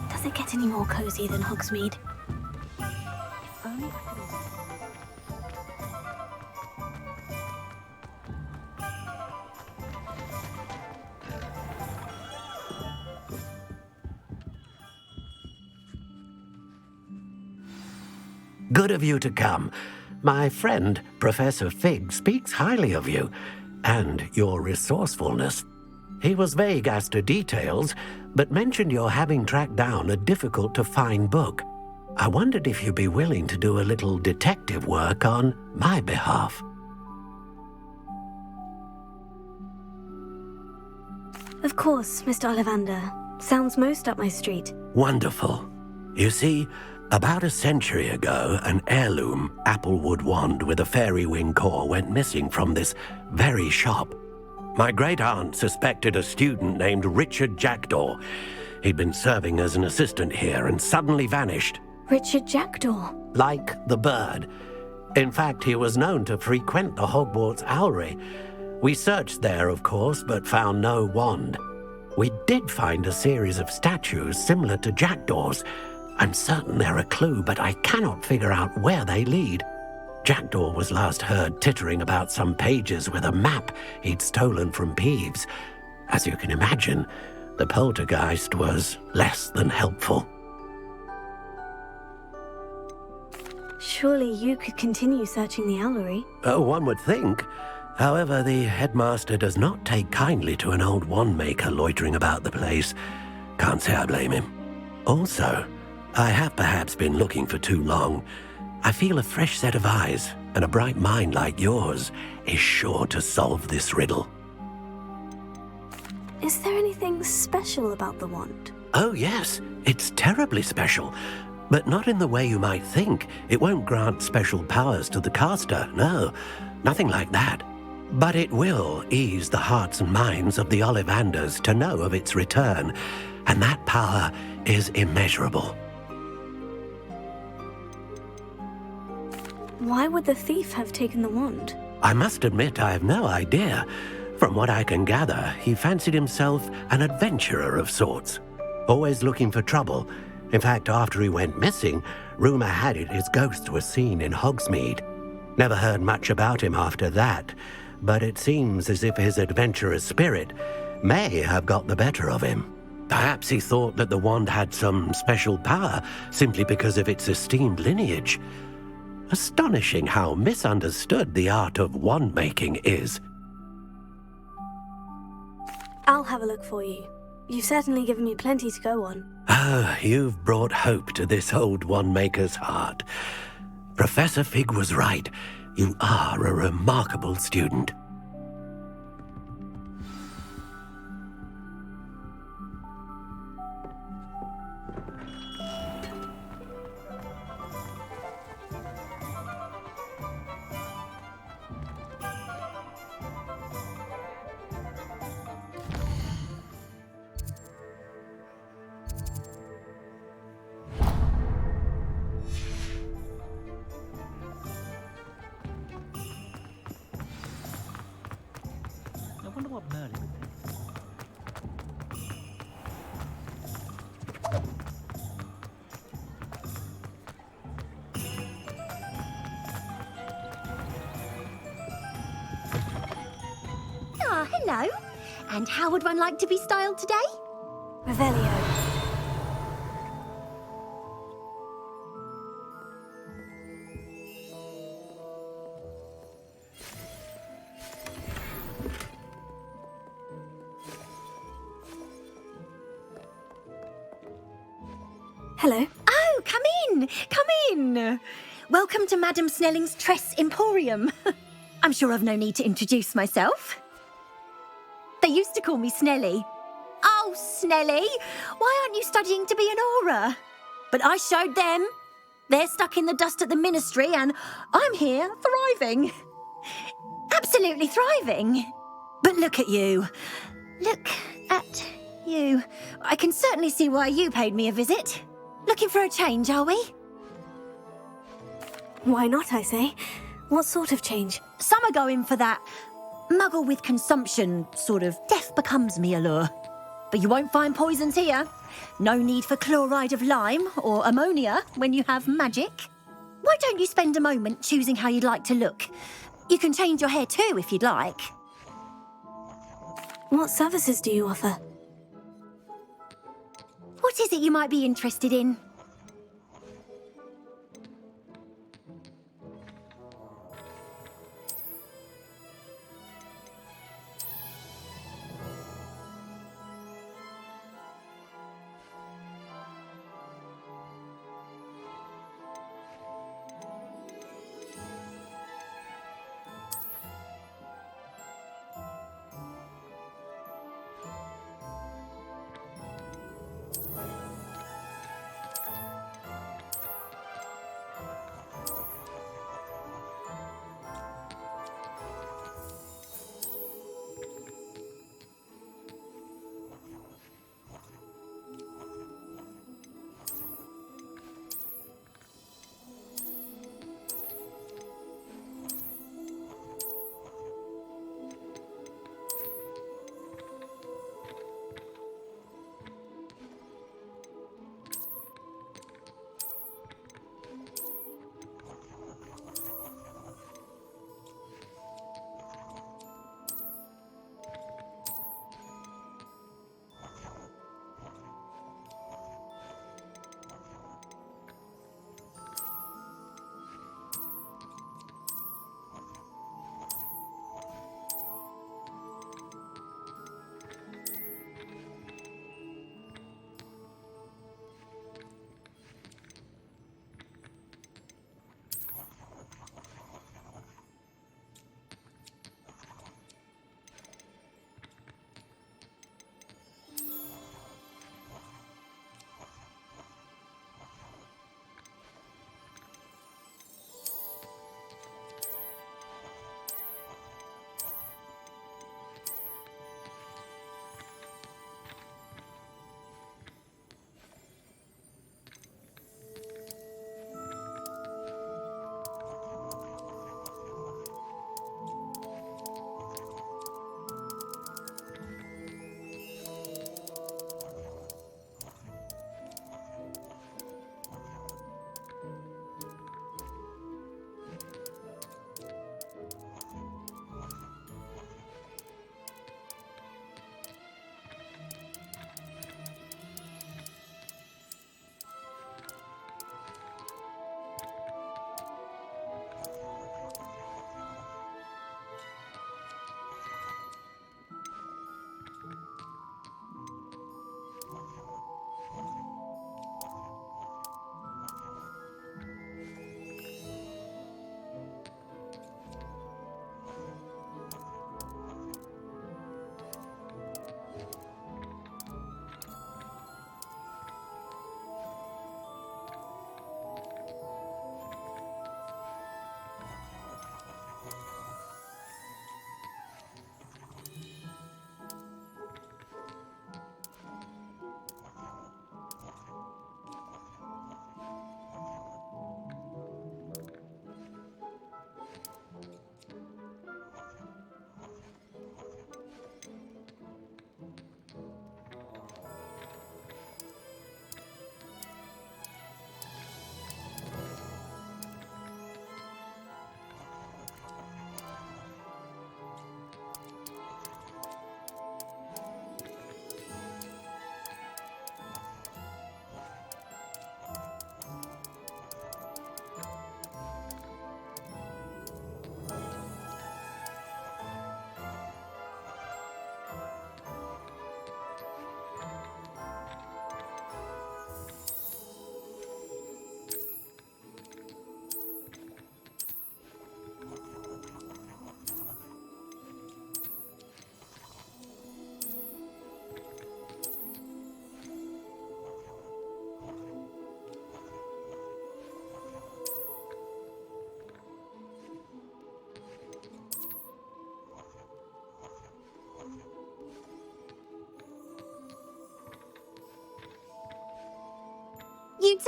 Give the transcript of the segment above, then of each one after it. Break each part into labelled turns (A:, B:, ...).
A: Does it get any more cozy than Hogsmeade? Only
B: Good of you to come. My friend, Professor Fig, speaks highly of you and your resourcefulness. He was vague as to details, but mentioned your having tracked down a difficult-to-find book. I wondered if you'd be willing to do a little detective work on my behalf.
A: Of course, Mr. Ollivander. Sounds most up my street.
B: Wonderful. You see, about a century ago, an heirloom applewood wand with a fairy wing core went missing from this very shop. My great-aunt suspected a student named Richard Jackdaw. He'd been serving as an assistant here and suddenly vanished.
A: Richard Jackdaw?
B: Like the bird. In fact, he was known to frequent the Hogwarts Owlery. We searched there, of course, but found no wand. We did find a series of statues similar to Jackdaw's. I'm certain they're a clue, but I cannot figure out where they lead. Jackdaw was last heard tittering about some pages with a map he'd stolen from Peeves. As you can imagine, the poltergeist was less than helpful.
A: Surely you could continue searching the Owlery.
B: One would think. However, the headmaster does not take kindly to an old wand maker loitering about the place. Can't say I blame him. Also, I have perhaps been looking for too long. I feel a fresh set of eyes and a bright mind like yours is sure to solve this riddle.
A: Is there anything special about the wand?
B: Oh yes, it's terribly special. But not in the way you might think. It won't grant special powers to the caster, no. Nothing like that. But it will ease the hearts and minds of the Ollivanders to know of its return, and that power is immeasurable.
A: Why would the thief have taken the wand?
B: I must admit I have no idea. From what I can gather, he fancied himself an adventurer of sorts, always looking for trouble. In fact, after he went missing, rumour had it his ghost was seen in Hogsmeade. Never heard much about him after that, but it seems as if his adventurous spirit may have got the better of him. Perhaps he thought that the wand had some special power simply because of its esteemed lineage. Astonishing how misunderstood the art of wand-making is.
A: I'll have a look for you. You've certainly given me plenty to go on.
B: Ah, you've brought hope to this old wand-maker's heart. Professor Fig was right. You are a remarkable student.
C: Ah, hello. And how would one like to be styled today?
A: Revelio. Hello.
C: Oh, come in. Come in. Welcome to Madam Snelling's Tress Emporium. I'm sure I've no need to introduce myself. They used to call me Snelly. Oh, Snelly, why aren't you studying to be an aura? But I showed them. They're stuck in the dust at the ministry and I'm here thriving. Absolutely thriving. But look at you. Look at you. I can certainly see why you paid me a visit. Looking for a change, are we?
A: Why not, I say? What sort of change?
C: Some are going for that muggle with consumption, sort of death becomes me allure. But you won't find poisons here. No need for chloride of lime or ammonia when you have magic. Why don't you spend a moment choosing how you'd like to look? You can change your hair too if you'd like.
A: What services do you offer?
C: What is it you might be interested in?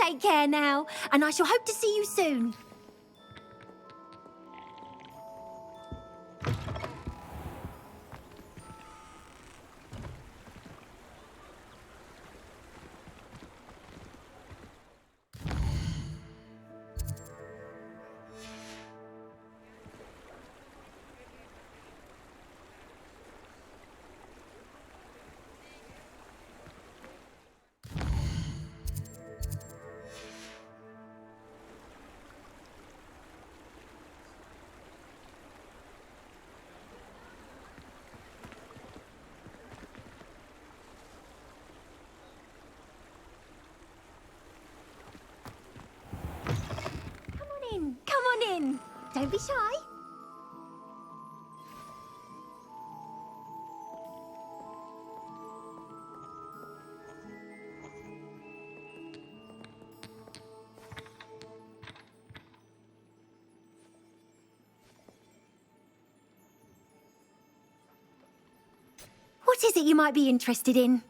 C: take care now, and I shall hope to see you soon. Come on in. Don't be shy. What is it you might be interested in?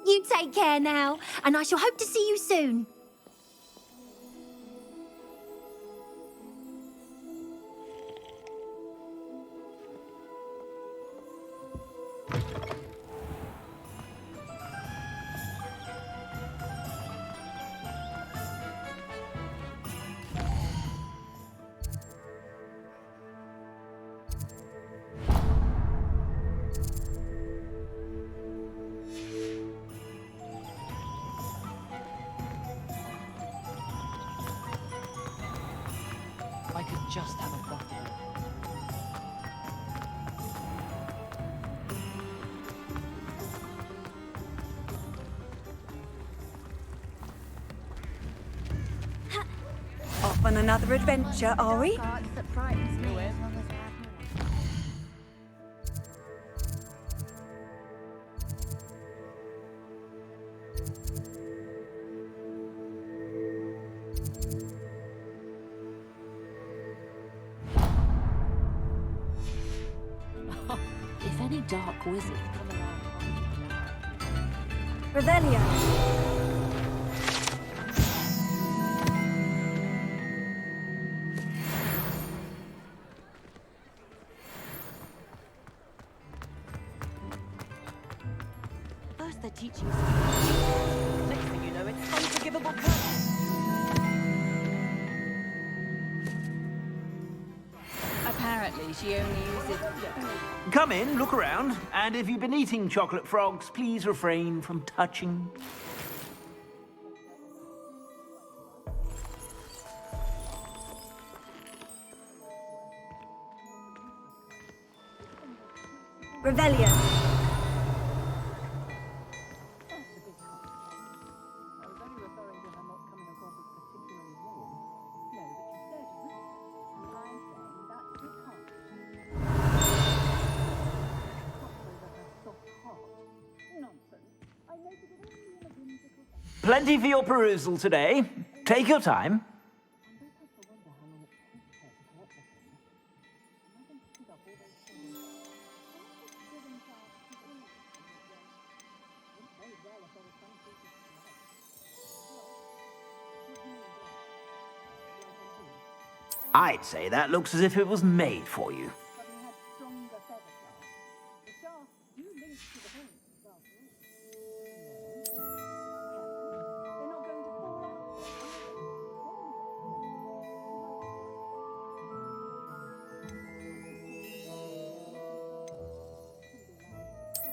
C: You take care now, and I shall hope to see you soon.
D: I could just have a bottle.
E: Off on another adventure, are we?
A: If any dark wizard come around.
E: Revelio.
D: lost their teaching skills. Next thing you know, it's unforgivable curse. Apparently, she only uses...
F: Come in, look around, and if you've been eating chocolate frogs, please refrain from touching.
E: Revelio.
F: Plenty for your perusal today. Take your time. I'd say that looks as if it was made for you.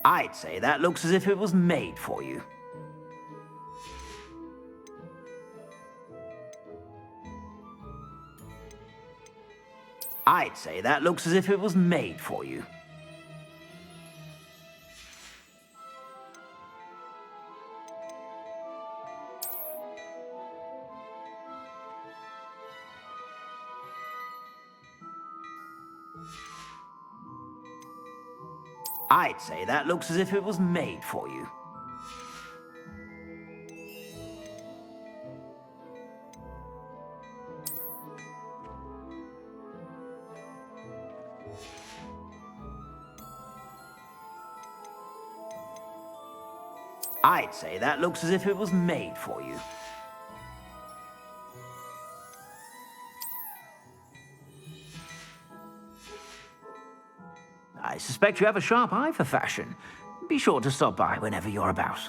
F: I'd say that looks as if it was made for you. I'd say that looks as if it was made for you. I'd say that looks as if it was made for you. I'd say that looks as if it was made for you. I suspect you have a sharp eye for fashion. Be sure to stop by whenever you're about.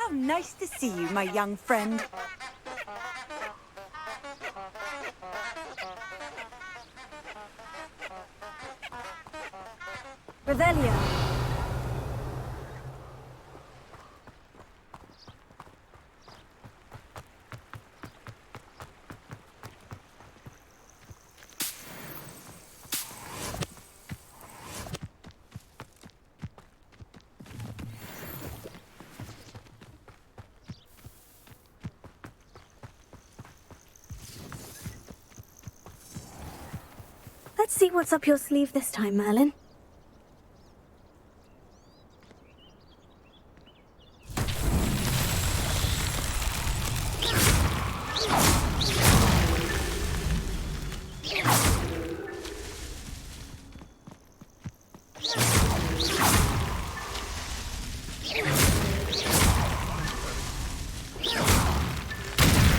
E: How nice to see you, my young friend. Revelio.
A: Let's see what's up your sleeve this time, Merlin.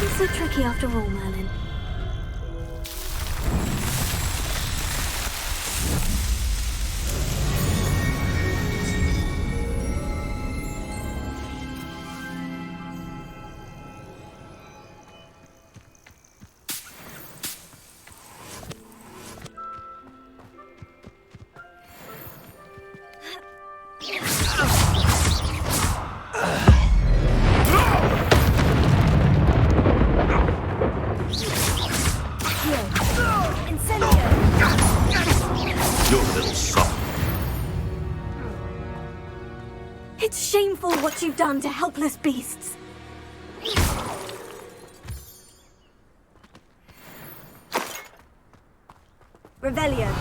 A: Not so tricky after all, Merlin.
G: You're a little soft.
A: It's shameful what you've done to helpless beasts.
E: Revelio.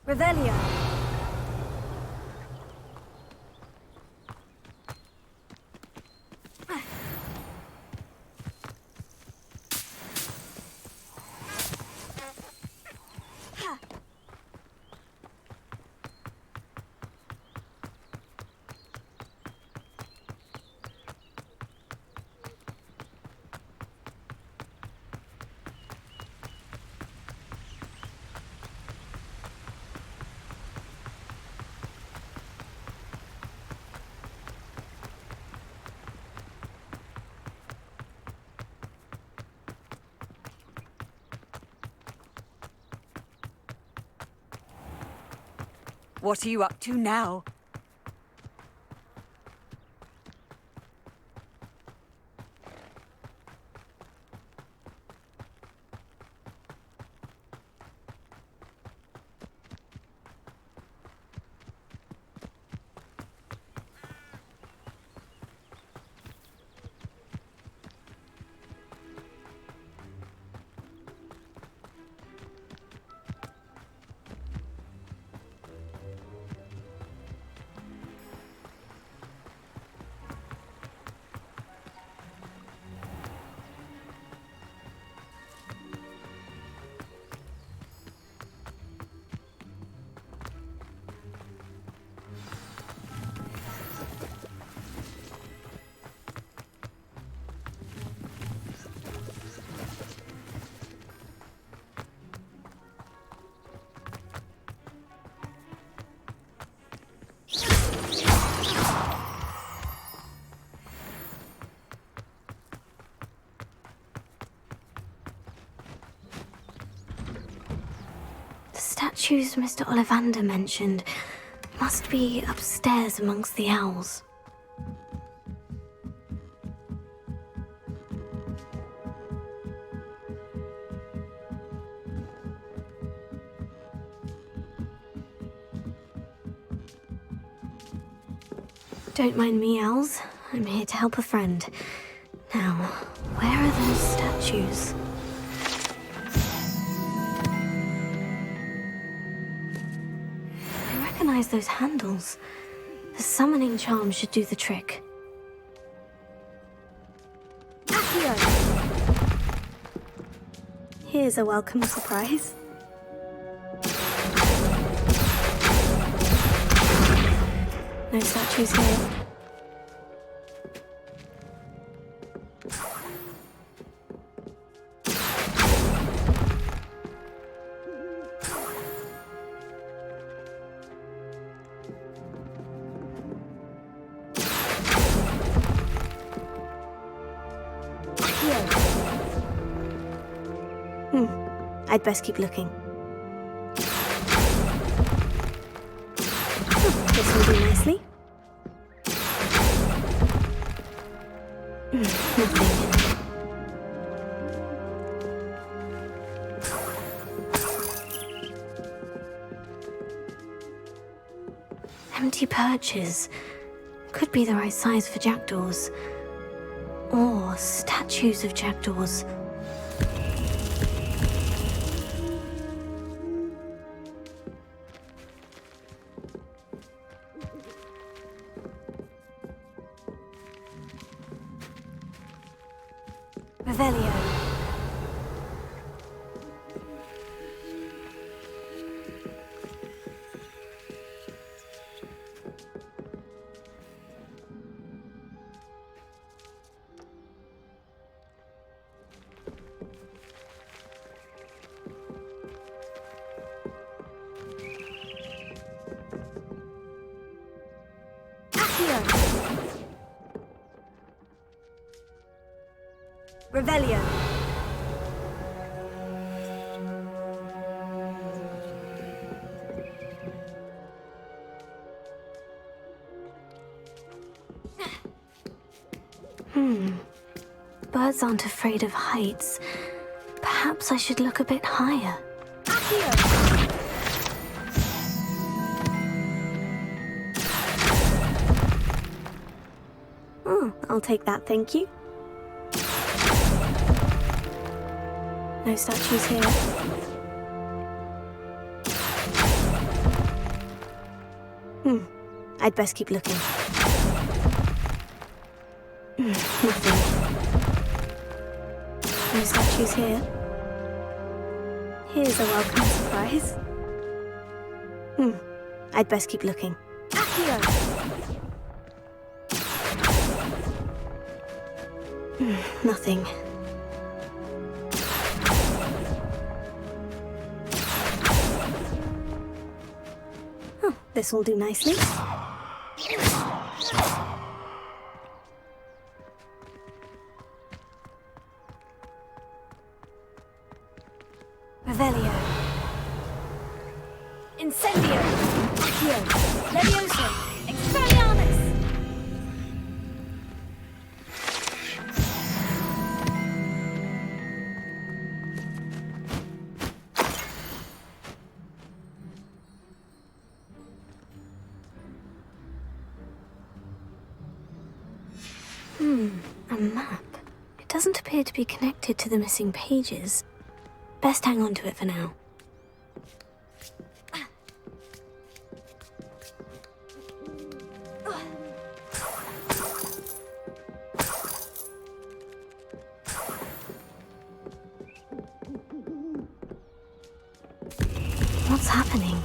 E: Revelio. What are you up to now?
A: Statues Mr. Ollivander mentioned must be upstairs amongst the owls. Don't mind me, owls. I'm here to help a friend. Now, where are those statues? I recognize those handles. The summoning charm should do the trick. Here's a welcome surprise. No statues here. I'd best keep looking. This will do nicely. Nothing. Empty perches. Could be the right size for jackdaws. Or statues of jackdaws.
E: Revelio. Revelio.
A: Birds aren't afraid of heights. Perhaps I should look a bit higher. Oh, I'll take that, thank you. No statues here. I'd best keep looking. Nothing. No statues here. Here's a welcome surprise. I'd best keep looking. Nothing. Oh, this will do nicely.
E: Revelio. Incendio. Accio. Levioso. Expelliarmus.
A: A map. It doesn't appear to be connected to the missing pages. Best hang on to it for now. What's happening?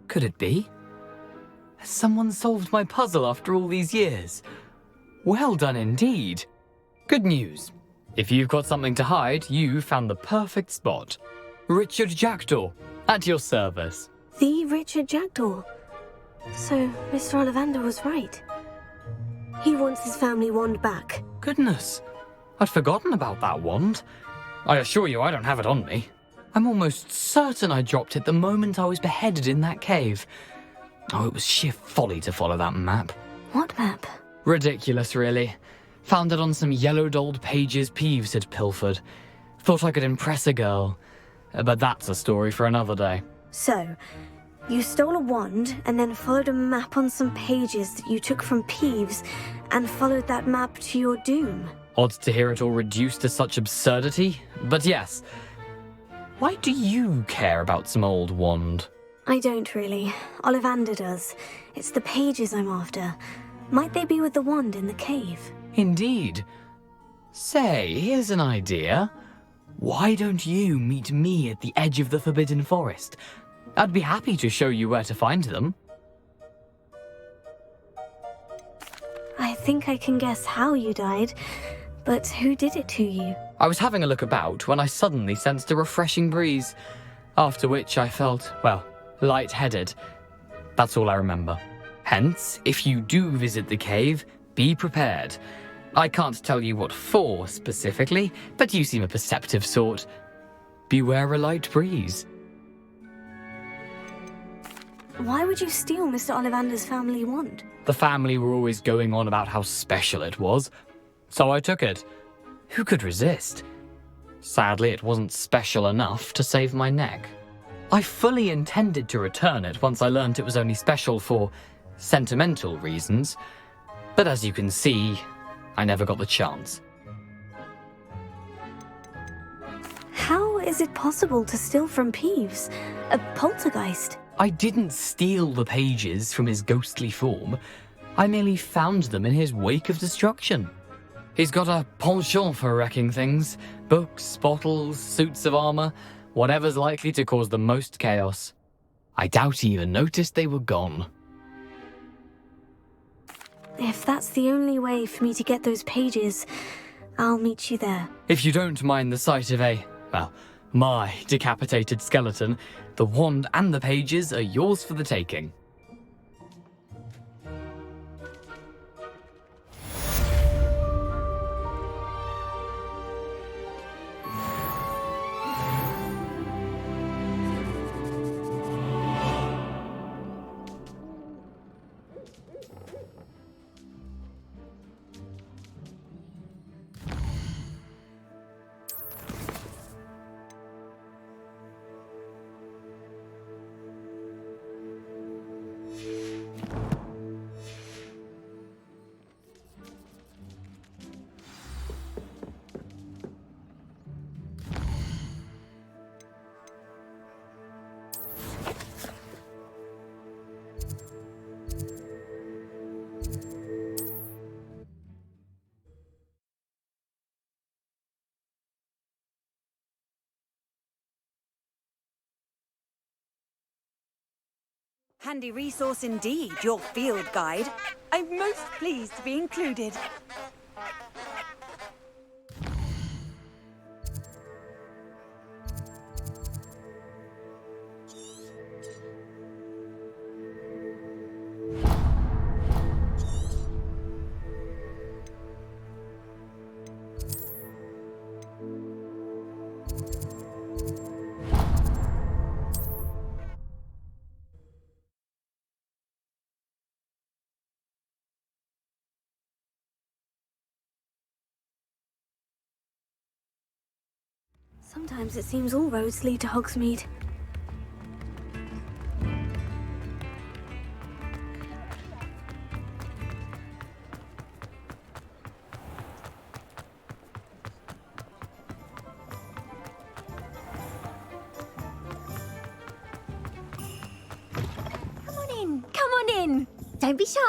G: Could it be? Has someone solved my puzzle after all these years? Well done indeed. Good news. If you've got something to hide, you found the perfect spot. Richard Jackdaw, at your service.
A: The Richard Jackdaw. So, Mr. Ollivander was right. He wants his family wand back.
G: Goodness, I'd forgotten about that wand. I assure you I don't have it on me. I'm almost certain I dropped it the moment I was beheaded in that cave. Oh, it was sheer folly to follow that map.
A: What map?
G: Ridiculous, really. Found it on some yellowed old pages Peeves had pilfered. Thought I could impress a girl. But that's a story for another day.
A: So, you stole a wand and then followed a map on some pages that you took from Peeves and followed that map to your doom.
G: Odd to hear it all reduced to such absurdity, but yes. Why do you care about some old wand?
A: I don't really. Ollivander does. It's the pages I'm after. Might they be with the wand in the cave?
G: Indeed. Say, here's an idea. Why don't you meet me at the edge of the Forbidden Forest? I'd be happy to show you where to find them.
A: I think I can guess how you died, but who did it to you?
G: I was having a look about when I suddenly sensed a refreshing breeze, after which I felt, well, lightheaded. That's all I remember. Hence, if you do visit the cave, be prepared. I can't tell you what for specifically, but you seem a perceptive sort. Beware a light breeze.
A: Why would you steal Mr. Ollivander's family wand?
G: The family were always going on about how special it was, so I took it. Who could resist? Sadly, it wasn't special enough to save my neck. I fully intended to return it once I learned it was only special for sentimental reasons, but as you can see, I never got the chance.
A: How is it possible to steal from Peeves, a poltergeist?
G: I didn't steal the pages from his ghostly form. I merely found them in his wake of destruction. He's got a penchant for wrecking things. Books, bottles, suits of armor, whatever's likely to cause the most chaos. I doubt he even noticed they were gone.
A: If that's the only way for me to get those pages, I'll meet you there.
G: If you don't mind the sight of my decapitated skeleton, the wand and the pages are yours for the taking.
E: Handy resource indeed, your field guide. I'm most pleased to be included.
A: Sometimes it seems all roads lead to Hogsmeade.
C: Come on in, come on in. Don't be shy.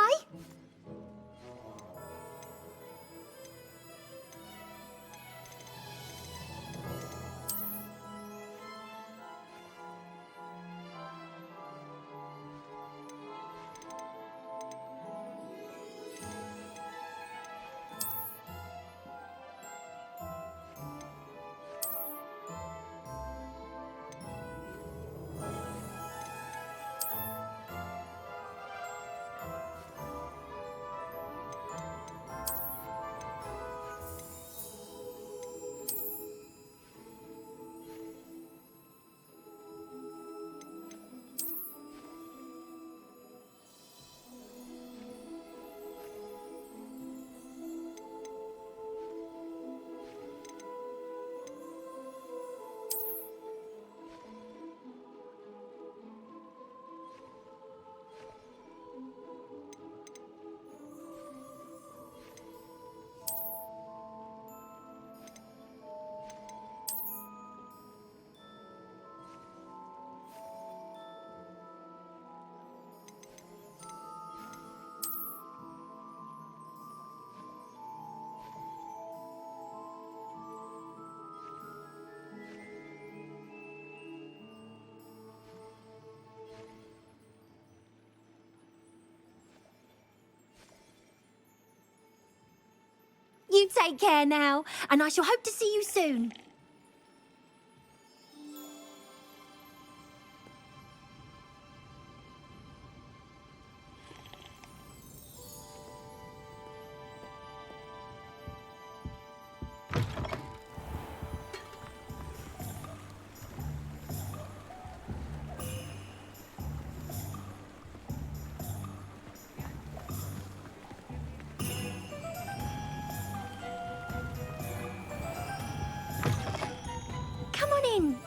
C: You take care now, and I shall hope to see you soon.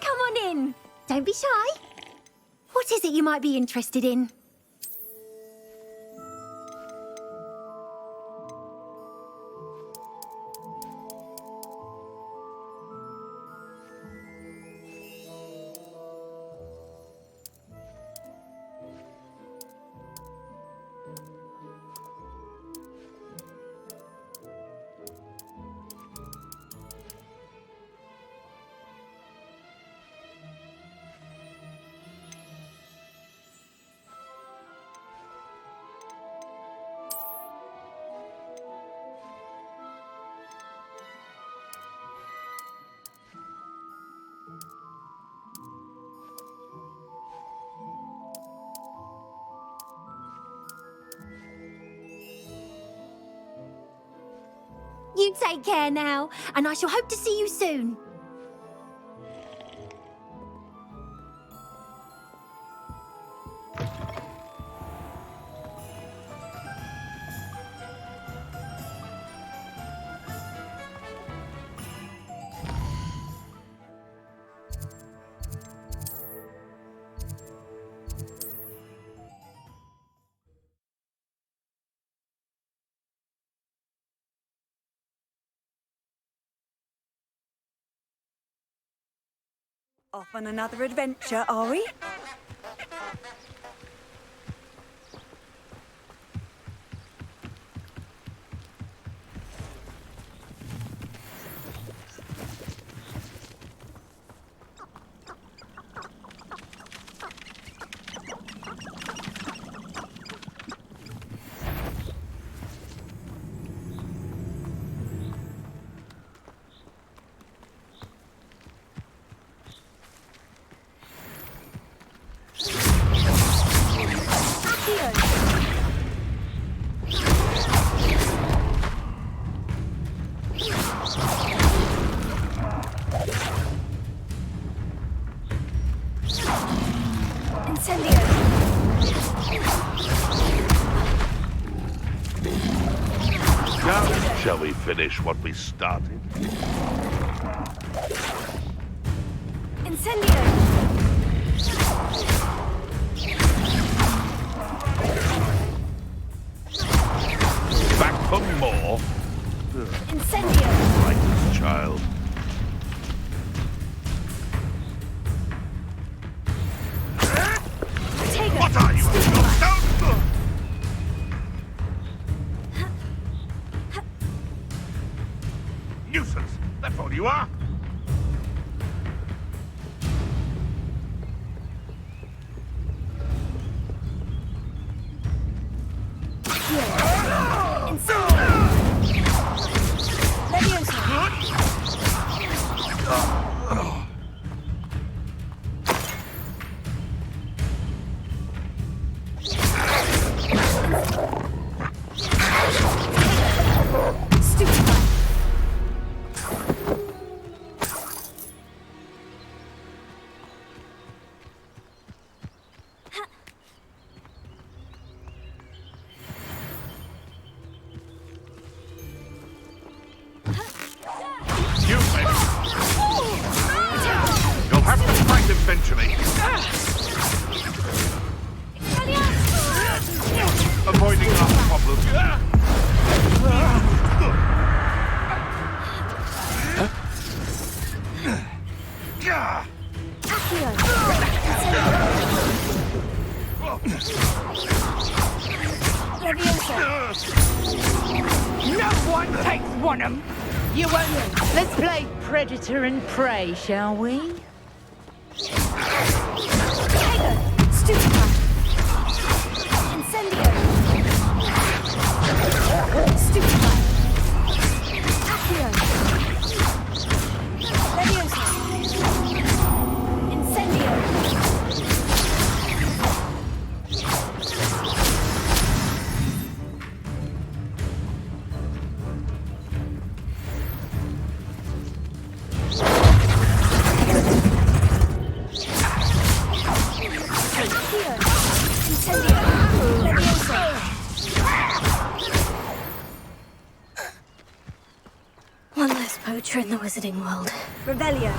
C: Come on in. Don't be shy. What is it you might be interested in? You take care now, and I shall hope to see you soon.
E: Off on another adventure, are we?
H: Now, shall we finish what we started?
E: Incendio!
H: Back for more?
E: Incendio!
H: Right, child. What are you, a millstone? Nuisance! That's all you are! Eventually. Avoiding our problems.
I: No one takes one of them. You won't. Let's play predator and prey, shall we?
C: Accio. Leviosa. Incendio.
A: One less poacher in the wizarding world.
E: Revelio.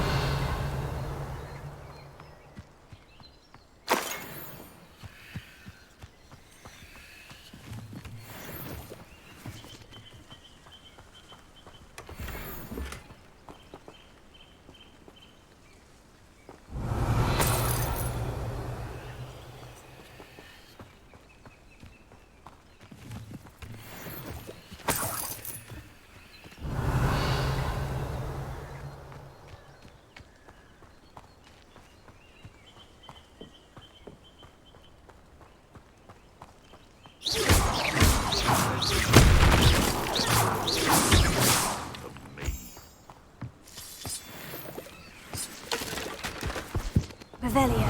E: Revelio.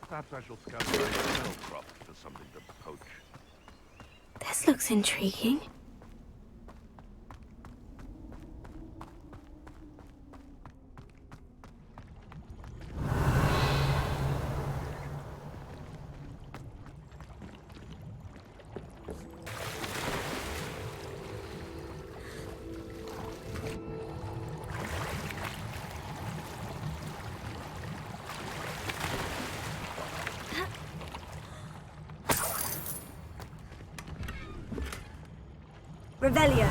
H: Perhaps I shall scout my spell crop for something to poach.
A: This looks intriguing.
E: Revelio.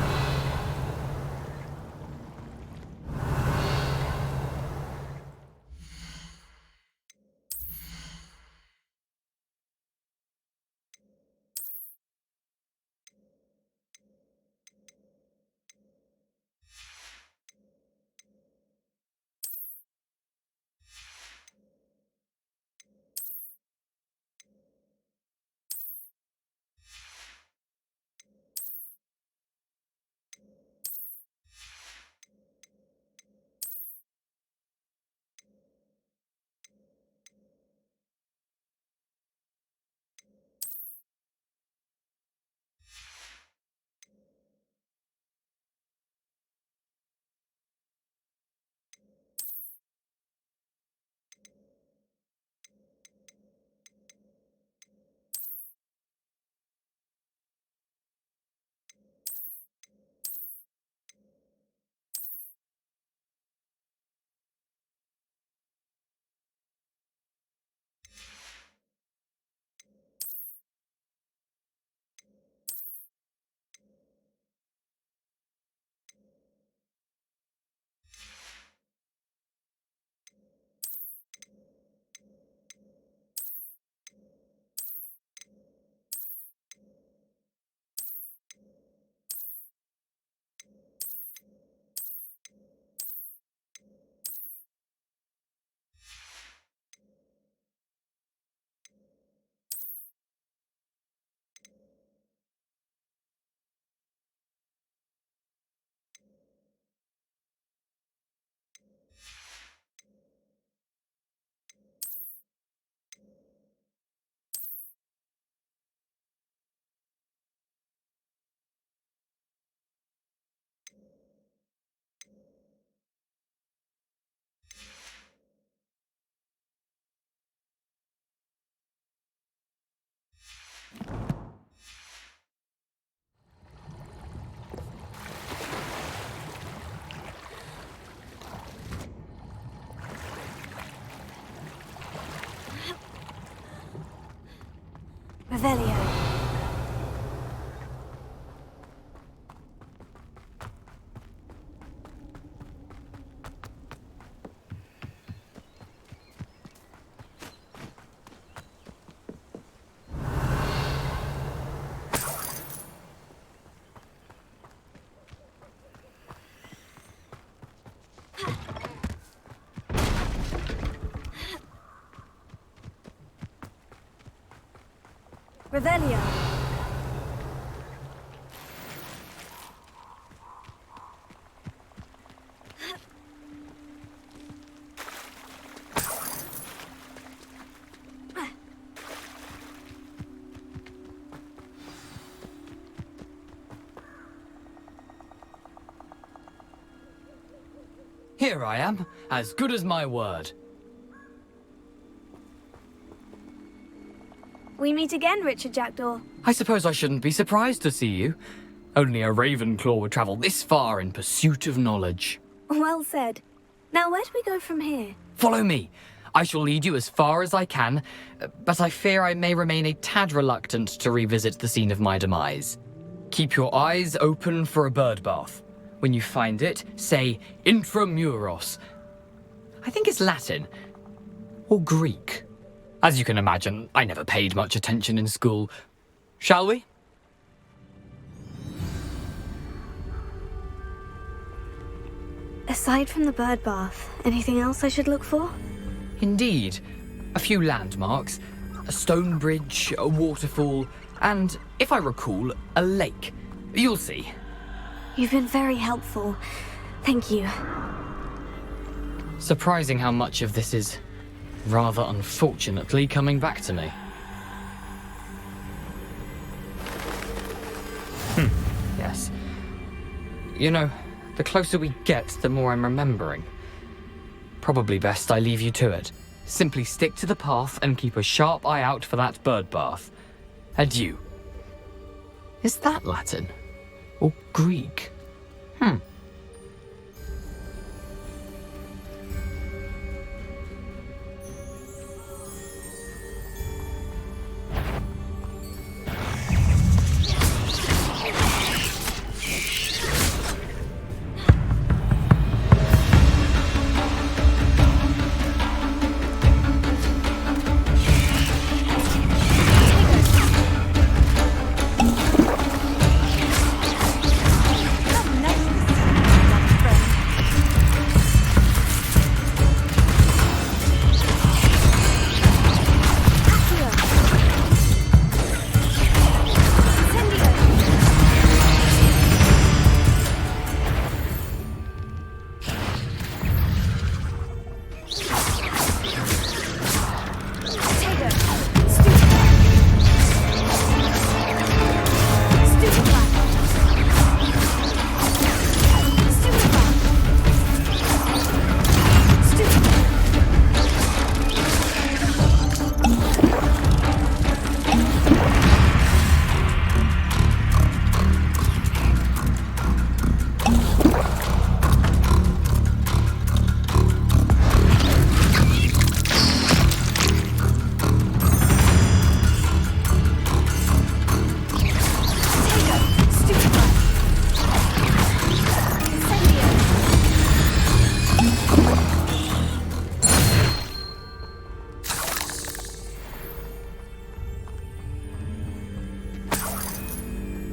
E: Revelio. Revelio.
G: Here I am, as good as my word.
A: We meet again, Richard Jackdaw.
G: I suppose I shouldn't be surprised to see you. Only a Ravenclaw would travel this far in pursuit of knowledge.
A: Well said. Now, where do we go from here?
G: Follow me. I shall lead you as far as I can, but I fear I may remain a tad reluctant to revisit the scene of my demise. Keep your eyes open for a bird bath. When you find it, say intramuros. I think it's Latin. Or Greek. As you can imagine, I never paid much attention in school. Shall we?
A: Aside from the bird bath, anything else I should look for?
G: Indeed. A few landmarks, a stone bridge, a waterfall, and, if I recall, a lake. You'll see.
A: You've been very helpful. Thank you.
G: Surprising how much of this is, rather unfortunately, coming back to me. Yes. You know, the closer we get, the more I'm remembering. Probably best I leave you to it. Simply stick to the path and keep a sharp eye out for that bird bath. Adieu. Is that Latin? Or Greek?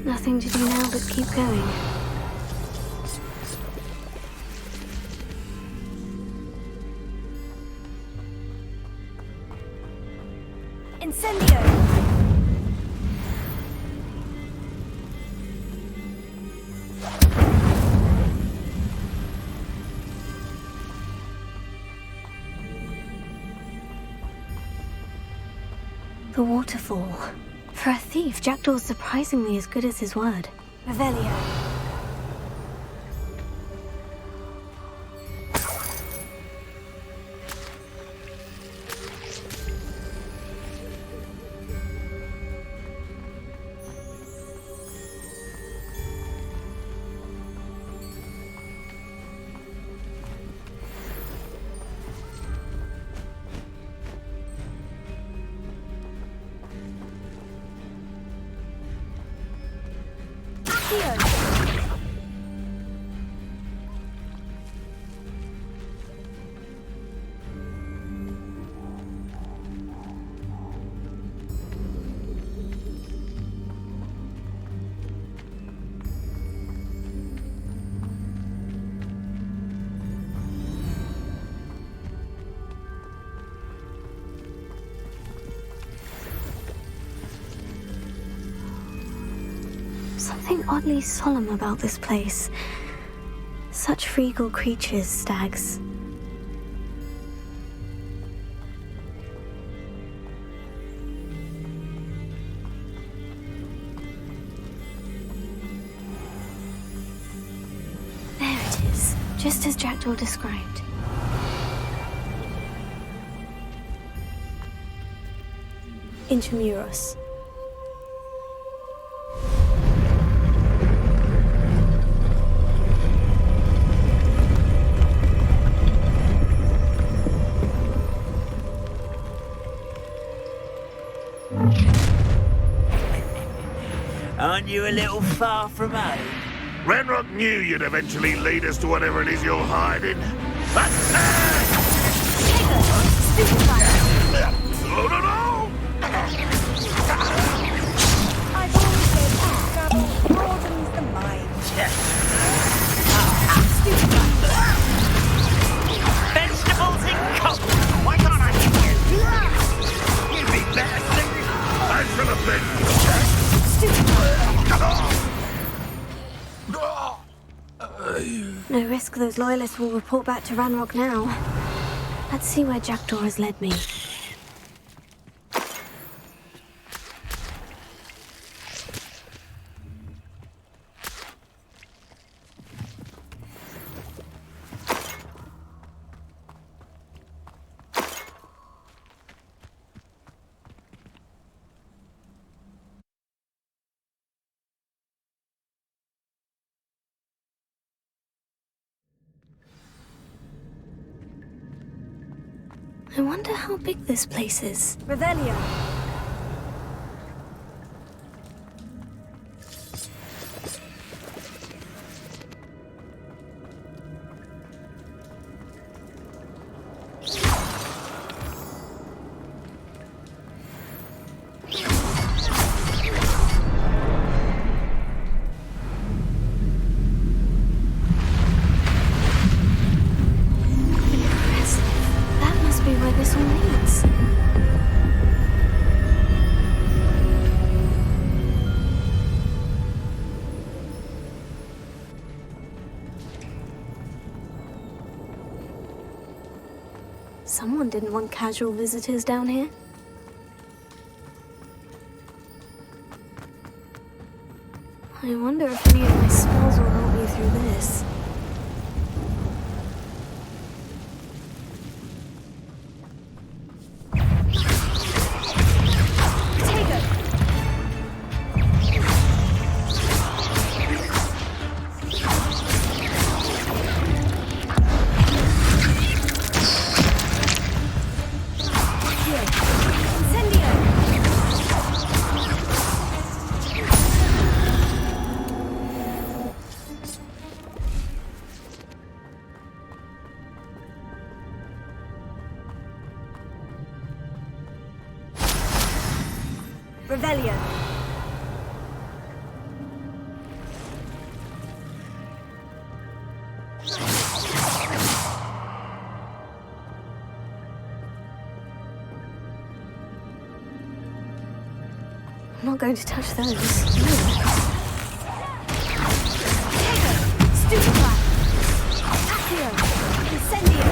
A: Nothing to do now but keep going.
E: Incendio!
A: The waterfall. For a thief, Jackdaw's surprisingly as good as his word.
E: Revelio.
A: Something oddly solemn about this place. Such regal creatures, stags. There it is, just as Jackdaw described. Intramuros.
F: Aren't you a little far from home?
H: Ranrock knew you'd eventually lead us to whatever it is you're hiding. Oh, no, no!
E: I've always said travel broadens the mind.
F: Vegetables in coffee! Why can't I hit you? You'd be better singing.
H: I should have been.
A: No risk those loyalists will report back to Ranrock now. Let's see where Jackdaw has led me. I wonder how big this place is.
E: Revelio.
A: Someone didn't want casual visitors down here. I wonder if any of my spells will help me through this.
E: Revelio.
A: I'm not going to touch those.
E: Stupefy. Accio. Incendio.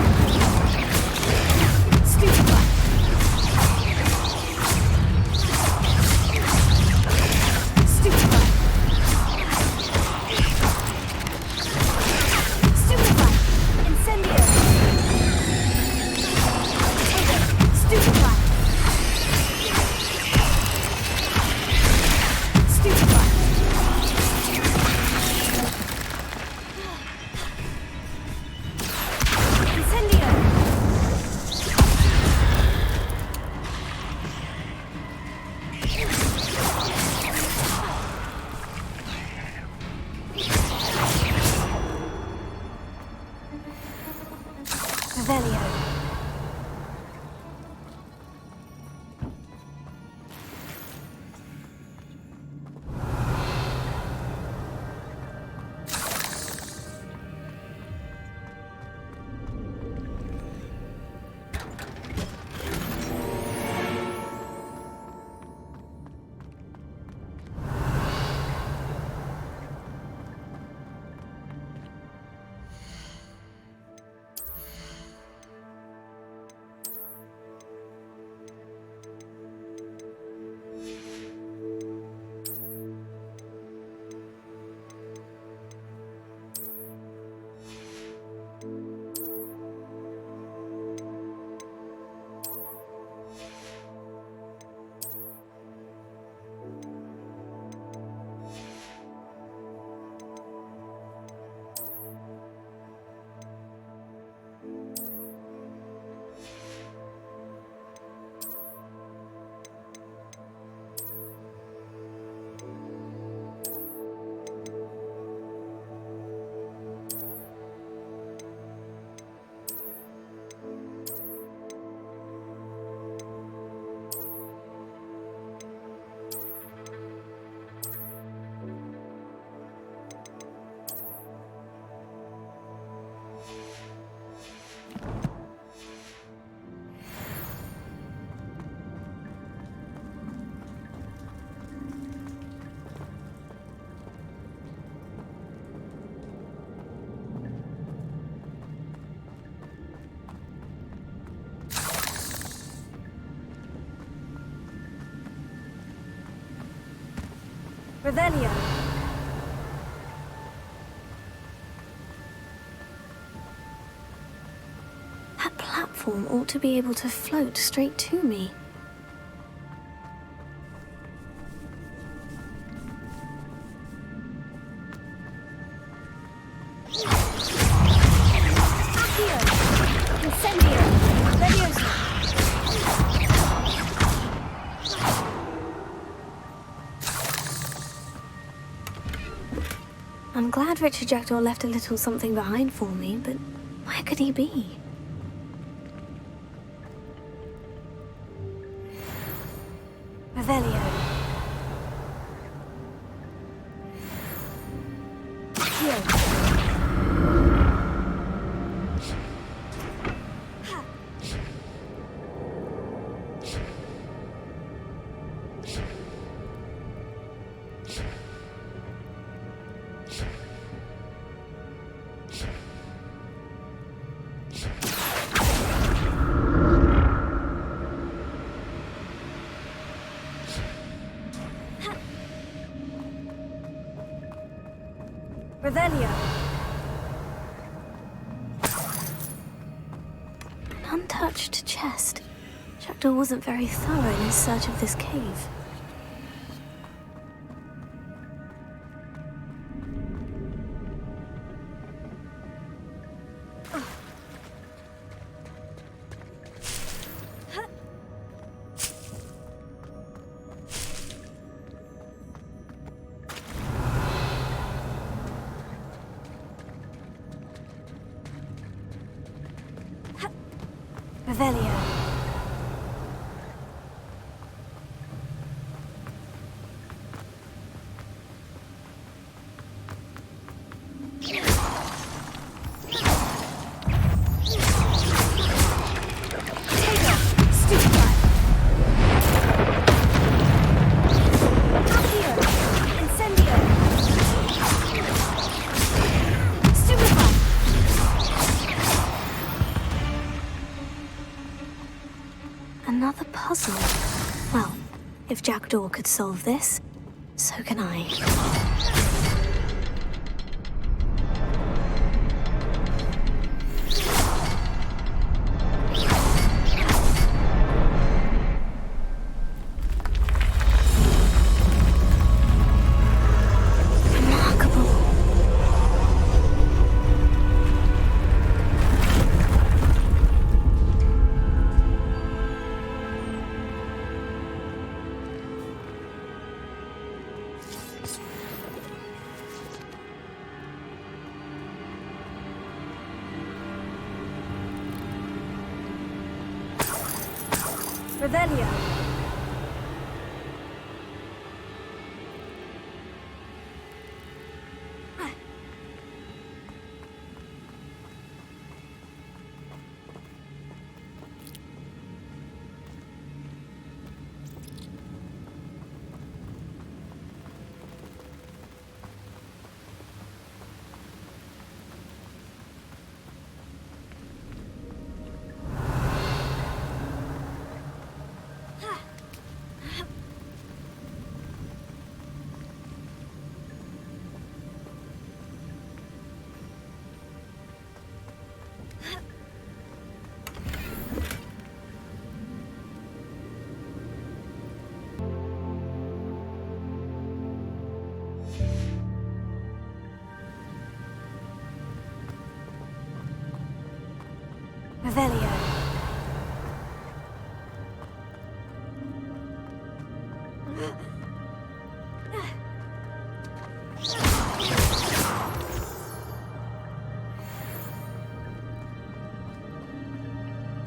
E: Stupefy.
A: Revelio. That platform ought to be able to float straight to me. Accio! Incendio! Leviosa! I'm glad Richard Jackdaw left a little something behind for me, but where could he be? Revelio. Accio. Revelio. An untouched chest. Jackdaw wasn't very thorough in his search of this cave. Revelio. Another puzzle. Well, if Jackdaw could solve this, so can I. Revelio. Revelio.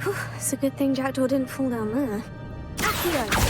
A: Whew, it's a good thing Jackdaw didn't fall down there. Accio!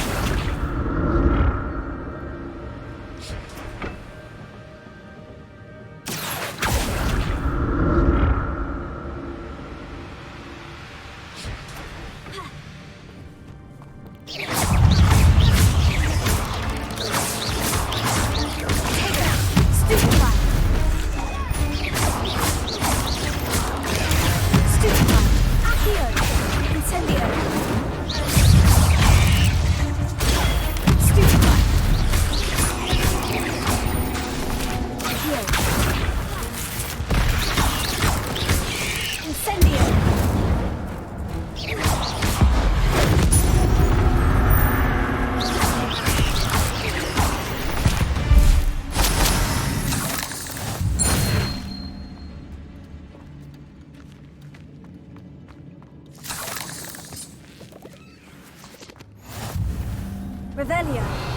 E: Revelio.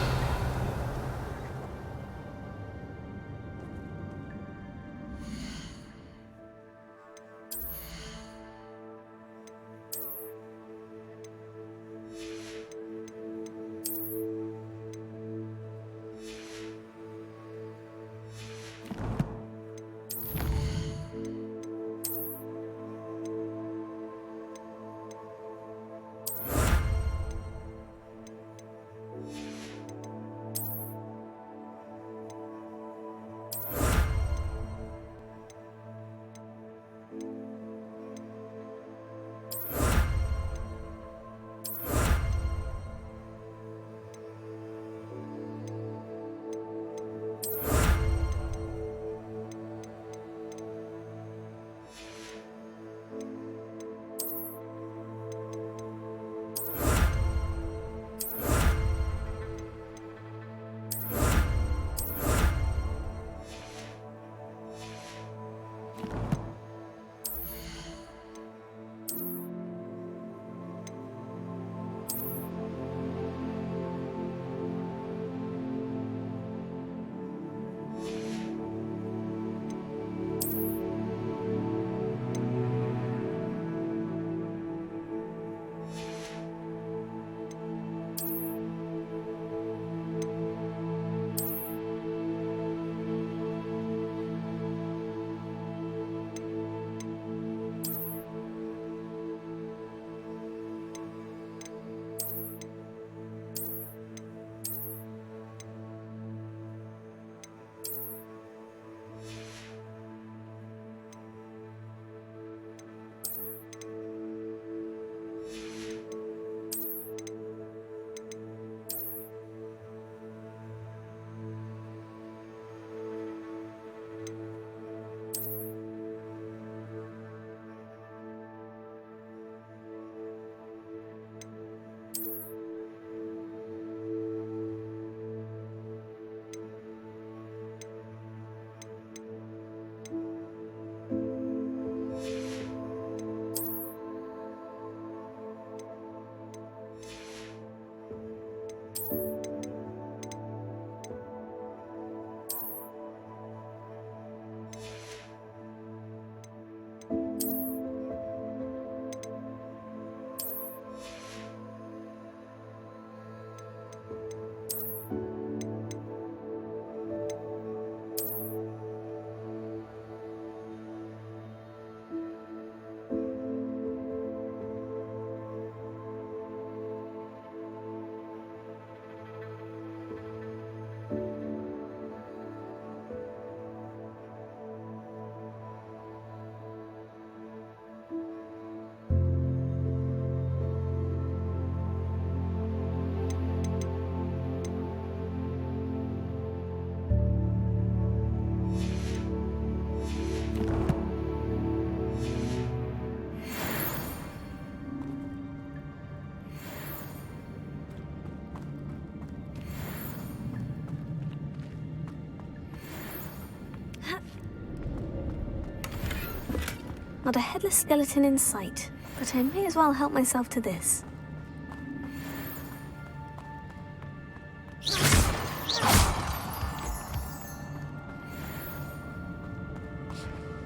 A: Not a headless skeleton in sight, but I may as well help myself to this.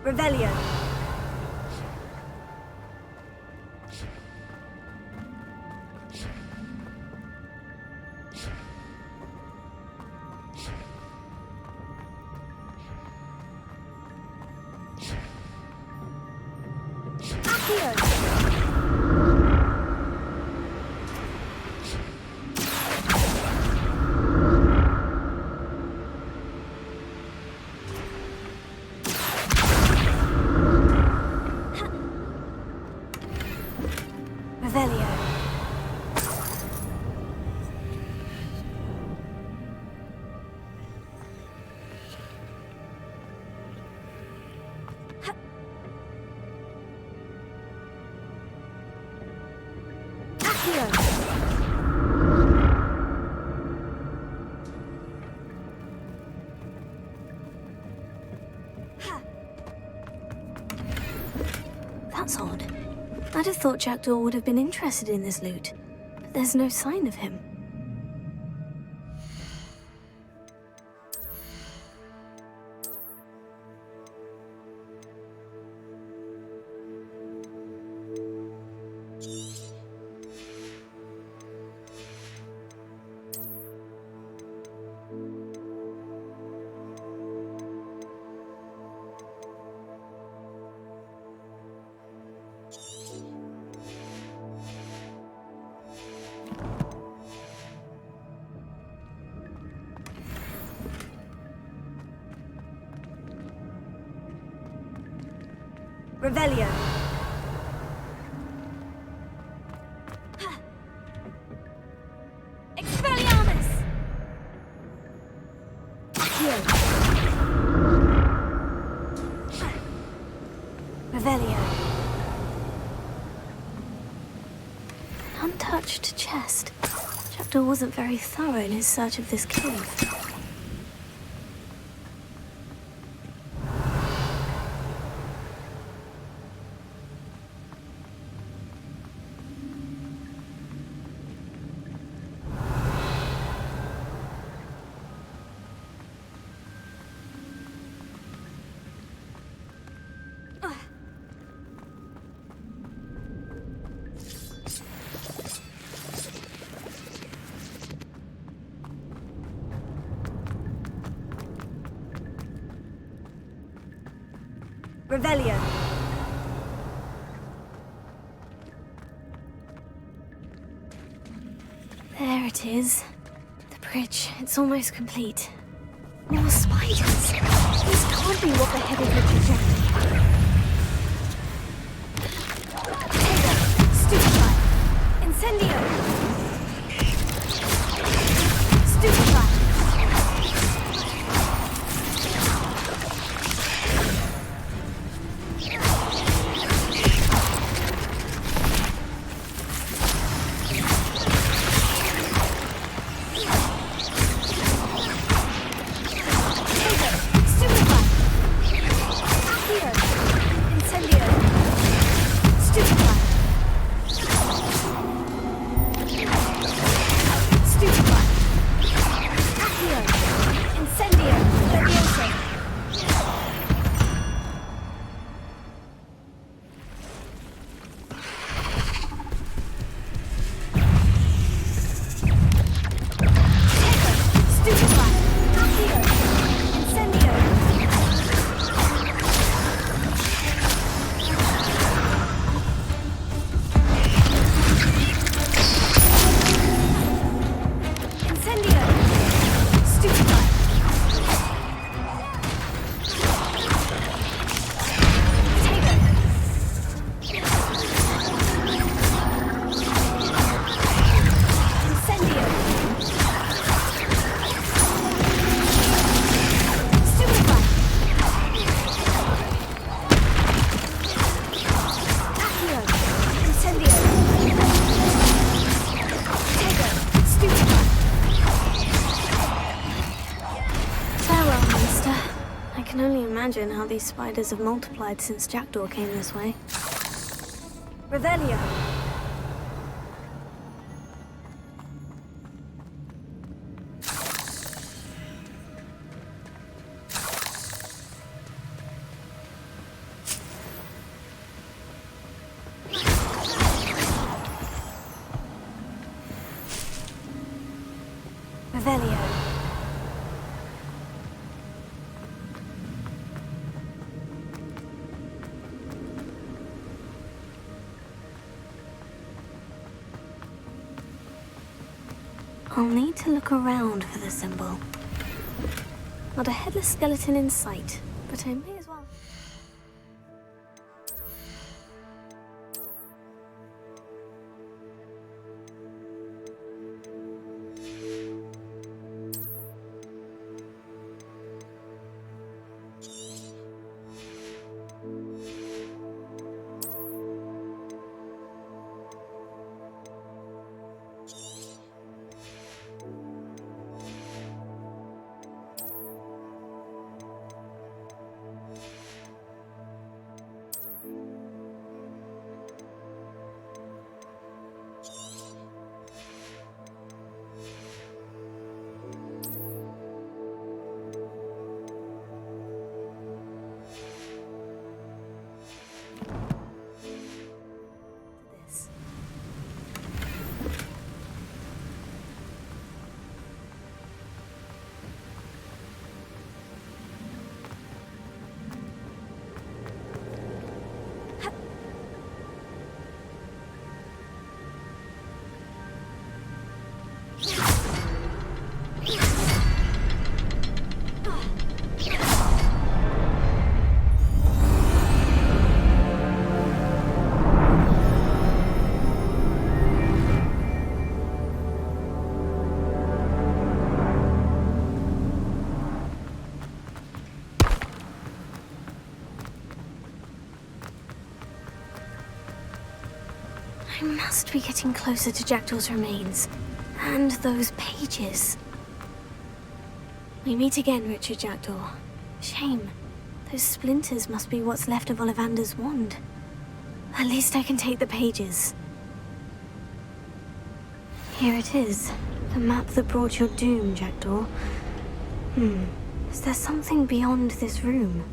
E: Revelio.
A: That's odd. I'd have thought Jackdaw would have been interested in this loot, but there's no sign of him.
E: Revelio. Expelliarmus! Accio. Revelio.
A: An untouched chest. Jackdaw wasn't very thorough in his search of this cave.
E: Revelio.
A: There it is. The bridge. It's almost complete. More spiders. This can't be what the heavy bridge rejected.
E: Stupefy. Incendio. Stupefy.
A: Imagine how these spiders have multiplied since Jackdaw came this way.
E: Revelio. Revelio.
A: I'll need to look around for the symbol. Not a headless skeleton in sight, but I may as well. I must be getting closer to Jackdaw's remains. And those pages. We meet again, Richard Jackdaw. Shame. Those splinters must be what's left of Ollivander's wand. At least I can take the pages. Here it is. The map that brought your doom, Jackdaw. Is there something beyond this room?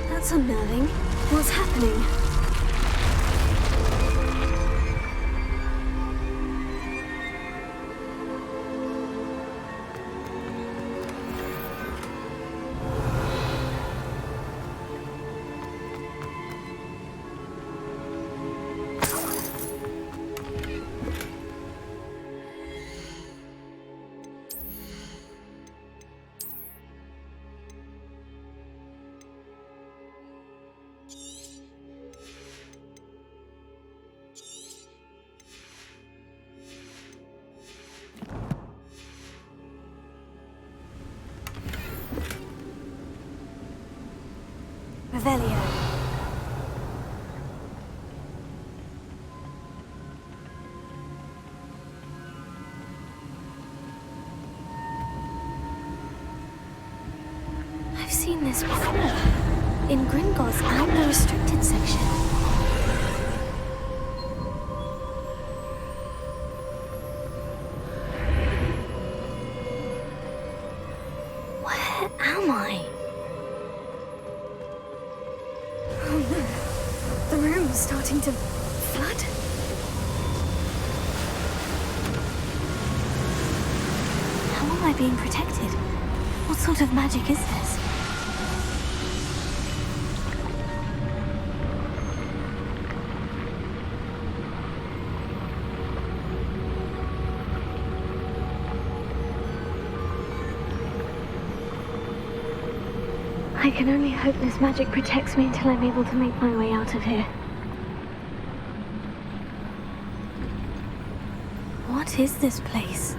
A: That's unnerving. What's happening? Revelio. I've seen this before. In Gringotts and the restricted section. Where am I? The room's starting to flood. How am I being protected? What sort of magic is this? I can only hope this magic protects me until I'm able to make my way out of here. What is this place?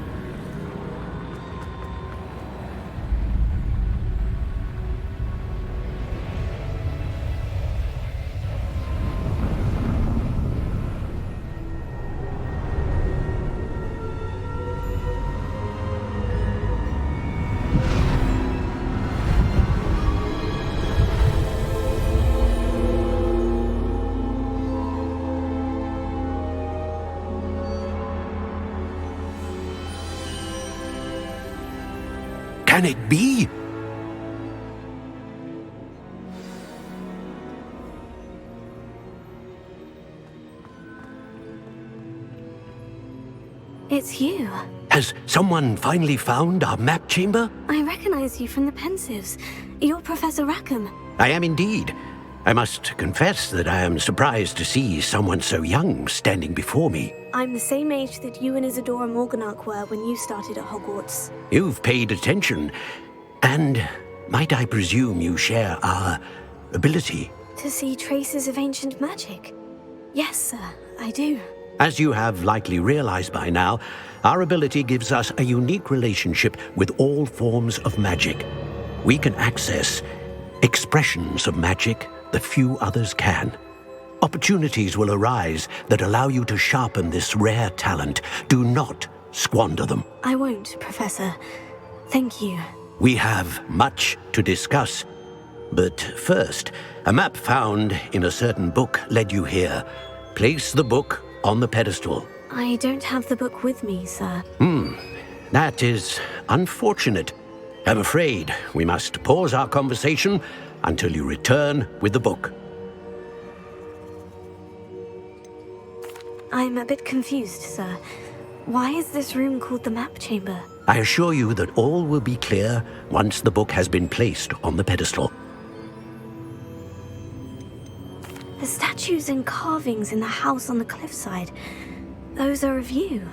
B: Can it be?
A: It's you.
B: Has someone finally found our map chamber?
A: I recognize you from the Pensives. You're Professor Rackham.
B: I am indeed. I must confess that I am surprised to see someone so young standing before me.
A: I'm the same age that you and Isadora Morganach were when you started at Hogwarts.
B: You've paid attention, and might I presume you share our ability?
A: To see traces of ancient magic? Yes, sir, I do.
B: As you have likely realized by now, our ability gives us a unique relationship with all forms of magic. We can access expressions of magic that few others can. Opportunities will arise that allow you to sharpen this rare talent. Do not squander them.
A: I won't, Professor. Thank you.
B: We have much to discuss. But first, a map found in a certain book led you here. Place the book on the pedestal.
A: I don't have the book with me, sir.
B: That is unfortunate. I'm afraid we must pause our conversation until you return with the book.
A: I'm a bit confused, sir. Why is this room called the map chamber?
B: I assure you that all will be clear once the book has been placed on the pedestal.
A: The statues and carvings in the house on the cliffside, those are of you.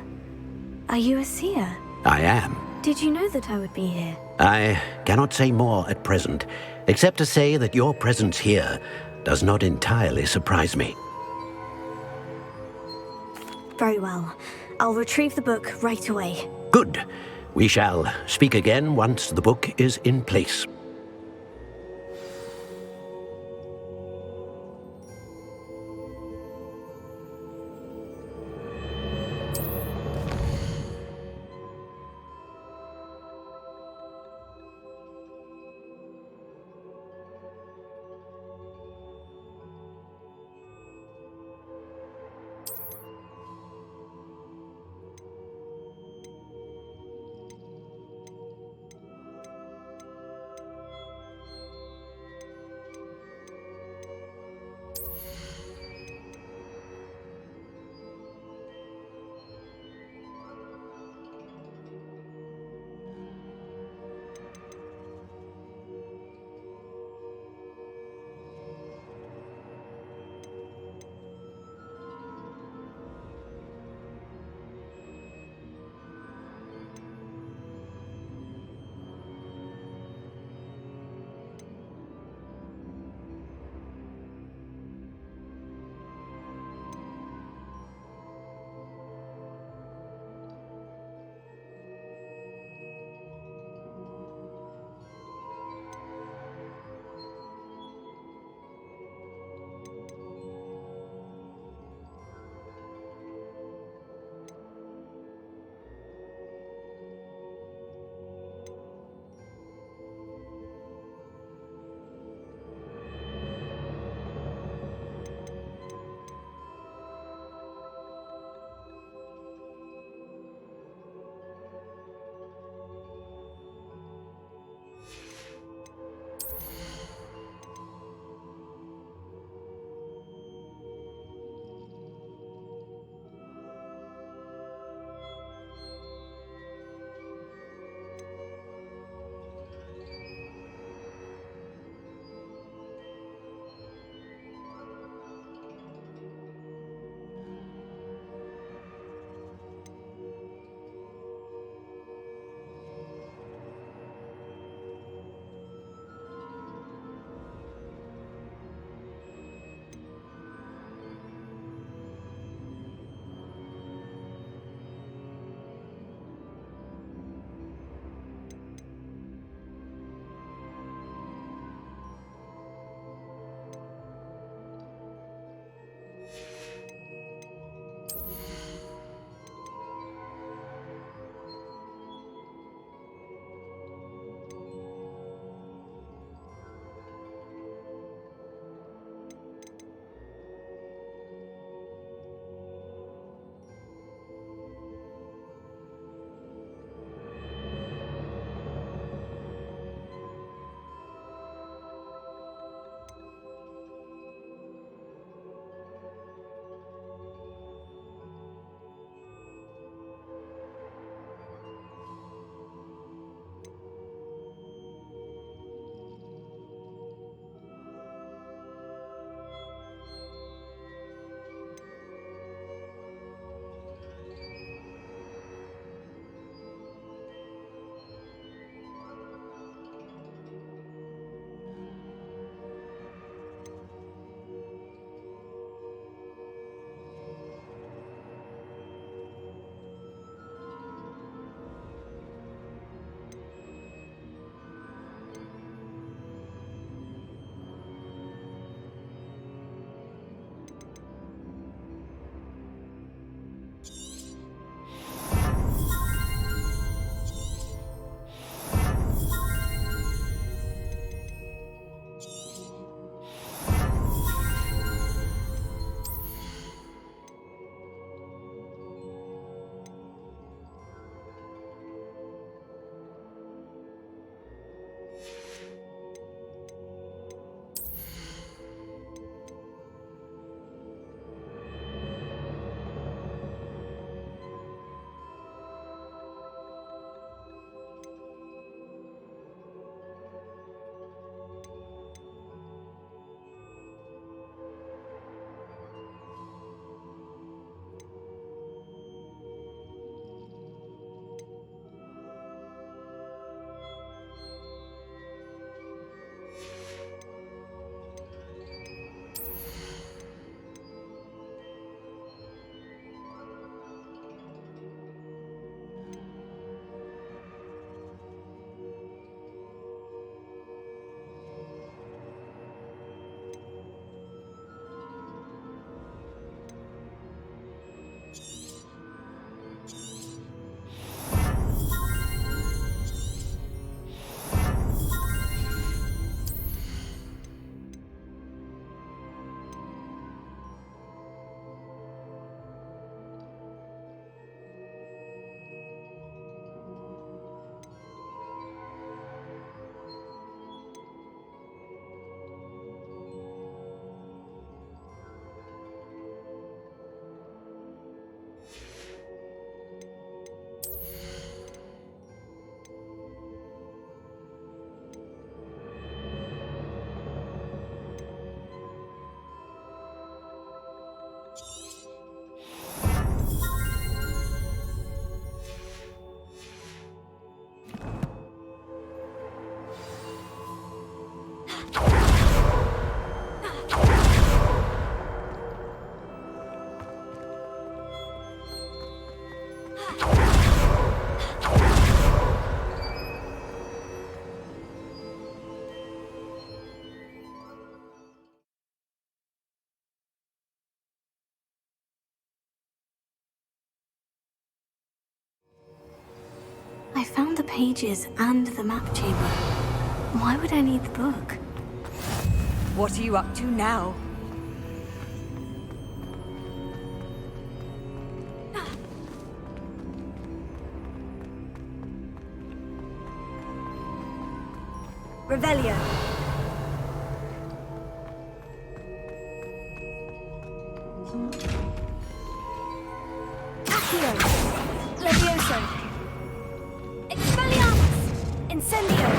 A: Are you a seer?
B: I am.
A: Did you know that I would be here?
B: I cannot say more at present, except to say that your presence here does not entirely surprise me.
A: Very well. I'll retrieve the book right away.
B: Good. We shall speak again once the book is in place.
A: I found the pages and the map chamber. Why would I need the book?
E: What are you up to now? Revelio. Accio. Levioso. Expelliarmus. Incendio.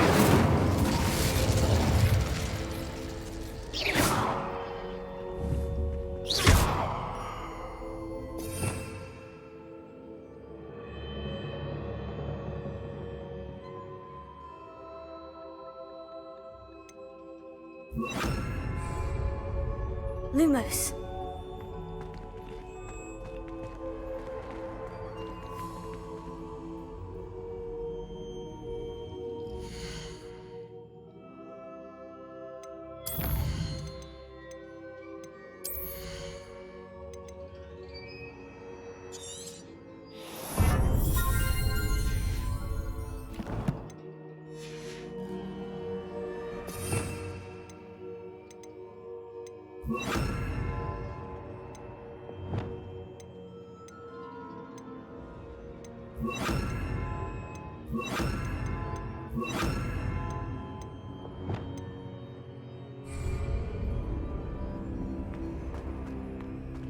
E: Lumos.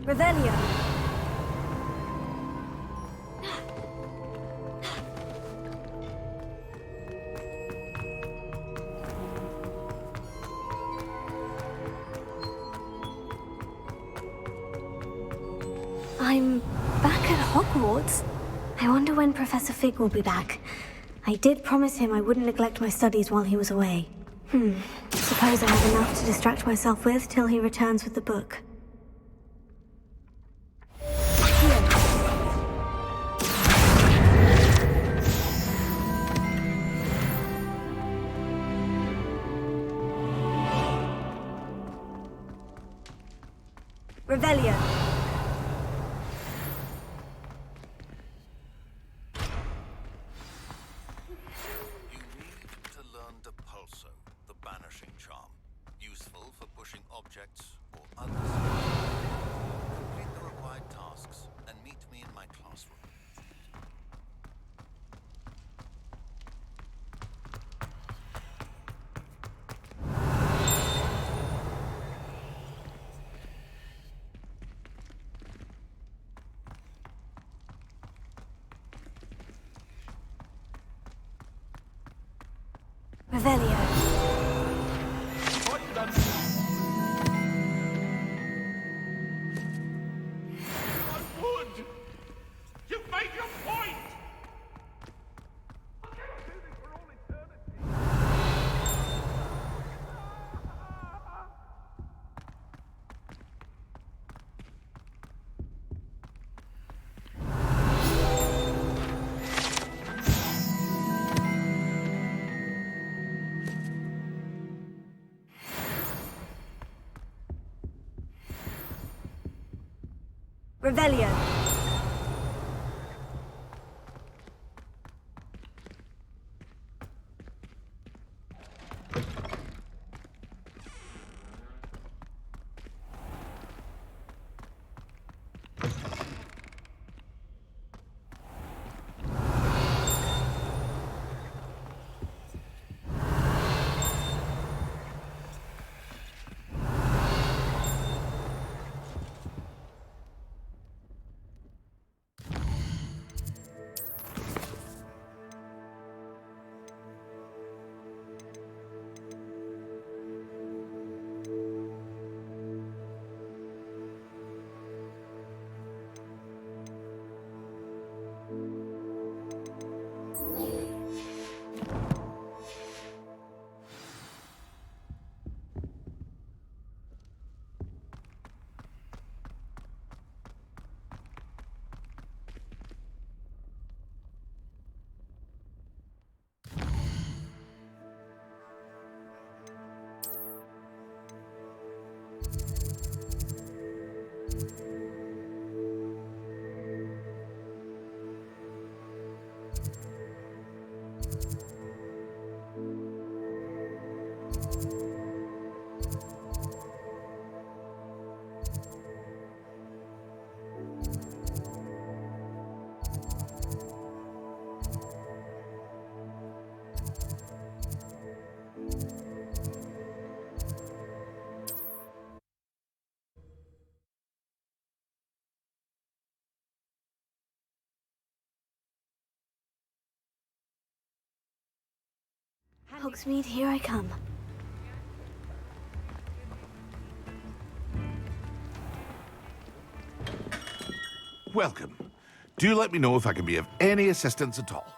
E: Revelio.
A: I'm back at Hogwarts. I wonder when Professor Fig will be back. I did promise him I wouldn't neglect my studies while he was away. Suppose I have enough to distract myself with till he returns with the book.
E: Revelio.
J: You need to learn the Pulso, the banishing charm, useful for pushing objects or others. Complete the required tasks and meet me in my classroom.
E: Revelio.
H: Wood! You've made your point! I can't do this for all eternity.
E: Revelio.
A: Hogsmeade, here I come.
H: Welcome. Do let me know if I can be of any assistance at all.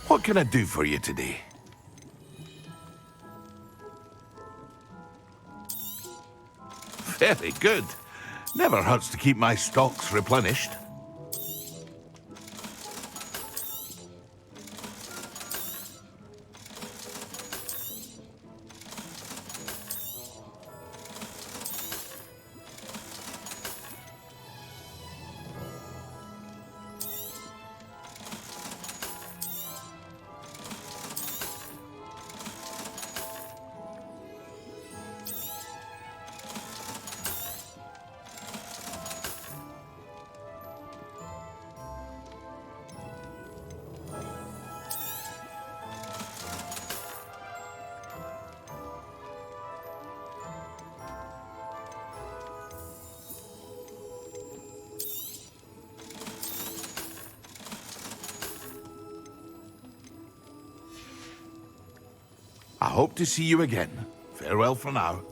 H: What can I do for you today? Very good. Never hurts to keep my stocks replenished. I hope to see you again. Farewell for now.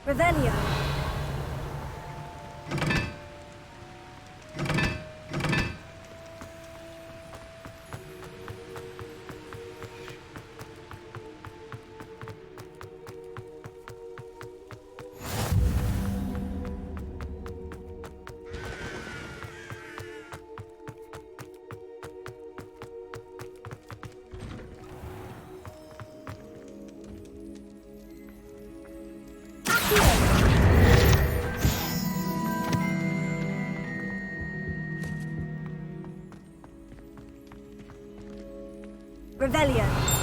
A: Revelio. Revelio.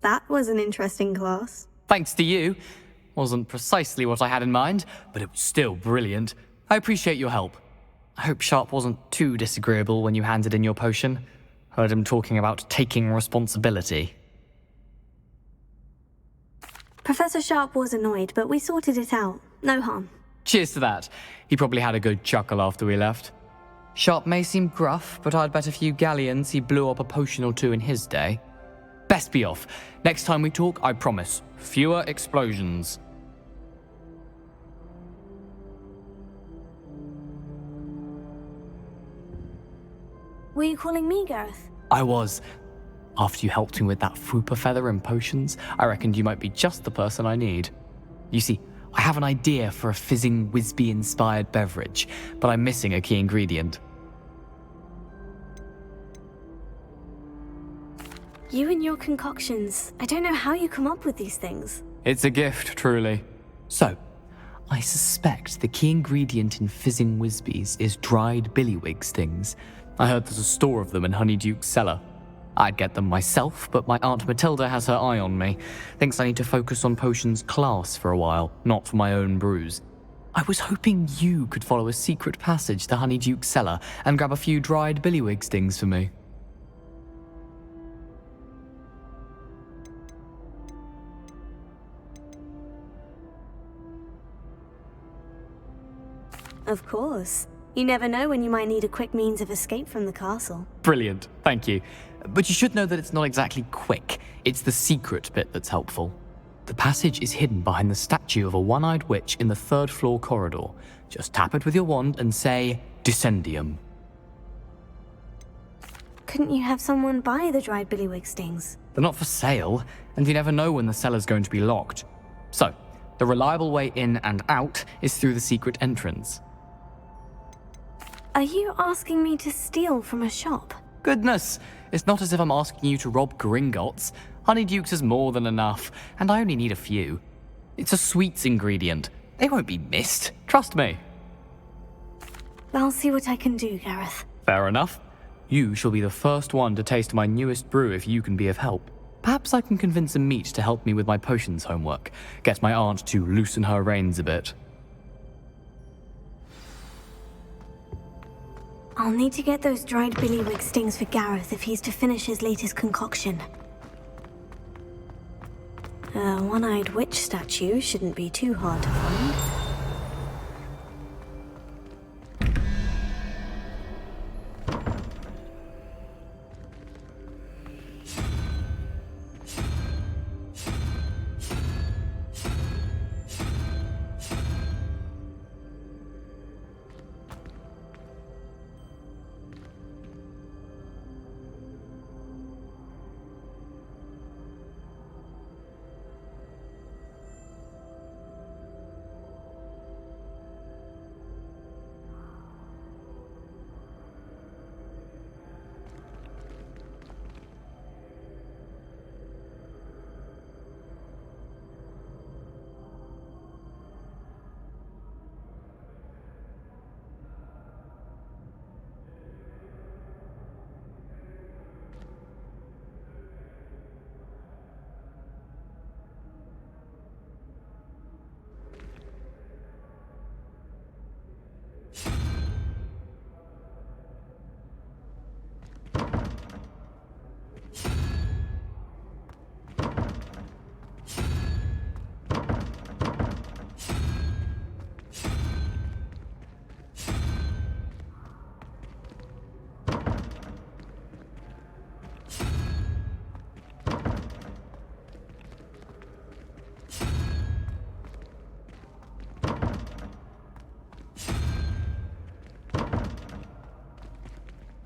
A: That was an interesting class.
G: Thanks to you. Wasn't precisely what I had in mind, but it was still brilliant. I appreciate your help. I hope Sharp wasn't too disagreeable when you handed in your potion. Heard him talking about taking responsibility.
A: Professor Sharp was annoyed, but we sorted it out. No harm.
G: Cheers to that. He probably had a good chuckle after we left. Sharp may seem gruff, but I'd bet a few galleons he blew up a potion or two in his day. Best be off. Next time we talk, I promise, fewer explosions.
A: Were you calling me, Gareth?
G: I was. After you helped me with that Fupa feather and potions, I reckoned you might be just the person I need. You see, I have an idea for a fizzing Whizbee-inspired beverage, but I'm missing a key ingredient.
A: You and your concoctions. I don't know how you come up with these things.
G: It's a gift, truly. So, I suspect the key ingredient in fizzing Whizbees is dried billywig stings. I heard there's a store of them in Honeyduke's cellar. I'd get them myself, but my Aunt Matilda has her eye on me. Thinks I need to focus on potions class for a while, not for my own brews. I was hoping you could follow a secret passage to Honeyduke's cellar and grab a few dried billywig stings for me.
A: Of course. You never know when you might need a quick means of escape from the castle.
G: Brilliant, thank you. But you should know that it's not exactly quick. It's the secret bit that's helpful. The passage is hidden behind the statue of a one-eyed witch in the third-floor corridor. Just tap it with your wand and say, Descendium.
A: Couldn't you have someone buy the dried billywig stings?
G: They're not for sale, and you never know when the cellar's going to be locked. So, the reliable way in and out is through the secret entrance.
A: Are you asking me to steal from a shop?
G: Goodness, it's not as if I'm asking you to rob Gringotts. Honeyduke's is more than enough, and I only need a few. It's a sweets ingredient. They won't be missed, trust me.
A: I'll see what I can do, Gareth.
G: Fair enough. You shall be the first one to taste my newest brew if you can be of help. Perhaps I can convince a meat to help me with my potions homework. Get my aunt to loosen her reins a bit.
A: I'll need to get those dried billywig stings for Gareth if he's to finish his latest concoction. A one-eyed witch statue shouldn't be too hard to find.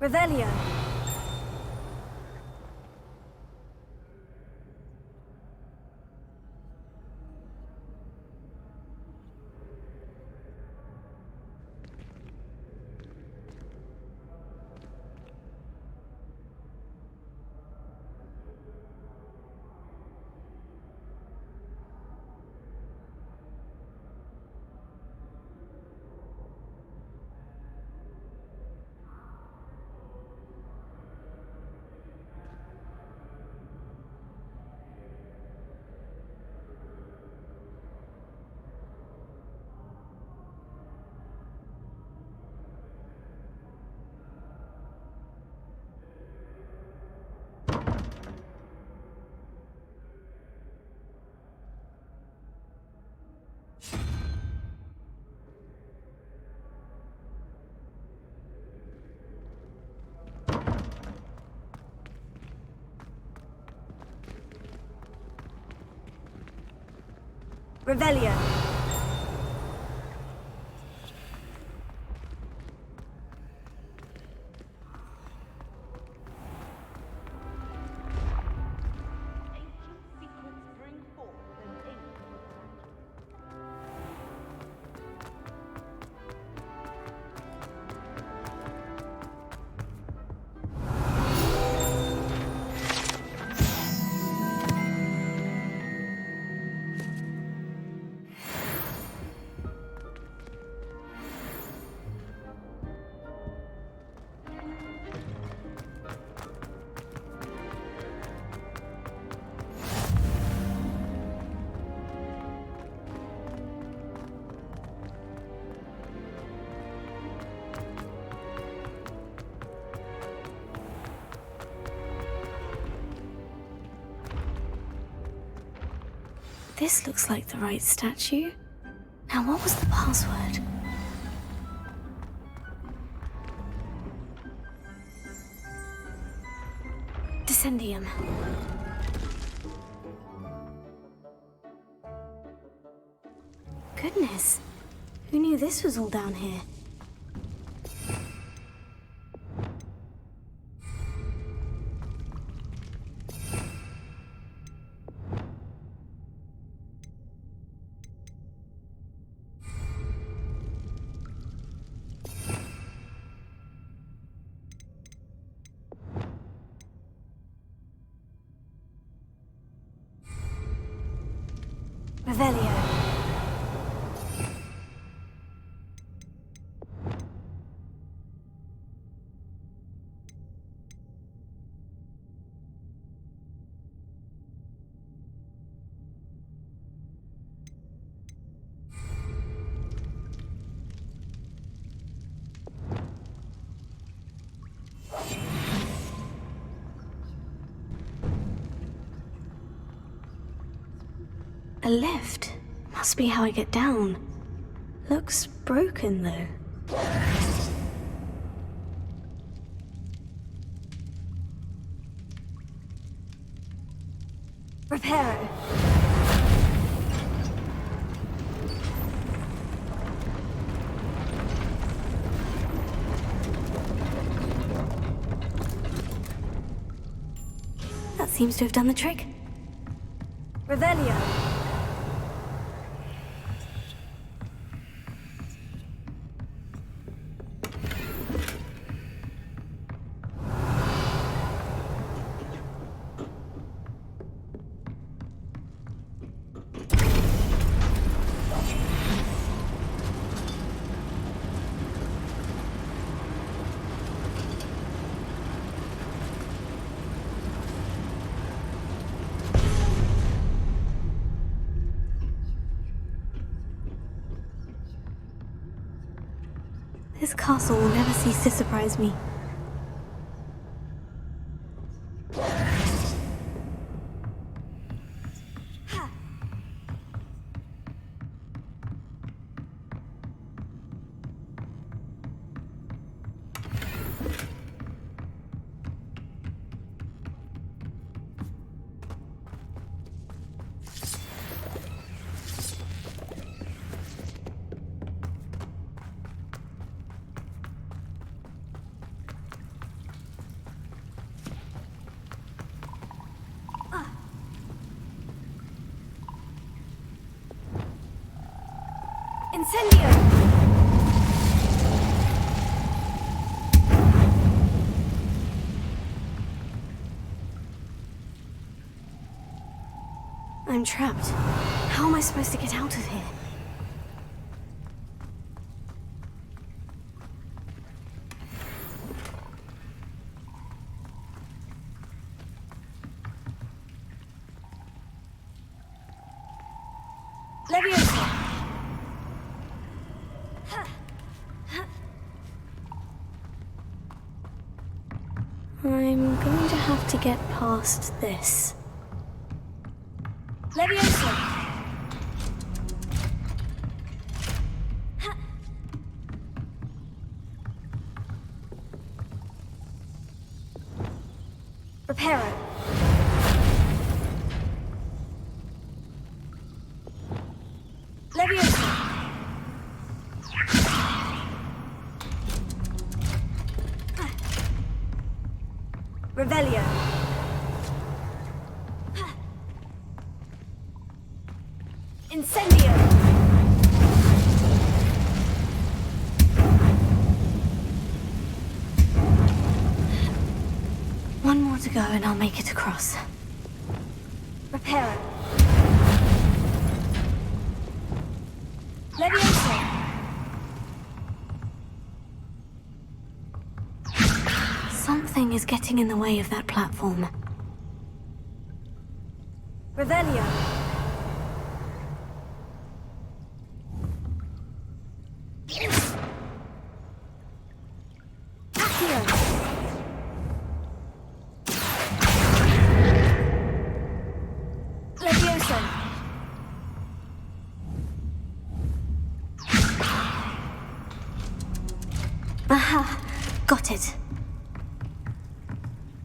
A: Revelio.
E: Revelio.
A: This looks like the right statue. Now, what was the password? Descendium. Goodness, who knew this was all down here? Revelio. A lift. Must be how I get down. Looks broken, though. Reparo. That seems to have done the trick. Revelio. This castle will never cease to surprise me. Incendio! I'm trapped. How am I supposed to get out of here? Leviosa! I'm going to have to get past this. Leviosa! Reparo. Leviosa. Revelio. Incendio. One more to go and I'll make it across. Reparo. Leviosa. Something is getting in the way of that platform. Revelio. Accio. Leviosa. Aha, got it.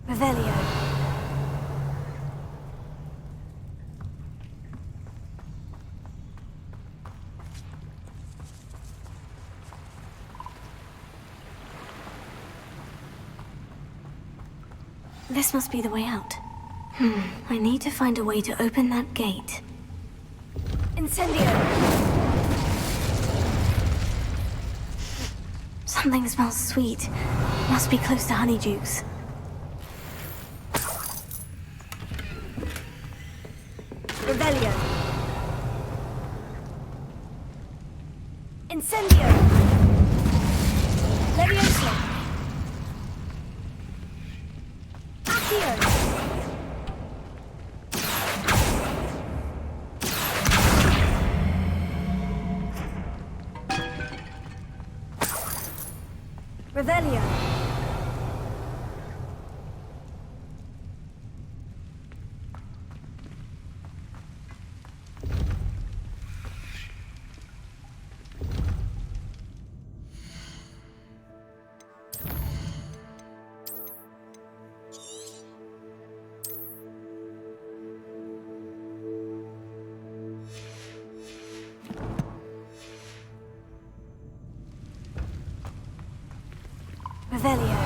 A: Revelio. This must be the way out. I need to find a way to open that gate. Incendio! Something smells sweet. Must be close to Honeydukes. Revelio. Incendio. Leviosa. Accio. Revelio. Revelio.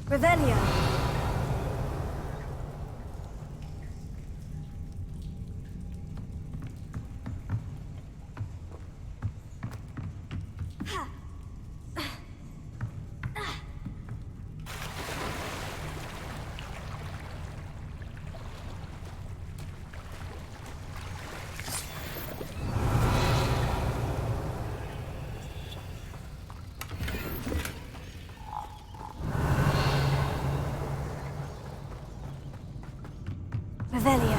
A: Revelio. Revelio.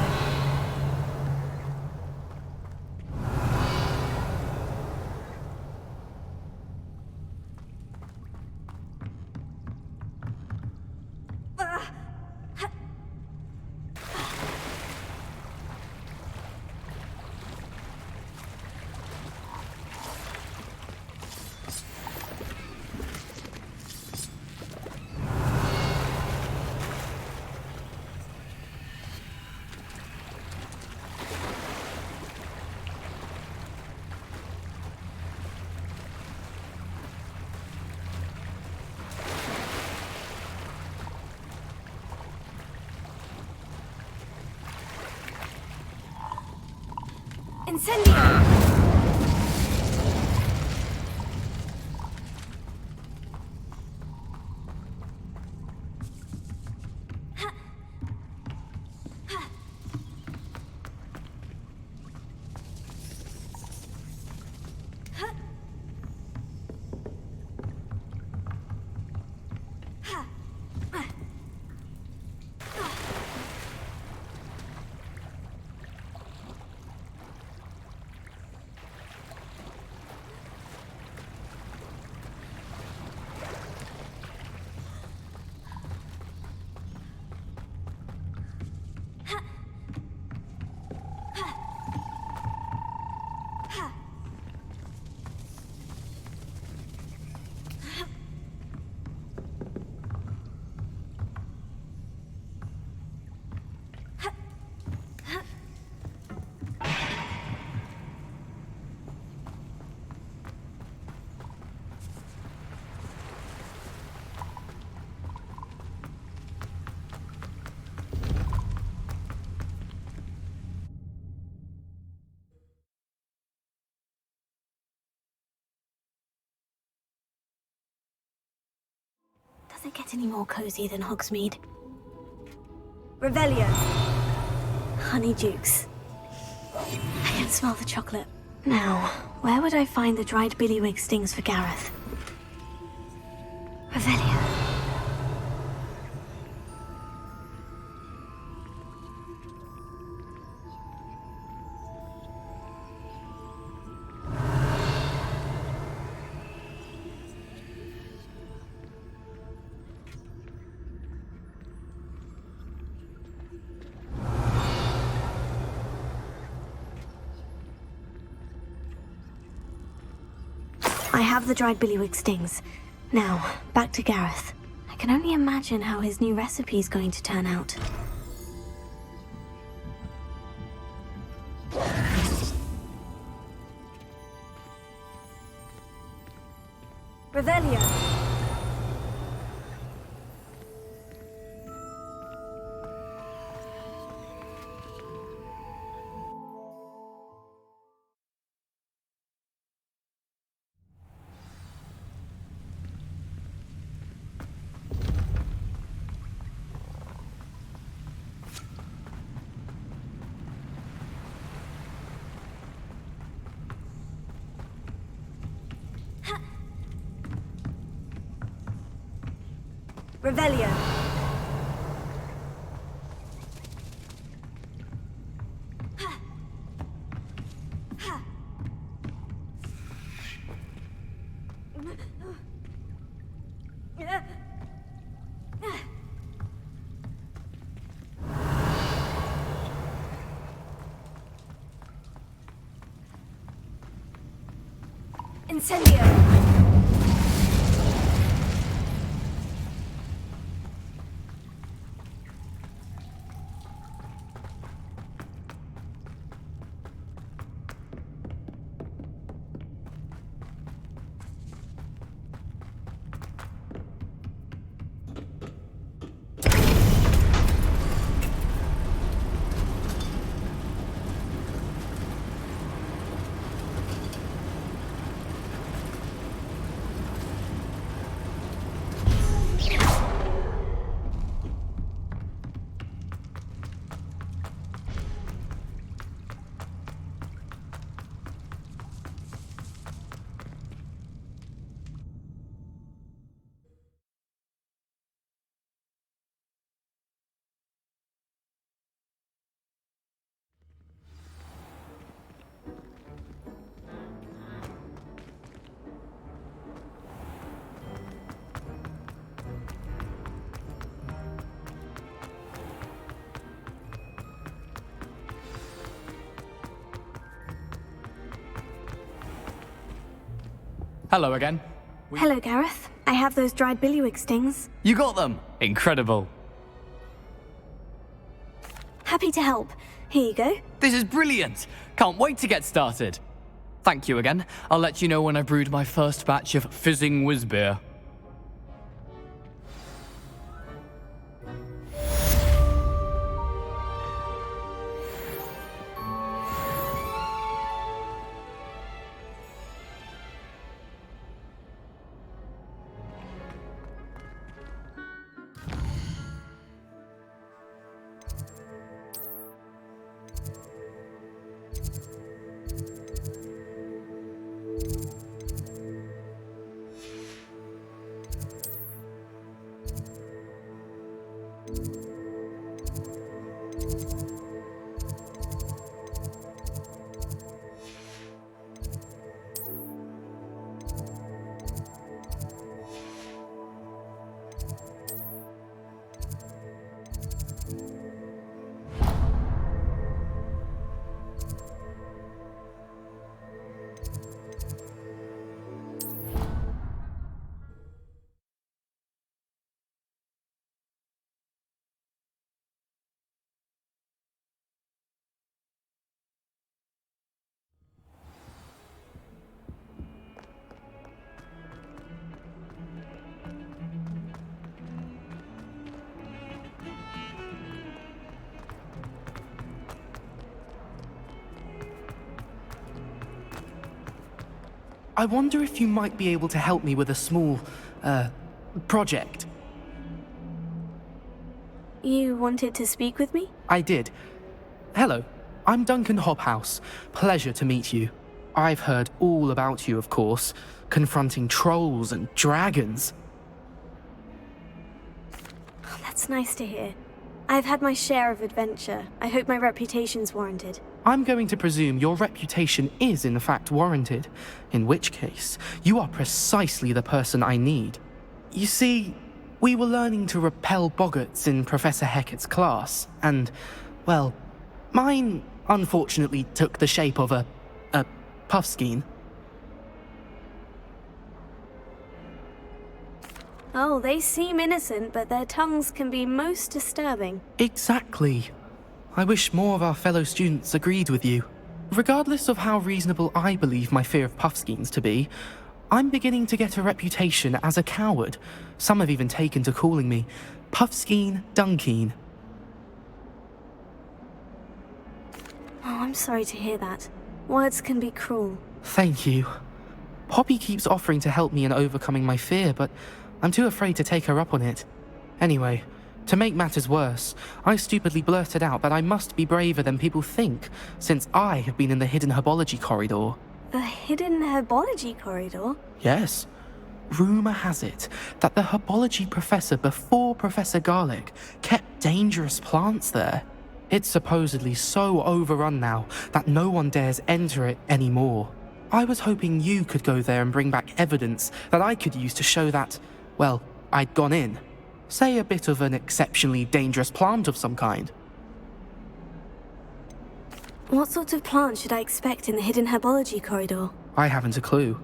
A: Incendio! it get any more cozy than Hogsmeade?
E: Revelio.
A: Honeydukes. I can smell the chocolate. Now, where would I find the dried billywig stings for Gareth? Revelio. I have the dried billywig stings. Now, back to Gareth. I can only imagine how his new recipe's going to turn out.
E: Revelio. Revelio. Incendio.
G: Hello again.
A: Hello, Gareth. I have those dried billywig stings.
G: You got them! Incredible.
A: Happy to help. Here you go.
G: This is brilliant! Can't wait to get started. Thank you again. I'll let you know when I brewed my first batch of fizzing whizbeer.
K: I wonder if you might be able to help me with a small, project.
A: You wanted to speak with me?
K: I did. Hello, I'm Duncan Hobhouse. Pleasure to meet you. I've heard all about you, of course, confronting trolls and dragons.
A: Oh, that's nice to hear. I've had my share of adventure. I hope my reputation's warranted.
K: I'm going to presume your reputation is in fact warranted, in which case, you are precisely the person I need. You see, we were learning to repel boggarts in Professor Hecat's class, and, well, mine unfortunately took the shape of a puffskein.
A: Oh, they seem innocent, but their tongues can be most disturbing.
K: Exactly. I wish more of our fellow students agreed with you. Regardless of how reasonable I believe my fear of puffskeins to be, I'm beginning to get a reputation as a coward. Some have even taken to calling me Puffskeen Dunkeen.
A: Oh, I'm sorry to hear that. Words can be cruel.
K: Thank you. Poppy keeps offering to help me in overcoming my fear, but I'm too afraid to take her up on it. Anyway, to make matters worse, I stupidly blurted out that I must be braver than people think, since I have been in the hidden herbology corridor.
A: The hidden herbology corridor?
K: Yes. Rumour has it that the herbology professor before Professor Garlic kept dangerous plants there. It's supposedly so overrun now that no one dares enter it anymore. I was hoping you could go there and bring back evidence that I could use to show that, well, I'd gone in. Say a bit of an exceptionally dangerous plant of some kind.
A: What sort of plant should I expect in the hidden herbology corridor?
K: I haven't a clue.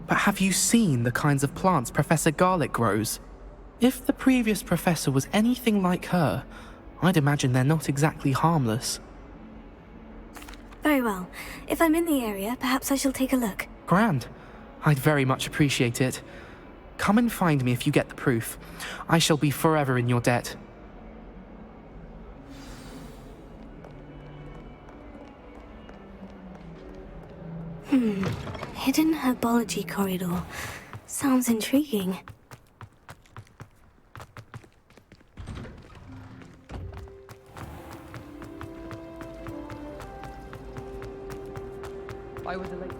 K: But have you seen the kinds of plants Professor Garlic grows? If the previous professor was anything like her, I'd imagine they're not exactly harmless.
A: Very well. If I'm in the area, perhaps I shall take a look.
K: Grand. I'd very much appreciate it. Come and find me if you get the proof. I shall be forever in your debt.
A: Hidden herbology corridor. Sounds intriguing.
D: I was late.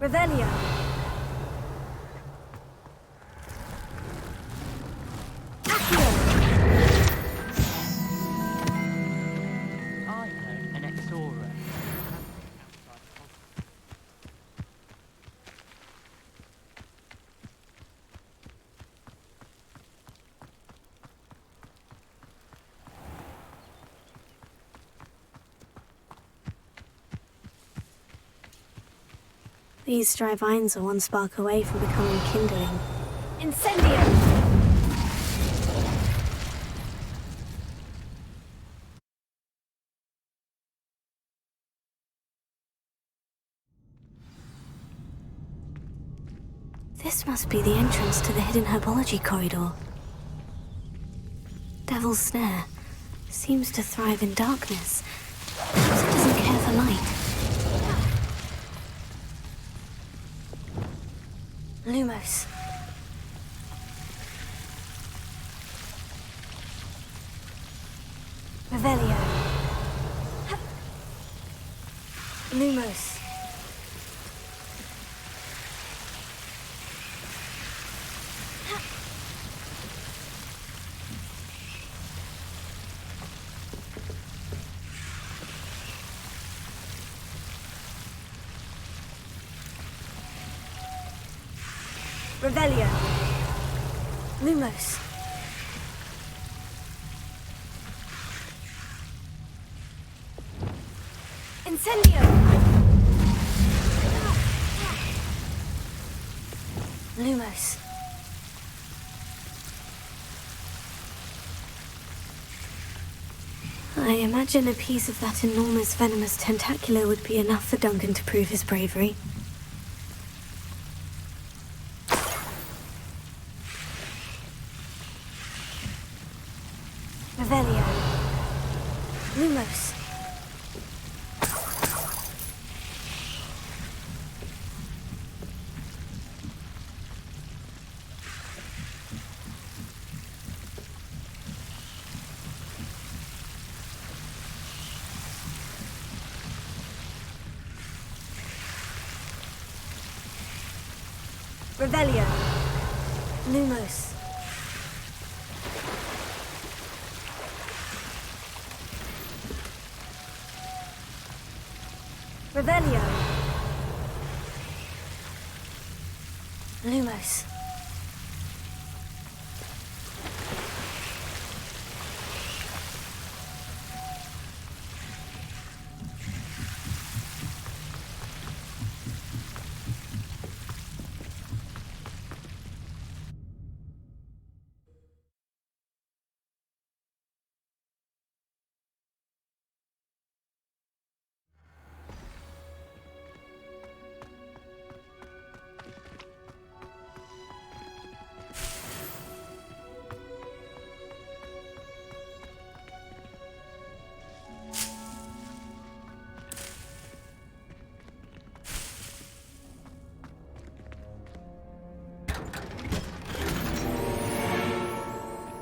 A: Revelio.
D: I know an Exora.
A: These dry vines are one spark away from becoming kindling. Incendio! This must be the entrance to the hidden herbology corridor. Devil's Snare seems to thrive in darkness. Perhaps it doesn't care for light. Lumos. Revelio. Lumos. Revelio. Lumos. Incendio. Lumos. I imagine a piece of that enormous venomous tentacular would be enough for Duncan to prove his bravery. Revelio. Lumos. Revelio. Lumos. Revelio. Lumos.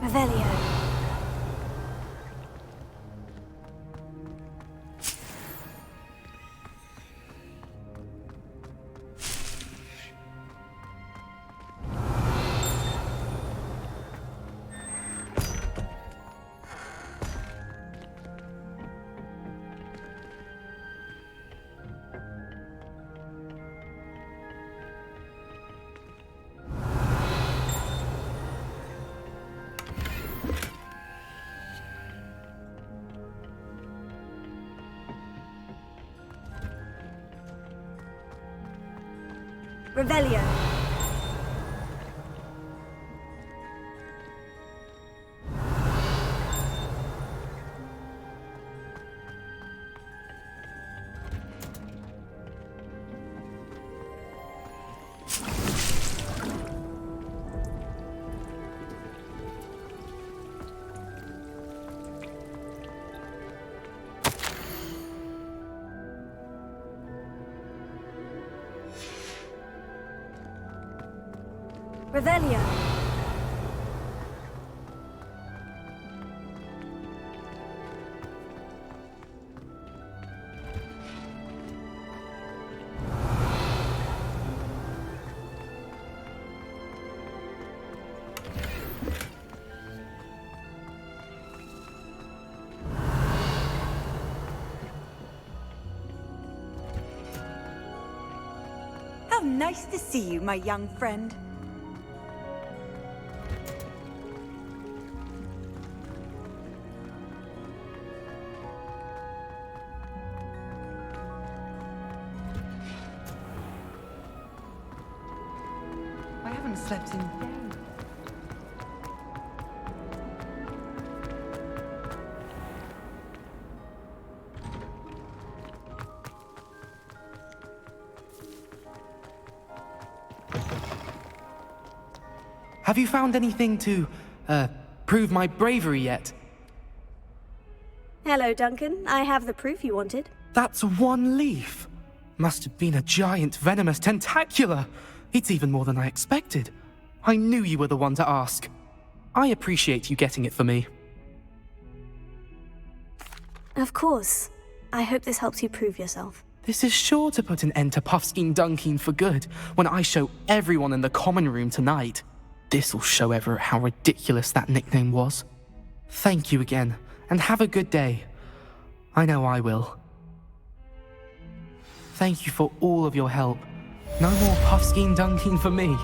A: Revelio. Revelio. Revelio.
E: How nice to see you, my young friend.
D: I haven't slept in days.
K: Have you found anything to, prove my bravery yet?
A: Hello, Duncan. I have the proof you wanted.
K: That's one leaf. Must have been a giant venomous tentacula. It's even more than I expected. I knew you were the one to ask. I appreciate you getting it for me.
A: Of course. I hope this helps you prove yourself.
K: This is sure to put an end to Puffskein Dunkin for good when I show everyone in the common room tonight. This'll show Everett how ridiculous that nickname was. Thank you again, and have a good day. I know I will. Thank you for all of your help. No more Puffskein Dunkin for me.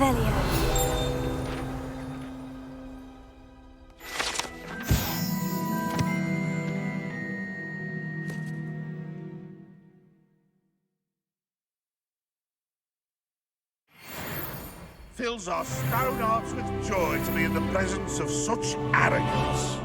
A: Revelio.
H: Fills our stone hearts with joy to be in the presence of such arrogance.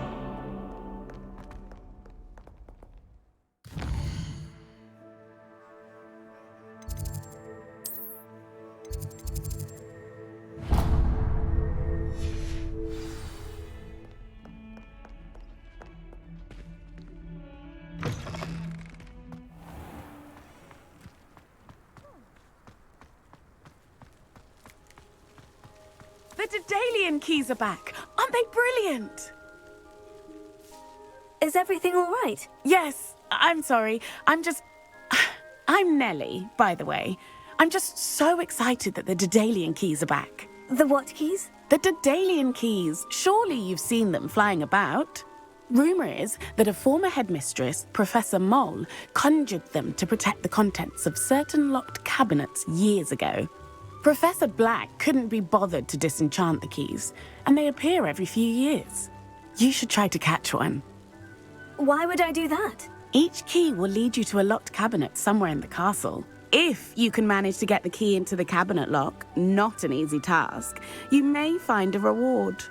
L: The Daedalian keys are back. Aren't they brilliant?
A: Is everything all right?
L: Yes, I'm sorry. I'm Nellie, by the way. I'm just so excited that the Daedalian keys are back.
A: The what keys?
L: The Daedalian keys. Surely you've seen them flying about. Rumour is that a former headmistress, Professor Mole, conjured them to protect the contents of certain locked cabinets years ago. Professor Black couldn't be bothered to disenchant the keys, and they appear every few years. You should try to catch one.
A: Why would I do that?
L: Each key will lead you to a locked cabinet somewhere in the castle. If you can manage to get the key into the cabinet lock, not an easy task, you may find a reward.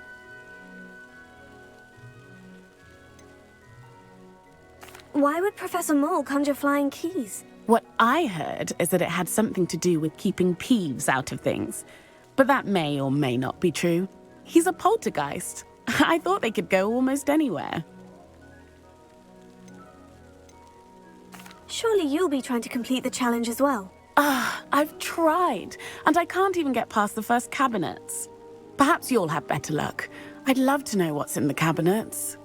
A: Why would Professor Mole conjure flying keys?
L: What I heard is that it had something to do with keeping Peeves out of things. But that may or may not be true. He's a poltergeist. I thought they could go almost anywhere.
A: Surely you'll be trying to complete the challenge as well.
L: I've tried, and I can't even get past the first cabinets. Perhaps you'll have better luck. I'd love to know what's in the cabinets.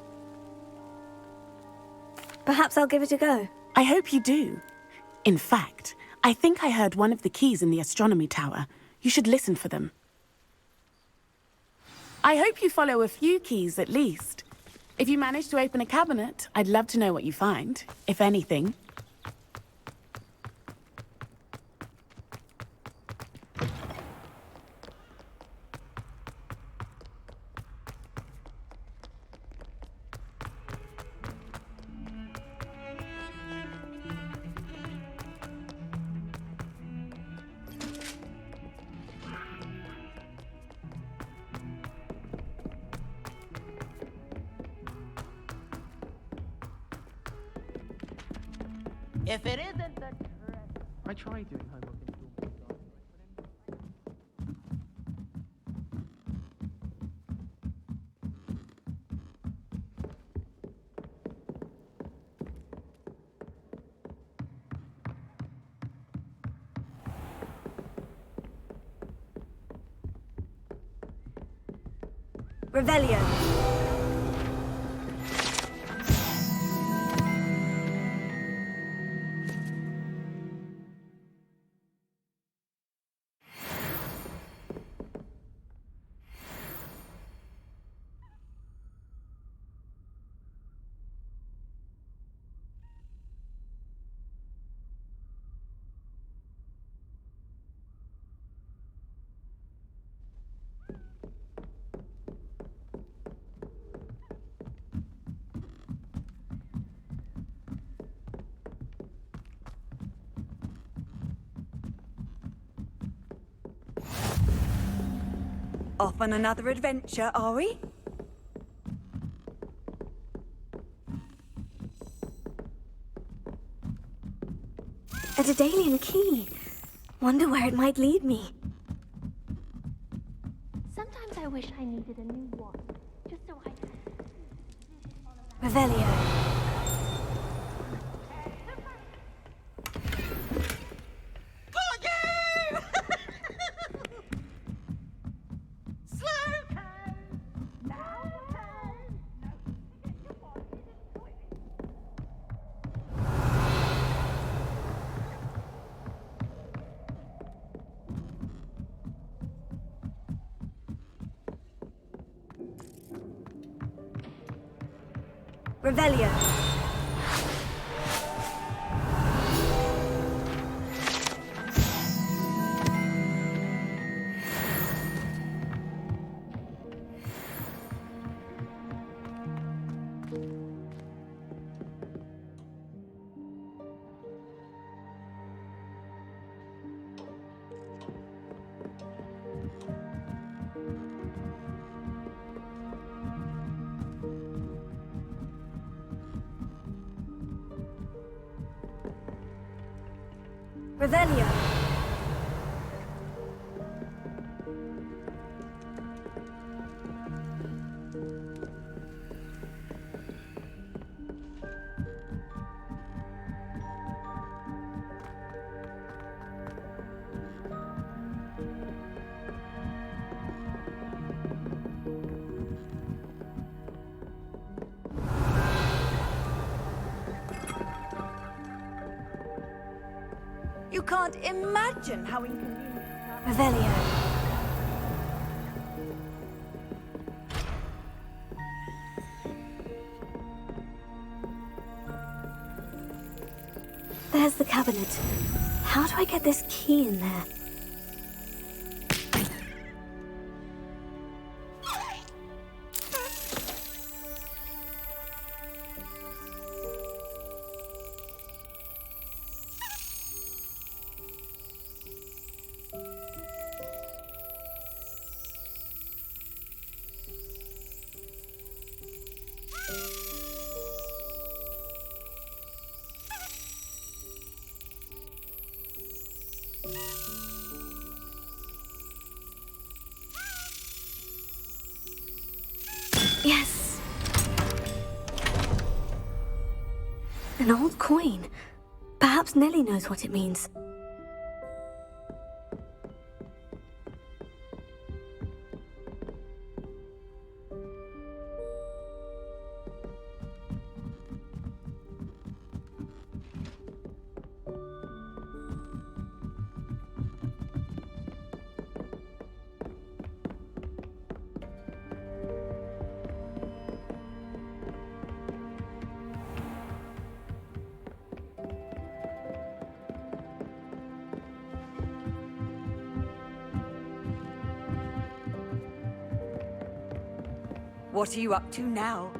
A: Perhaps I'll give it a go.
L: I hope you do. In fact, I think I heard one of the keys in the astronomy tower. You should listen for them. I hope you follow a few keys at least. If you manage to open a cabinet, I'd love to know what you find, if anything.
I: If it isn't the...
K: I tried doing homework in school.
A: Revelio.
E: Off on another adventure, are we?
A: A Daedalian key. Wonder where it might lead me. Sometimes I wish I needed a new wand, just so I could... Revelio. Revelio. Revelio.
E: You can't imagine how inconvenient.
A: Revelio. There's the cabinet. How do I get this key in there? Yes. An old coin. Perhaps Nellie knows what it means.
E: What are you up to now?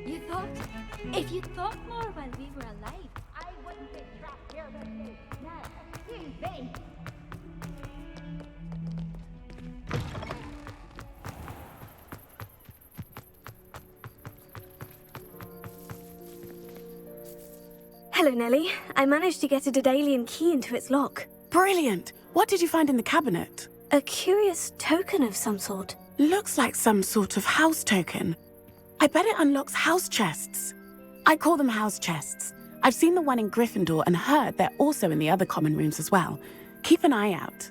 A: You thought? If you thought more while we were alive,
I: I wouldn't be trapped here with you. No, in vain.
A: Hello, Nellie. I managed to get a Daedalian key into its lock.
L: Brilliant! What did you find in the cabinet?
A: A curious token of some sort.
L: Looks like some sort of house token. I bet it unlocks house chests. I call them house chests. I've seen the one in Gryffindor and heard they're also in the other common rooms as well. Keep an eye out.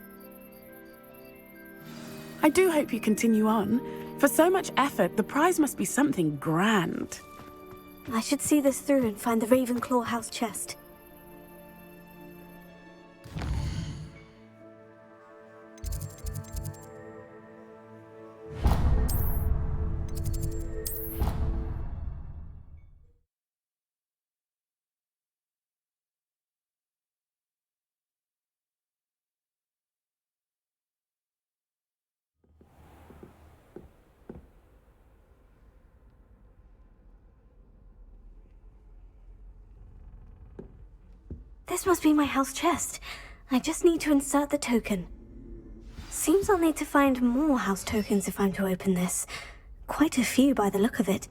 L: I do hope you continue on. For so much effort, the prize must be something grand.
A: I should see this through and find the Ravenclaw house chest. This must be my house chest. I just need to insert the token. Seems I'll need to find more house tokens if I'm to open this. Quite a few by the look of it.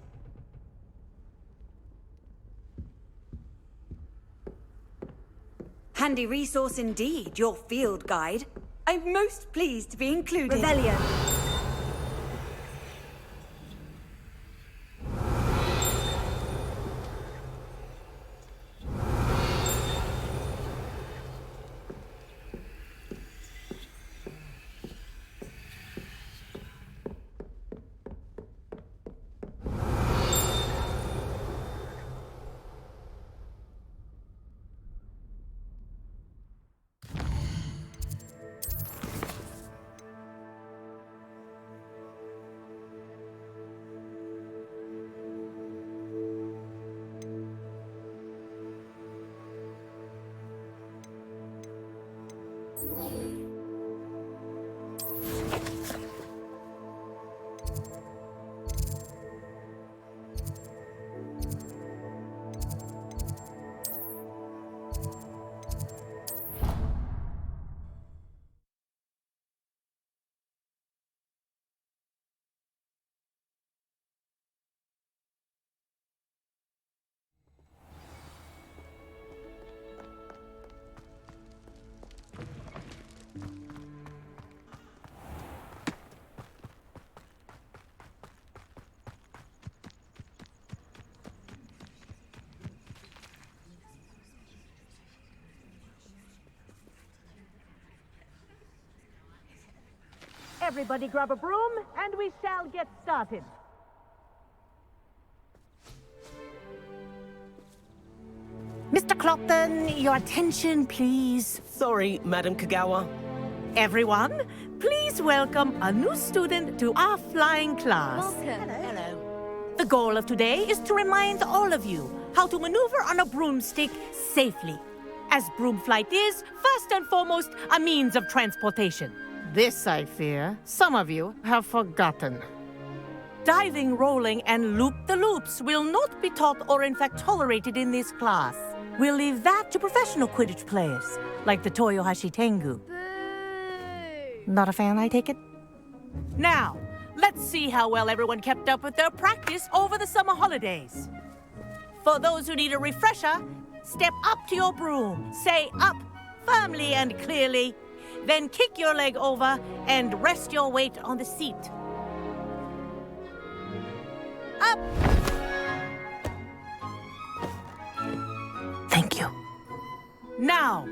E: Handy resource indeed, your field guide. I'm most pleased to be included.
A: Revelio.
I: Everybody grab a broom, and we shall get started. Mr. Clopton, your attention, please.
M: Sorry, Madam Kagawa.
I: Everyone, please welcome a new student to our flying class.
C: Welcome. Hello.
I: The goal of today is to remind all of you how to maneuver on a broomstick safely, as broom flight is, first and foremost, a means of transportation.
N: This, I fear, some of you have forgotten.
I: Diving, rolling, and loop-the-loops will not be taught or in fact tolerated in this class. We'll leave that to professional Quidditch players, like the Toyohashi Tengu. Not a fan, I take it? Now, let's see how well everyone kept up with their practice over the summer holidays. For those who need a refresher, step up to your broom, say up firmly and clearly, then kick your leg over and rest your weight on the seat. Up! Thank you. Now,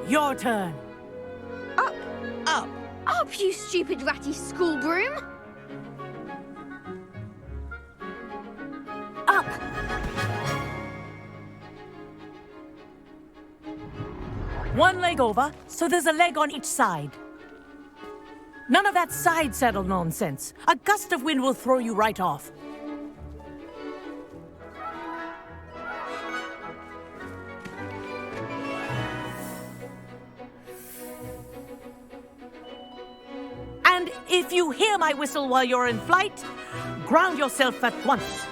I: your turn.
A: Up!
I: Up!
A: Up, you stupid ratty school broom! Up!
I: One leg over, so there's a leg on each side. None of that side saddle nonsense. A gust of wind will throw you right off. And if you hear my whistle while you're in flight, ground yourself at once.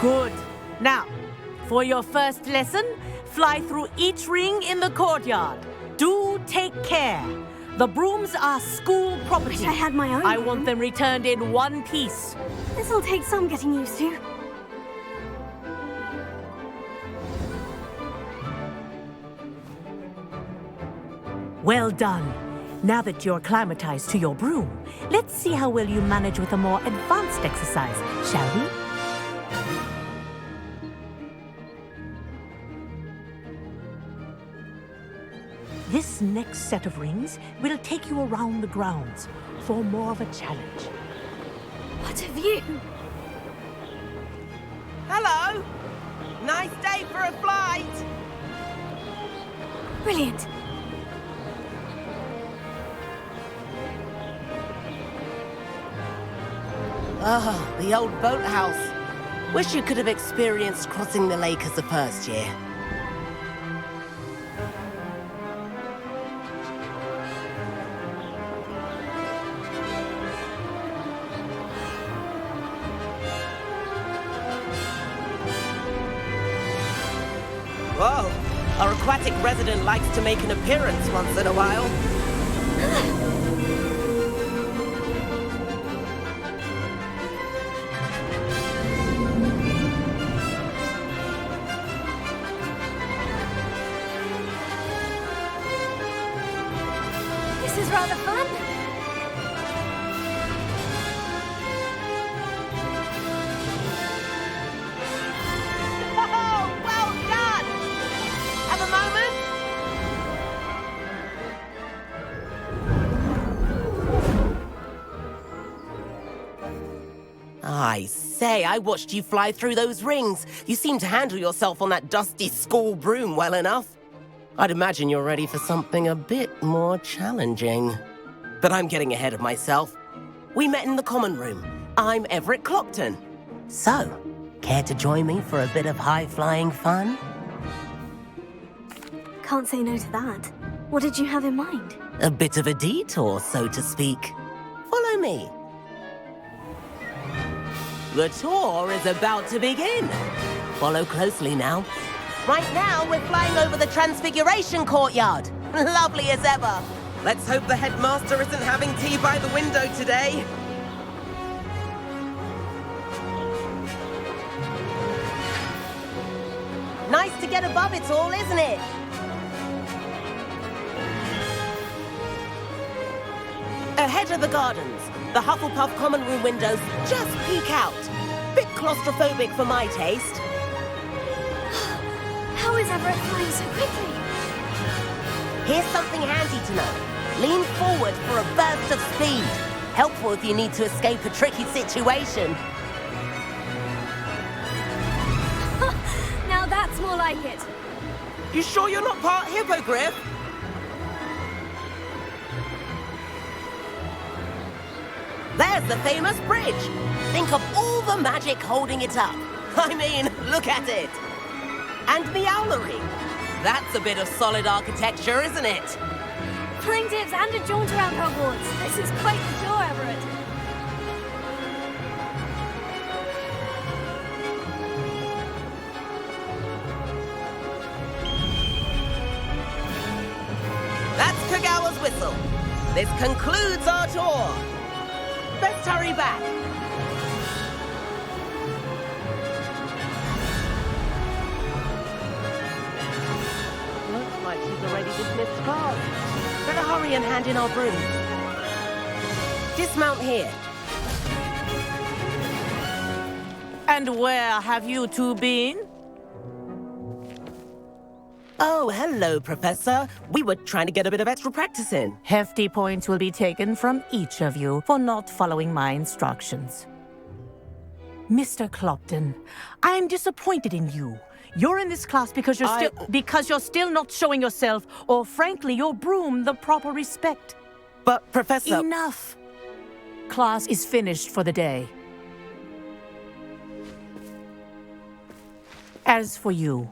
I: Good. Now, for your first lesson, fly through each ring in the courtyard. Do take care. The brooms are school property.
A: Wish I had my own.
I: I want them returned in one piece.
A: This'll take some getting used to.
I: Well done. Now that you're acclimatized to your broom, let's see how well you manage with a more advanced exercise, shall we? This next set of rings will take you around the grounds for more of a challenge.
A: What a view!
M: Hello! Nice day for a flight!
A: Brilliant!
M: Ah, the old boathouse. Wish you could have experienced crossing the lake as a first year. Whoa, our aquatic resident likes to make an appearance once in a while.
A: This is rather fun.
M: Oh, well done! Have a moment? I say, I watched you fly through those rings. You seem to handle yourself on that dusty school broom well enough. I'd imagine you're ready for something a bit more challenging. But I'm getting ahead of myself. We met in the common room. I'm Everett Clopton. So, care to join me for a bit of high-flying fun?
A: Can't say no to that. What did you have in mind?
M: A bit of a detour, so to speak. Follow me. The tour is about to begin. Follow closely now. Right now, we're flying over the Transfiguration Courtyard. Lovely as ever. Let's hope the headmaster isn't having tea by the window today. Nice to get above it all, isn't it? Ahead of the gardens, the Hufflepuff common room windows just peek out. Bit claustrophobic for my taste.
A: How is Everett flying so quickly?
M: Here's something handy to know. Lean forward for a burst of speed. Helpful if you need to escape a tricky situation.
A: Now that's more like it.
M: You sure you're not part hippogriff? There's the famous bridge. Think of all the magic holding it up. I mean, look at it. And the owlery. That's a bit of solid architecture, isn't it?
A: Flying dips and a jaunt around Hogwarts. This is quite the tour, Everett.
M: That's Kagawa's whistle. This concludes our tour. Let's hurry back. Looks like she's already dismissed class. Better hurry and hand in our broom. Dismount here.
I: And where have you two been?
M: Oh, hello, Professor. We were trying to get a bit of extra practice in.
I: Hefty points will be taken from each of you for not following my instructions. Mr. Clopton, I'm disappointed in you. You're in this class because you're still not showing yourself, or frankly, your broom the proper respect.
M: But, Professor...
I: Enough. Class is finished for the day. As for you,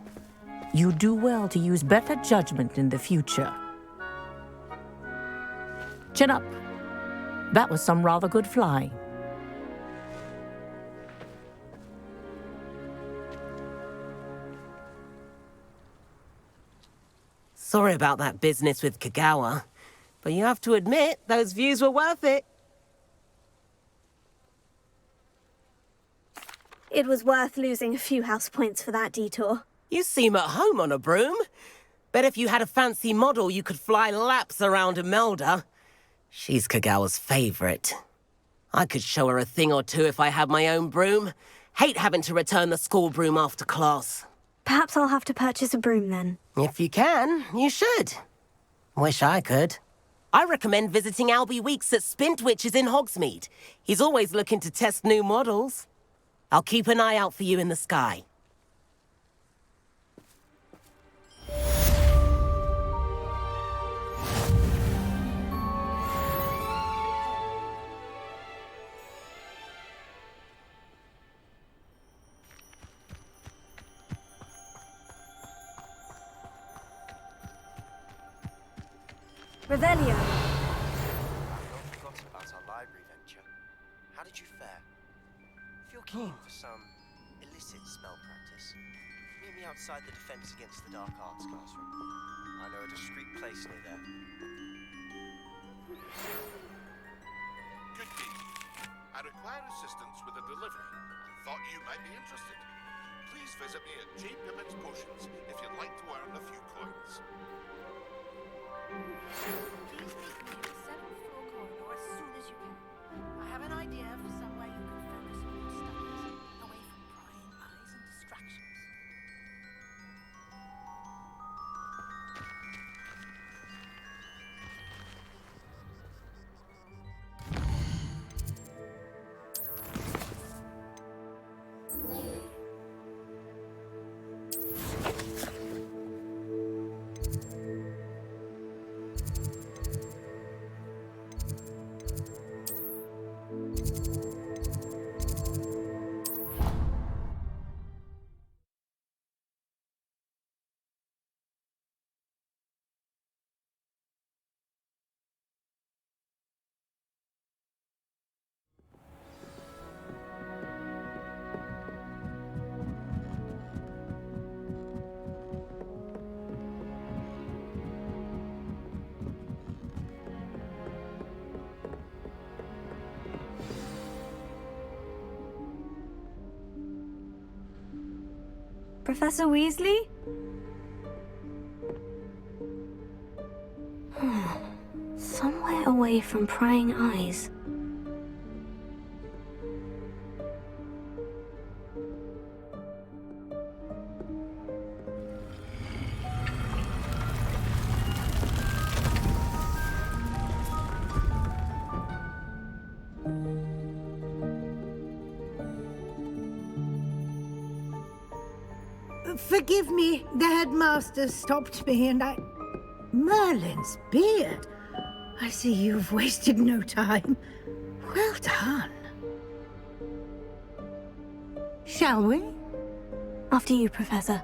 I: you do well to use better judgment in the future. Chin up. That was some rather good flying.
M: Sorry about that business with Kagawa, but you have to admit, those views were worth it.
A: It was worth losing a few house points for that detour.
M: You seem at home on a broom. Bet if you had a fancy model, you could fly laps around Imelda. She's Kagawa's favorite. I could show her a thing or two if I had my own broom. Hate having to return the school broom after class.
A: Perhaps I'll have to purchase a broom then.
M: If you can, you should. Wish I could. I recommend visiting Albie Weeks at Spintwitches in Hogsmeade. He's always looking to test new models. I'll keep an eye out for you in the sky.
A: Revelio.
O: I've not forgotten about our library venture. How did you fare? If you're keen for some illicit spell practice, meet me outside the Defense Against the Dark Arts classroom. I know a discreet place near there.
H: Good day. I require assistance with a delivery. Thought you might be interested. Please visit me at J. Pippett's Potions if you'd like to earn a few coins.
P: Please meet me in the 7th floor corridor as soon as you can. I have an idea for somewhere you can focus on your studies, away from prying eyes and distractions.
A: Professor Weasley? Somewhere away from prying eyes.
Q: Forgive me, the headmaster stopped me and I... Merlin's beard. I see you've wasted no time. Well done. Shall we?
A: After you, Professor.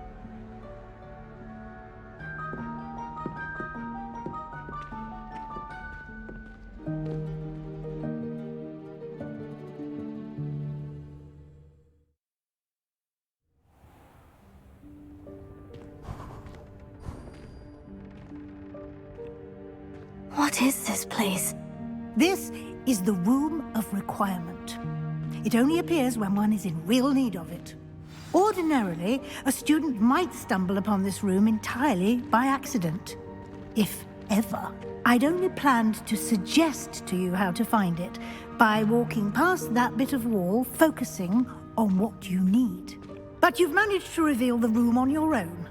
A: What is this place?
Q: This is the Room of Requirement. It only appears when one is in real need of it. Ordinarily, a student might stumble upon this room entirely by accident. If ever. I'd only planned to suggest to you how to find it by walking past that bit of wall, focusing on what you need. But you've managed to reveal the room on your own.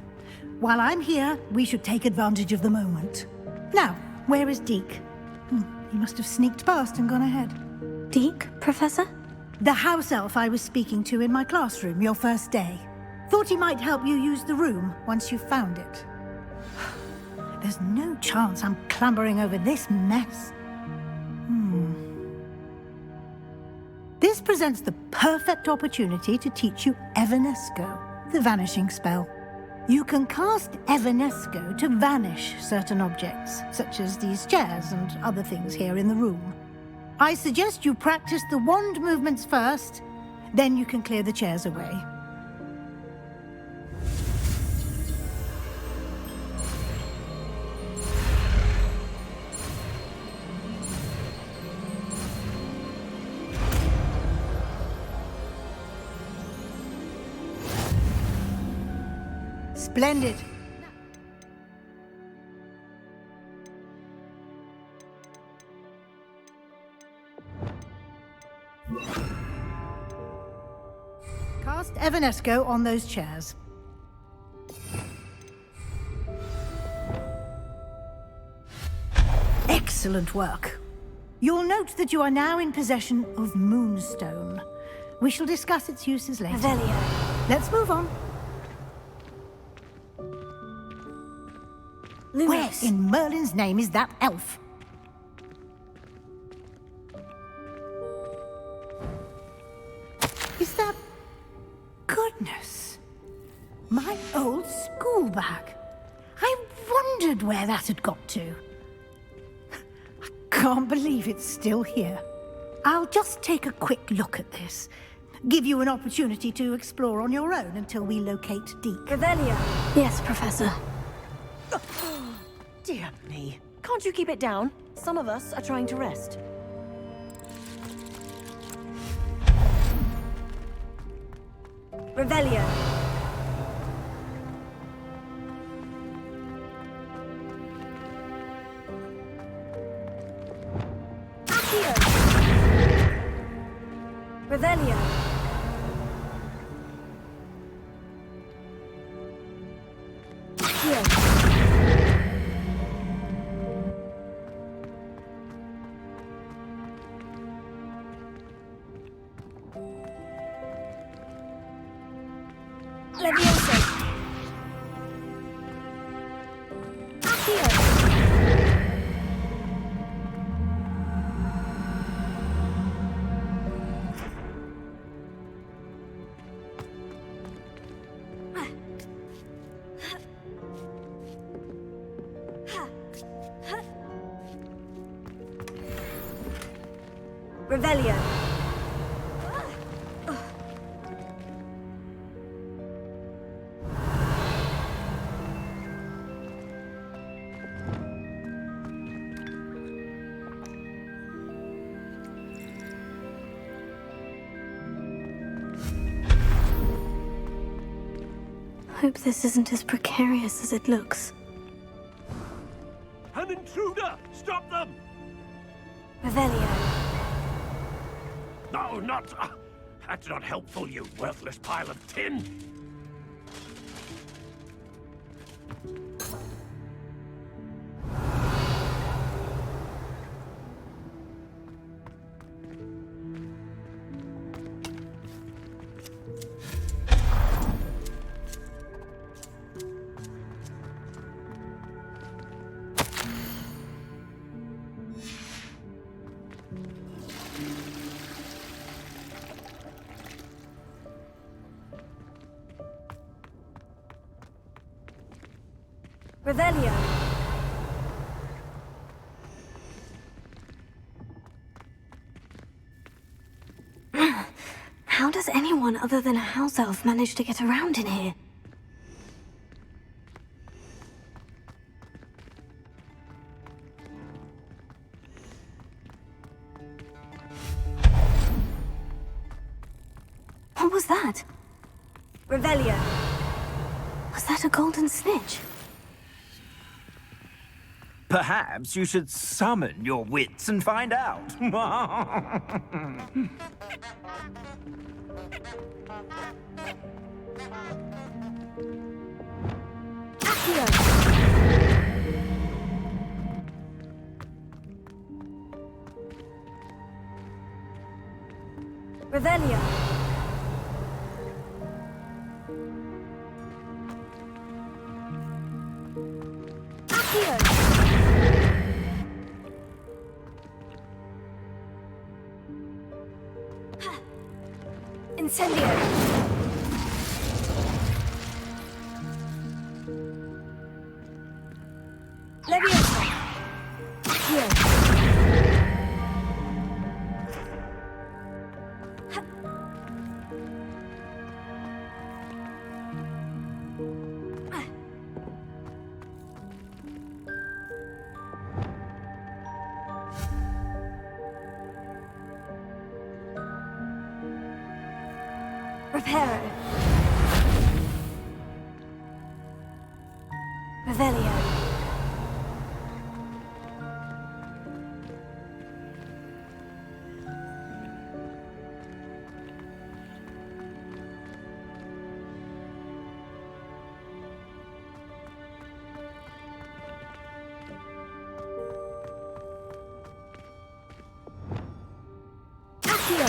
Q: While I'm here, we should take advantage of the moment. Now, where is Deke? He must have sneaked past and gone ahead.
A: Deke, Professor?
Q: The house elf I was speaking to in my classroom your first day. Thought he might help you use the room once you found it. There's no chance I'm clambering over this mess. This presents the perfect opportunity to teach you Evanesco, the vanishing spell. You can cast Evanesco to vanish certain objects, such as these chairs and other things here in the room. I suggest you practice the wand movements first, then you can clear the chairs away. Splendid. Cast Evanesco on those chairs. Excellent work. You'll note that you are now in possession of Moonstone. We shall discuss its uses later.
A: Revelio.
Q: Let's move on. Where in Merlin's name is that elf? Is that... Goodness. My old school bag. I wondered where that had got to. I can't believe it's still here. I'll just take a quick look at this. Give you an opportunity to explore on your own until we locate Deke.
A: Revelio. Yes, Professor.
R: Dear me. Can't you keep it down? Some of us are trying to rest.
A: Revelio. Accio. Revelio. Accio. Levioso. Accio. Revelio. Hope this isn't as precarious as it looks.
F: An intruder! Stop them!
A: Revelio.
F: No, not... that's not helpful, you worthless pile of tin!
A: Revelio. How does anyone other than a house elf manage to get around in here? What was that? Revelio. Was that a golden snitch?
F: Perhaps you should summon your wits and find out.
A: Revelio. Incendio. Leviosa. Accio. Reparo. Revelio. Accio.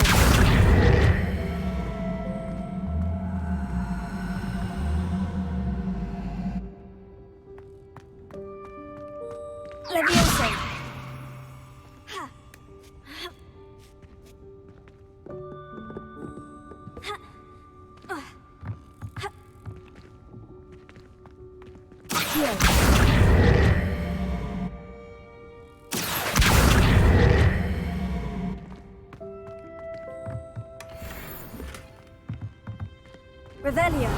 A: Leviosa. Ha. Ha. Ha. Here. Revelio.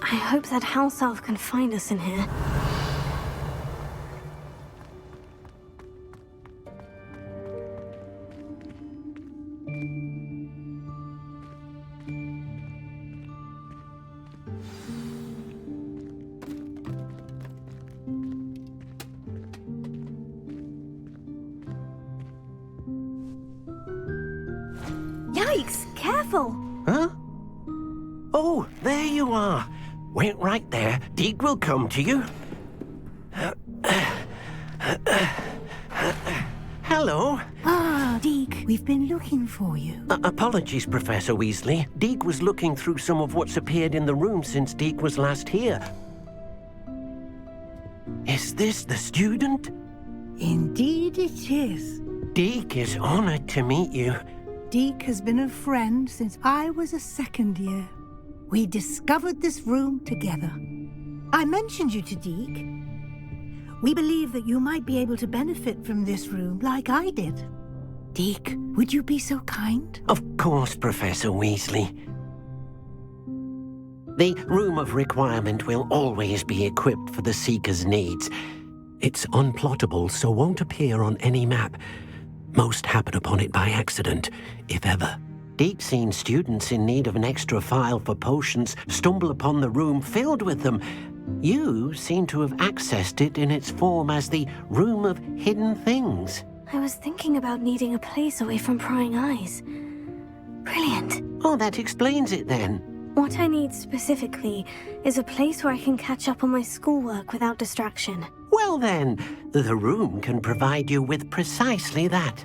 A: I hope that house elf can find us in here. Yikes! Careful!
B: Huh? Oh, there you are. Wait right there. Deek will come to you. Hello.
Q: Ah, Deek, we've been looking for you.
B: Apologies, Professor Weasley. Deek was looking through some of what's appeared in the room since Deek was last here. Is this the student?
Q: Indeed it is.
B: Deek is honored to meet you.
Q: Deek has been a friend since I was a second year. We discovered this room together. I mentioned you to Deek. We believe that you might be able to benefit from this room like I did. Deek, would you be so kind?
B: Of course, Professor Weasley. The Room of Requirement will always be equipped for the Seeker's needs. It's unplottable, so won't appear on any map. Most happen upon it by accident, if ever. Deek's seen students in need of an extra file for potions stumble upon the room filled with them. You seem to have accessed it in its form as the Room of Hidden Things.
A: I was thinking about needing a place away from prying eyes. Brilliant.
B: Oh, that explains it then.
A: What I need specifically is a place where I can catch up on my schoolwork without distraction.
B: Well then, the room can provide you with precisely that.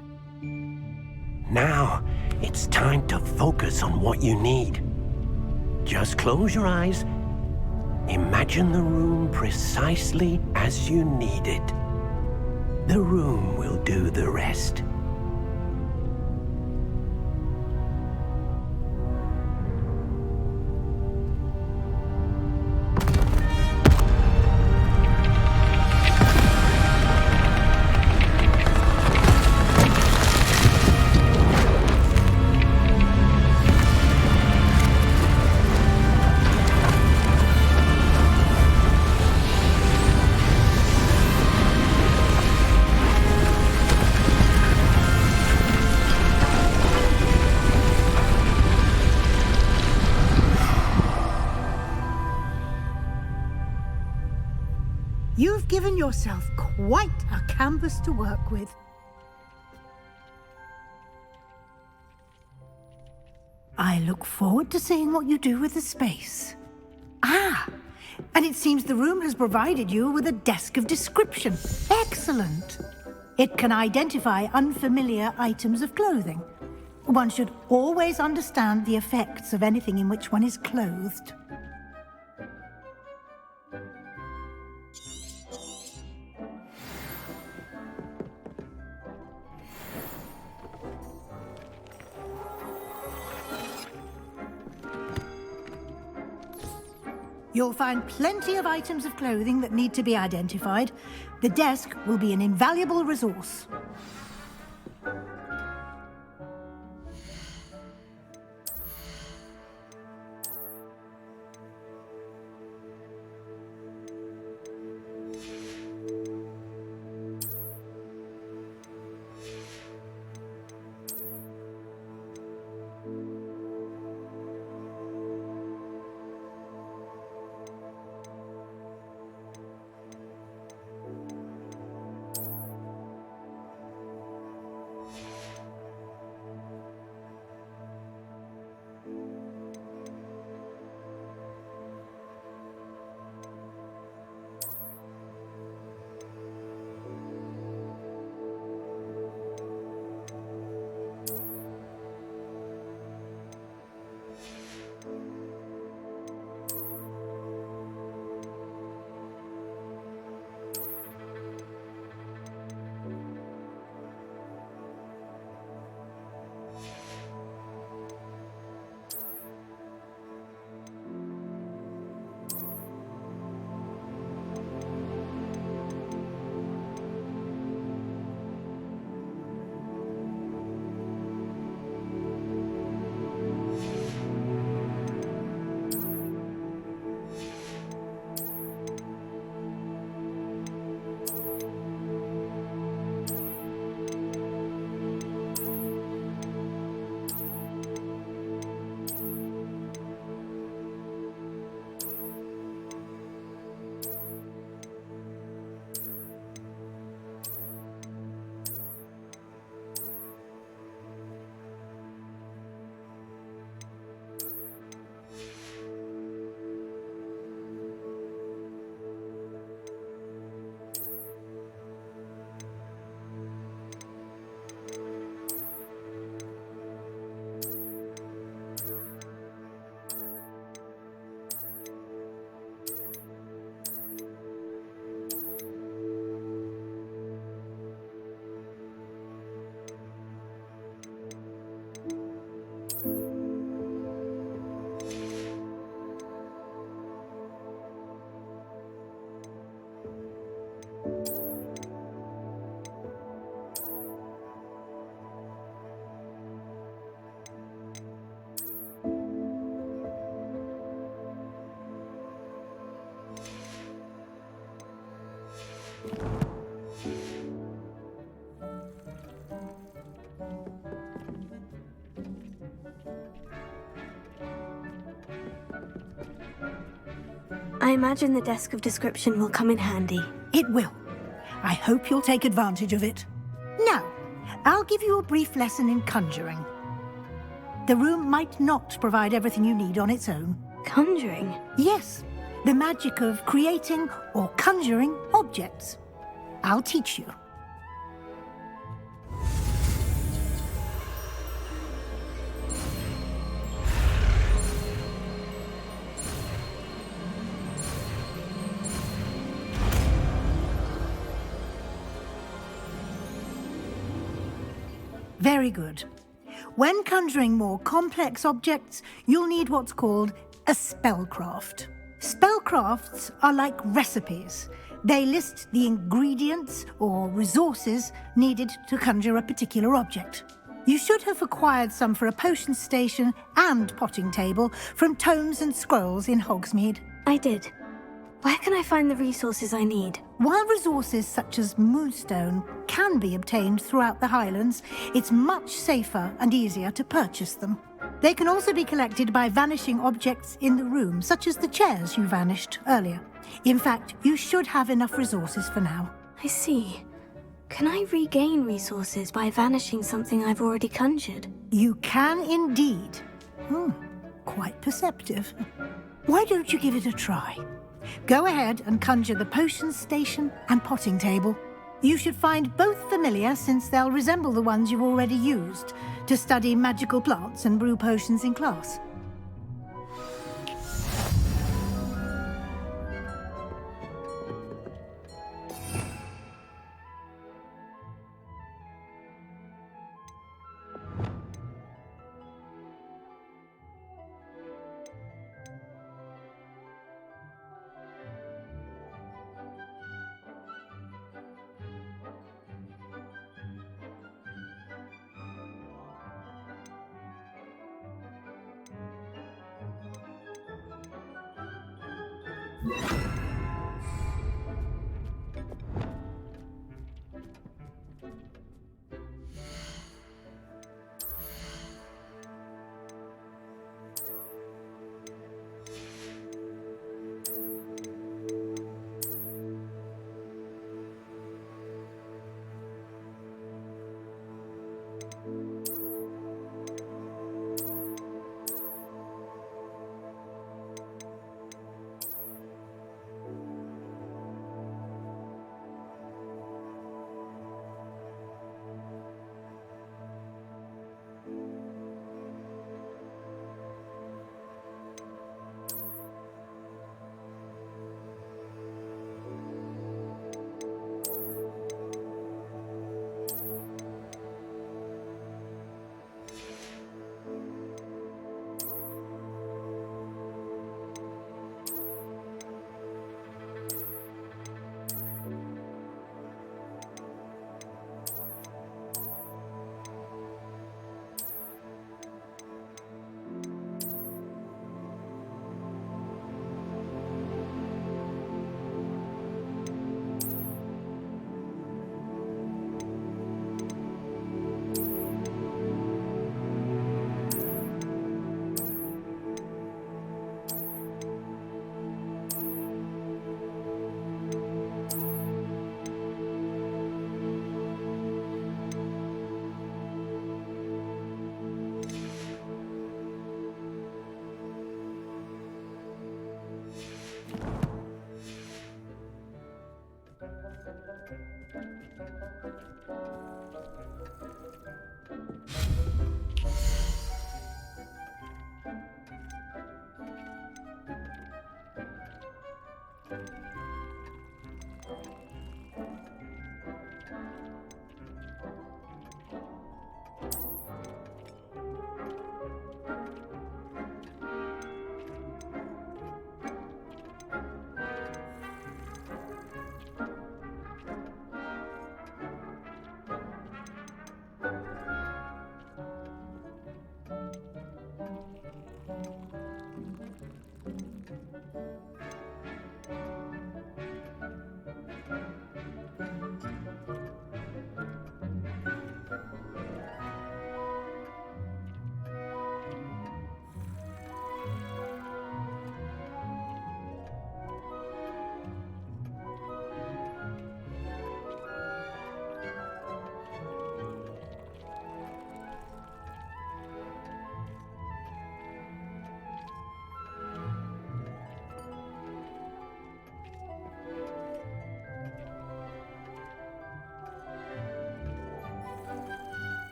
B: Now, it's time to focus on what you need. Just close your eyes. Imagine the room precisely as you need it. The room will do the rest.
Q: You've given yourself quite a canvas to work with. I look forward to seeing what you do with the space. Ah, and it seems the room has provided you with a desk of description. Excellent. It can identify unfamiliar items of clothing. One should always understand the effects of anything in which one is clothed. You'll find plenty of items of clothing that need to be identified. The desk will be an invaluable resource.
A: I imagine the desk of description will come in handy.
Q: It will. I hope you'll take advantage of it. Now, I'll give you a brief lesson in conjuring. The room might not provide everything you need on its own.
A: Conjuring?
Q: Yes, the magic of creating or conjuring objects. I'll teach you. Very good. When conjuring more complex objects, you'll need what's called a spellcraft. Spellcrafts are like recipes. They list the ingredients or resources needed to conjure a particular object. You should have acquired some for a potion station and potting table from tomes and scrolls in Hogsmeade.
A: I did. Where can I find the resources I need?
Q: While resources such as moonstone can be obtained throughout the Highlands, it's much safer and easier to purchase them. They can also be collected by vanishing objects in the room, such as the chairs you vanished earlier. In fact, you should have enough resources for now.
A: I see. Can I regain resources by vanishing something I've already conjured?
Q: You can indeed. Quite perceptive. Why don't you give it a try? Go ahead and conjure the potions station and potting table. You should find both familiar, since they'll resemble the ones you've already used to study magical plants and brew potions in class.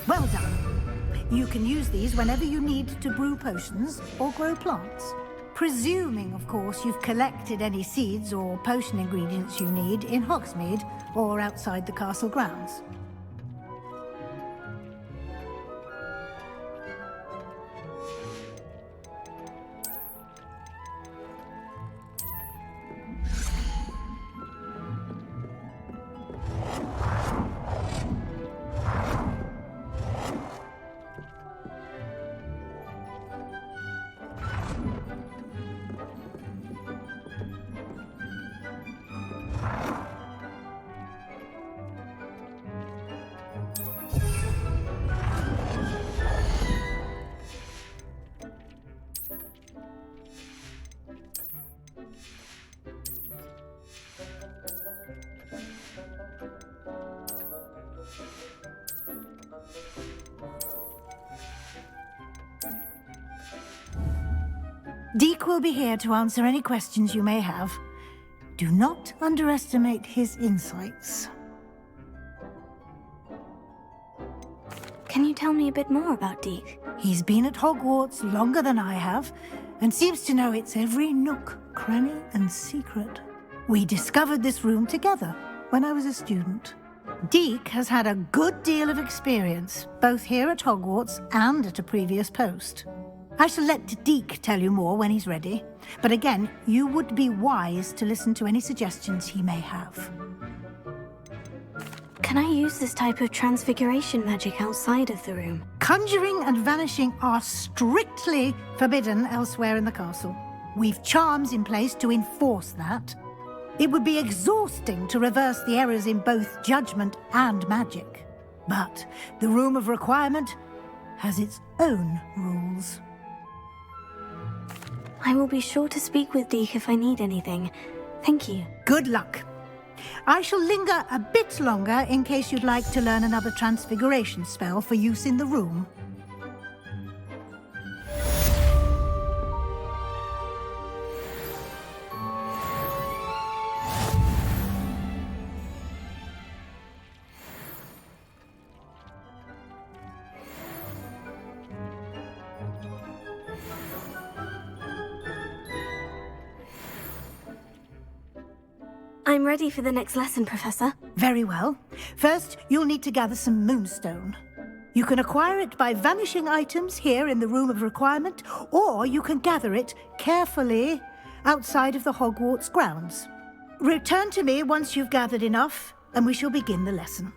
Q: Well done. You can use these whenever you need to brew potions or grow plants. Presuming, of course, you've collected any seeds or potion ingredients you need in Hogsmeade or outside the castle grounds. Deke will be here to answer any questions you may have. Do not underestimate his insights.
A: Can you tell me a bit more about Deke?
Q: He's been at Hogwarts longer than I have, and seems to know its every nook, cranny, and secret. We discovered this room together when I was a student. Deke has had a good deal of experience, both here at Hogwarts and at a previous post. I shall let Deke tell you more when he's ready, but again, you would be wise to listen to any suggestions he may have.
A: Can I use this type of transfiguration magic outside of the room?
Q: Conjuring and vanishing are strictly forbidden elsewhere in the castle. We've charms in place to enforce that. It would be exhausting to reverse the errors in both judgment and magic. But the Room of Requirement has its own rules.
A: I will be sure to speak with Deke if I need anything. Thank you.
Q: Good luck. I shall linger a bit longer in case you'd like to learn another transfiguration spell for use in the room.
A: I'm ready for the next lesson, Professor.
Q: Very well. First, you'll need to gather some moonstone. You can acquire it by vanishing items here in the Room of Requirement, or you can gather it carefully outside of the Hogwarts grounds. Return to me once you've gathered enough, and we shall begin the lesson.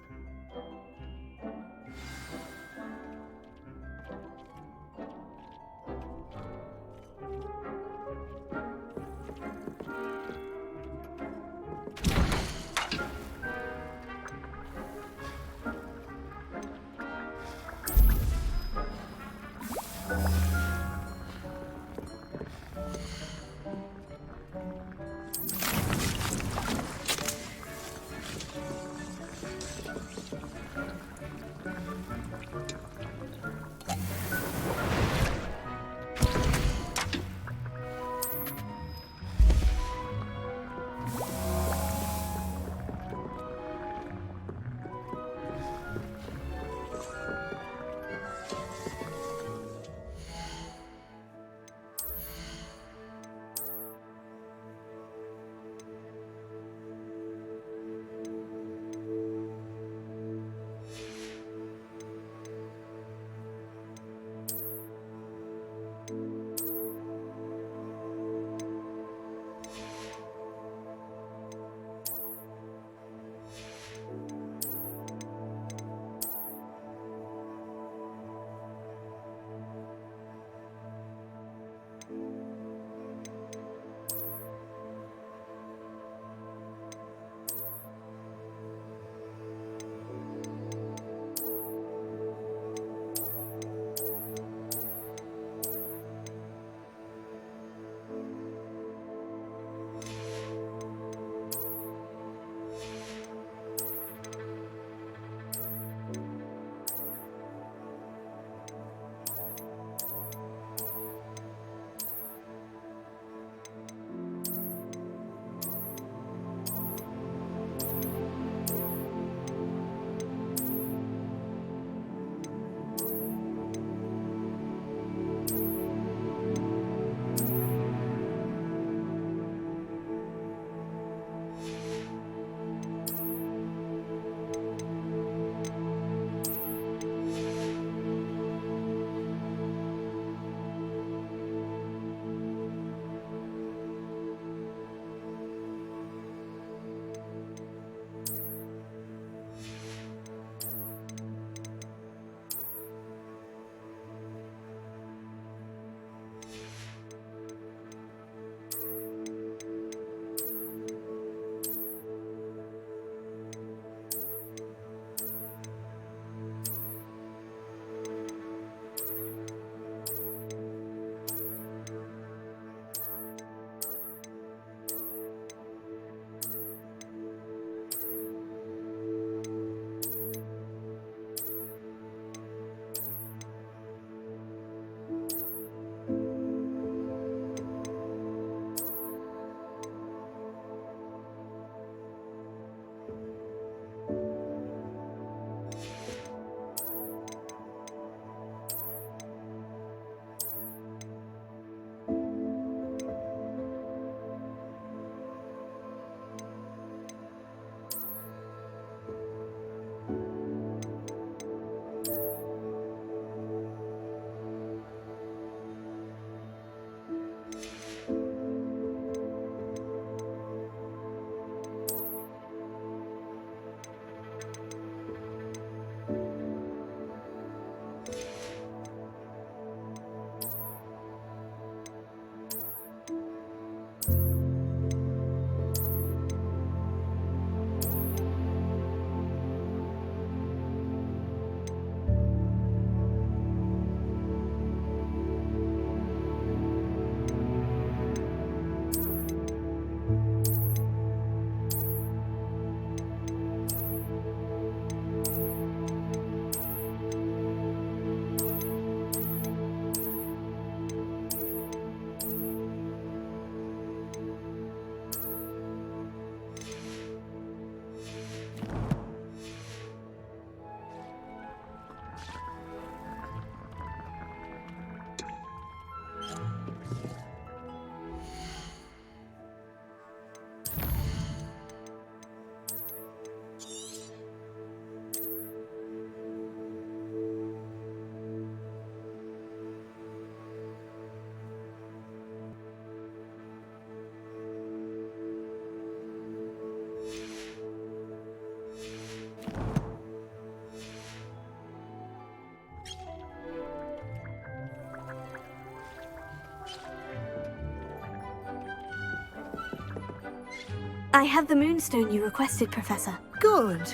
A: I have the moonstone you requested, Professor.
Q: Good.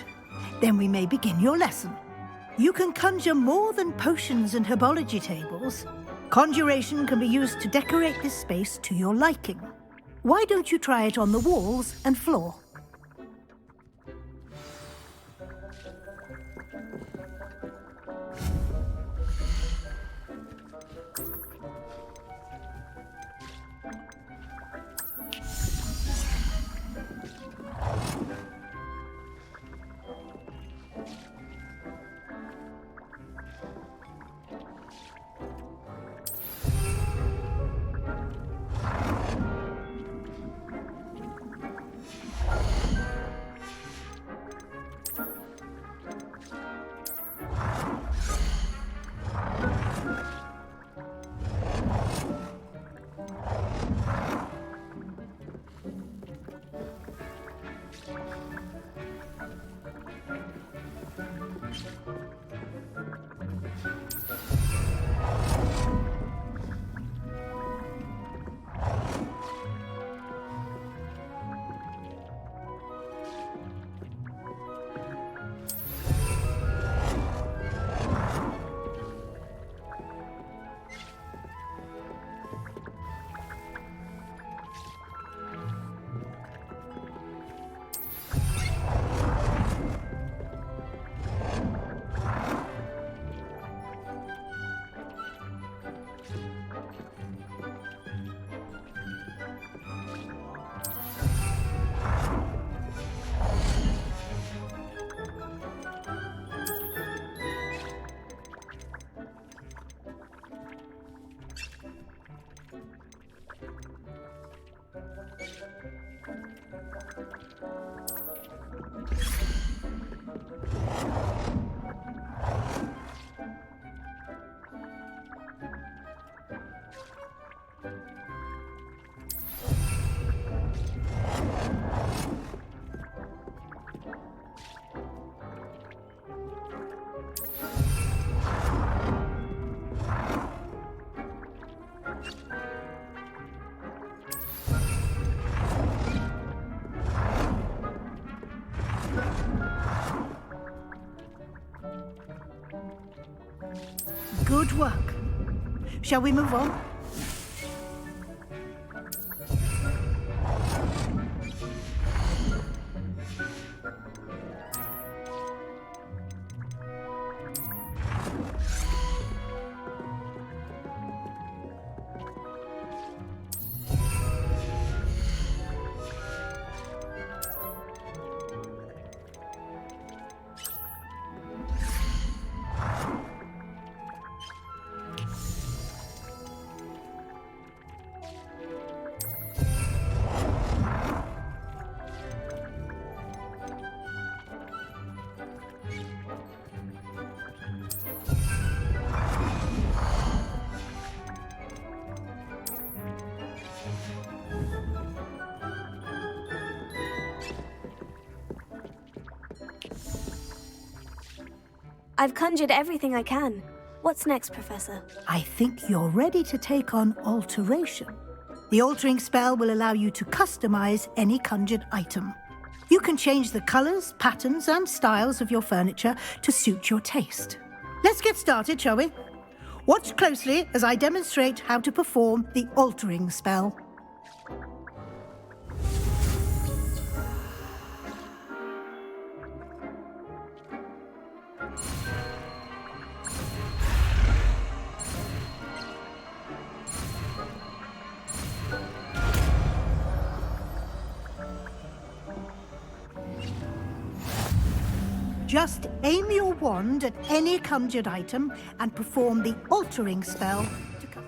Q: Then we may begin your lesson. You can conjure more than potions and herbology tables. Conjuration can be used to decorate this space to your liking. Why don't you try it on the walls and floor? Good work. Shall we move on?
A: I've conjured everything I can. What's next, Professor?
Q: I think you're ready to take on alteration. The altering spell will allow you to customize any conjured item. You can change the colors, patterns, and styles of your furniture to suit your taste. Let's get started, shall we? Watch closely as I demonstrate how to perform the altering spell. Just aim your wand at any conjured item and perform the altering spell to come.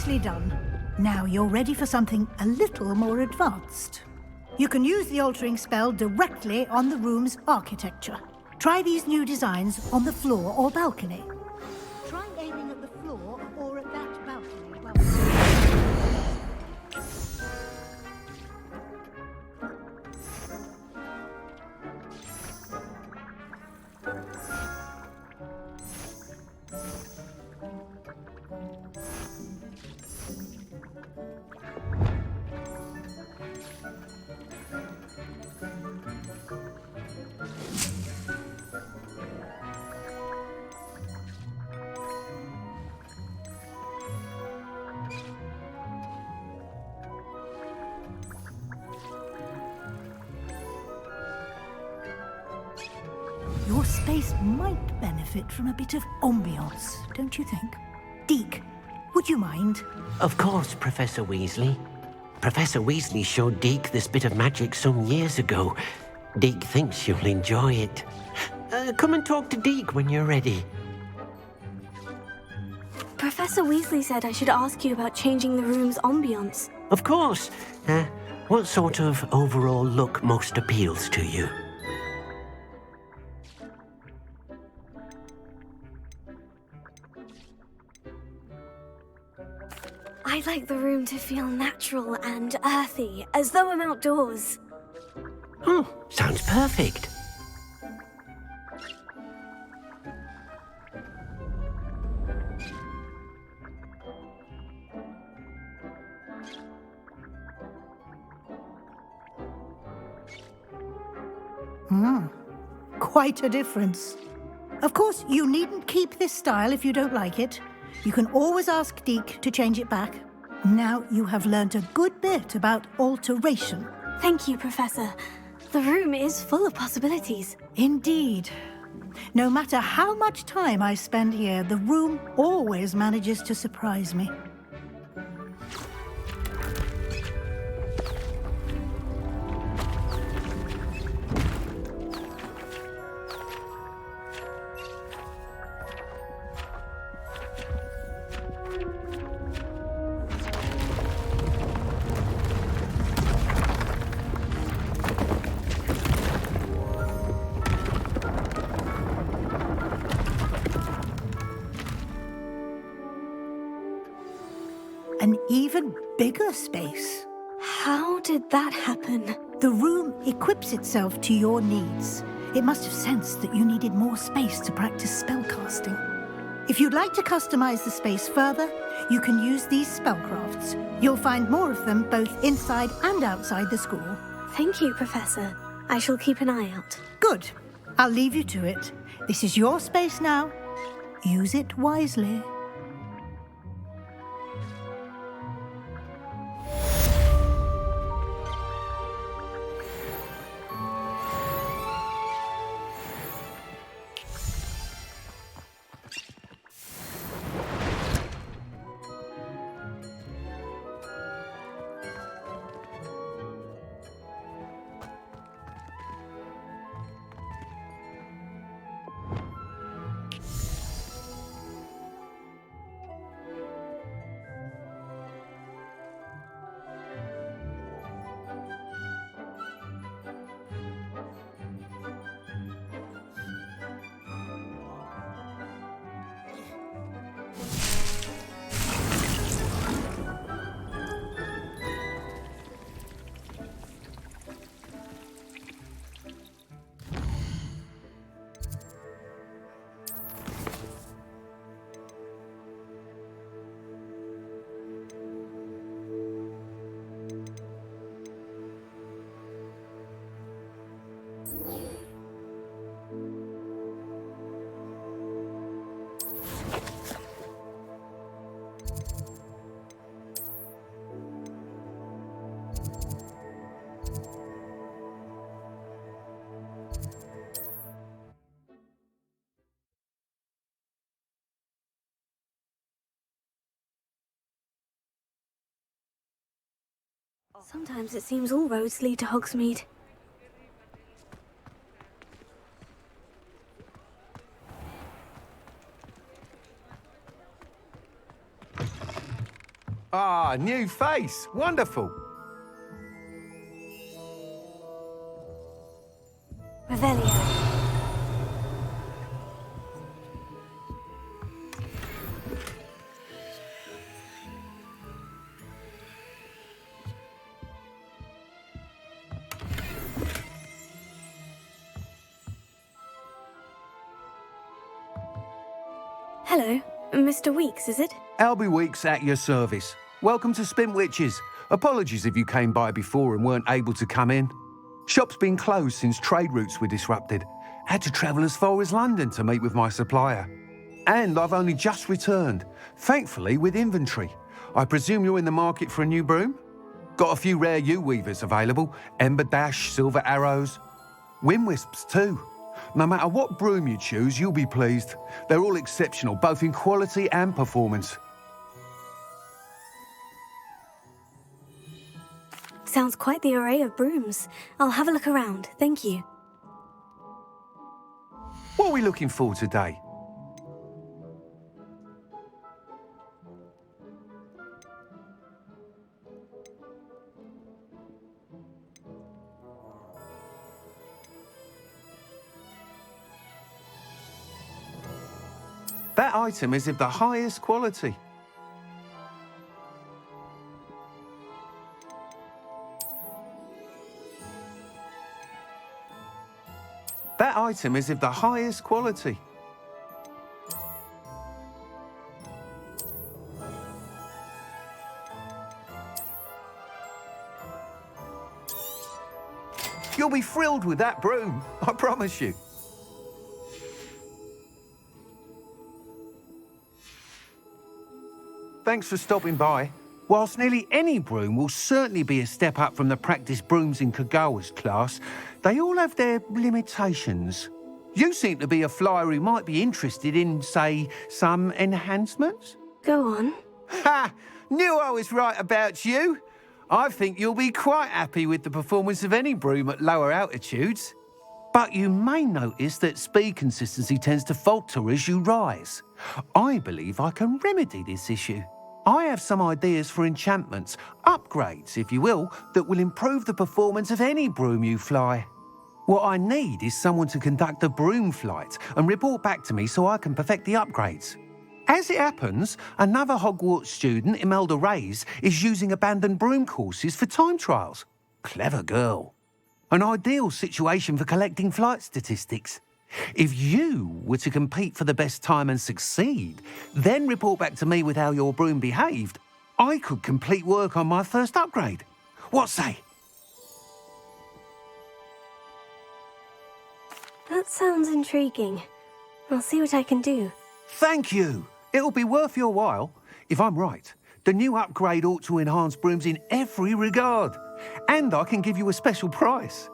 Q: Nicely done. Now you're ready for something a little more advanced. You can use the altering spell directly on the room's architecture. Try these new designs on the floor or balcony. Try aiming at the floor or at that balcony. Your space might benefit from a bit of ambiance, don't you think? Deke, would you mind?
B: Of course, Professor Weasley. Professor Weasley showed Deke this bit of magic some years ago. Deke thinks you'll enjoy it. Come and talk to Deke when you're ready.
A: Professor Weasley said I should ask you about changing the room's ambience.
B: Of course. What sort of overall look most appeals to you?
A: I'd like the room to feel natural and earthy, as though I'm outdoors.
B: Oh, sounds perfect.
Q: Quite a difference. Of course, you needn't keep this style if you don't like it. You can always ask Deke to change it back. Now you have learnt a good bit about alteration.
A: Thank you, Professor. The room is full of possibilities.
Q: Indeed. No matter how much time I spend here, the room always manages to surprise me. An even bigger space.
A: How did that happen?
Q: The room equips itself to your needs. It must have sensed that you needed more space to practice spellcasting. If you'd like to customize the space further, you can use these spellcrafts. You'll find more of them both inside and outside the school.
A: Thank you, Professor. I shall keep an eye out.
Q: Good. I'll leave you to it. This is your space now. Use it wisely.
A: Sometimes it seems all roads lead to Hogsmeade.
S: Ah, new face. Wonderful.
A: Revelio. Hello, Mr. Weeks, is it?
S: Albie Weeks at your service. Welcome to Spin Witches. Apologies if you came by before and weren't able to come in. Shop's been closed since trade routes were disrupted. Had to travel as far as London to meet with my supplier. And I've only just returned, thankfully with inventory. I presume you're in the market for a new broom? Got a few rare U-weavers available. Ember Dash, Silver Arrows. Wind Wisps too. No matter what broom you choose, you'll be pleased. They're all exceptional, both in quality and performance.
A: Sounds quite the array of brooms. I'll have a look around, thank you.
S: What are we looking for today? That item is of the highest quality. That item is of the highest quality. You'll be thrilled with that broom, I promise you. Thanks for stopping by. Whilst nearly any broom will certainly be a step up from the practice brooms in Kagawa's class, they all have their limitations. You seem to be a flyer who might be interested in, say, some enhancements?
A: Go on.
S: Ha! Knew I was right about you. I think you'll be quite happy with the performance of any broom at lower altitudes. But you may notice that speed consistency tends to falter as you rise. I believe I can remedy this issue. I have some ideas for enchantments, upgrades, if you will, that will improve the performance of any broom you fly. What I need is someone to conduct a broom flight and report back to me so I can perfect the upgrades. As it happens, another Hogwarts student, Imelda Reyes, is using abandoned broom courses for time trials. Clever girl. An ideal situation for collecting flight statistics. If you were to compete for the best time and succeed, then report back to me with how your broom behaved, I could complete work on my first upgrade. What say?
A: That sounds intriguing. I'll see what I can do.
S: Thank you. It'll be worth your while. If I'm right, the new upgrade ought to enhance brooms in every regard. And I can give you a special price.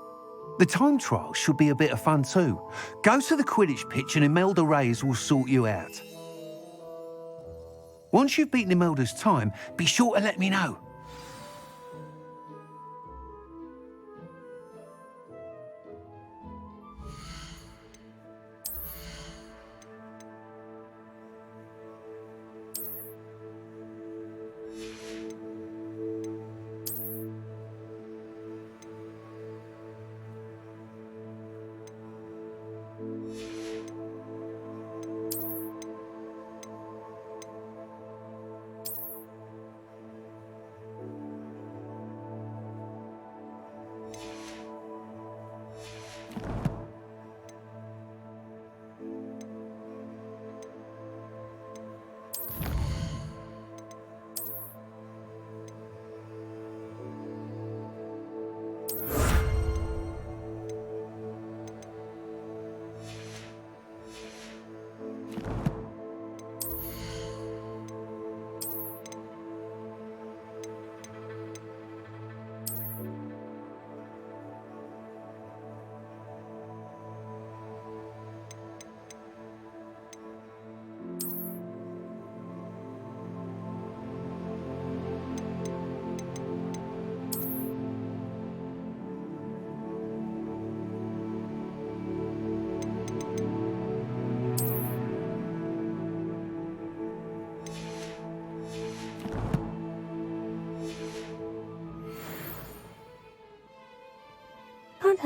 S: The time trial should be a bit of fun too. Go to the Quidditch pitch and Imelda Reyes will sort you out. Once you've beaten Imelda's time, be sure to let me know.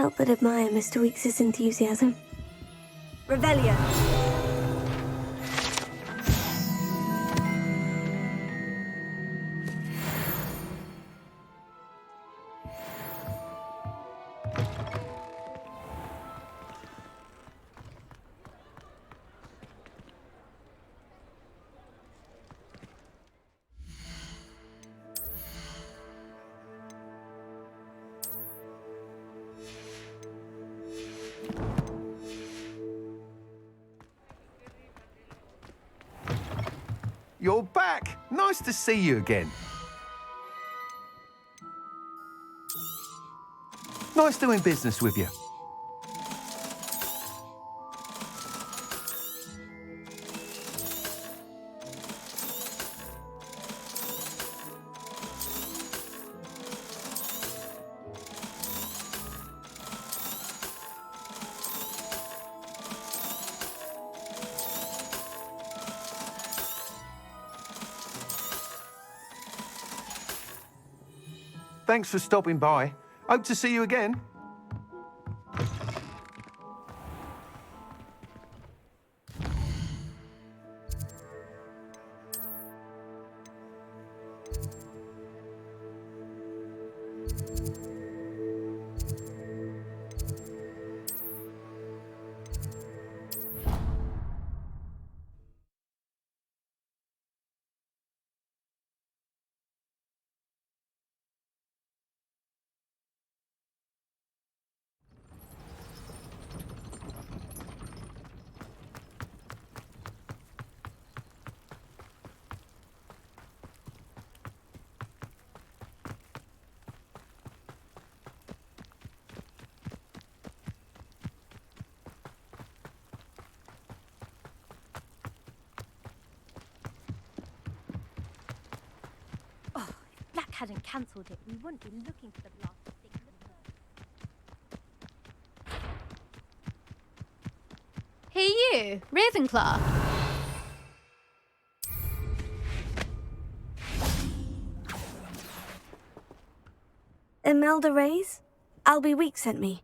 A: help but admire Mr. Weekes' enthusiasm.
E: Revelia.
S: You're back. Nice to see you again. Nice doing business with you. Thanks for stopping by. Hope to see you again.
T: Hadn't cancelled it, we wouldn't be looking for the blasted thing in the first.
U: Hey you, Ravenclaw.
A: Imelda Reyes? Albie Weeks sent me.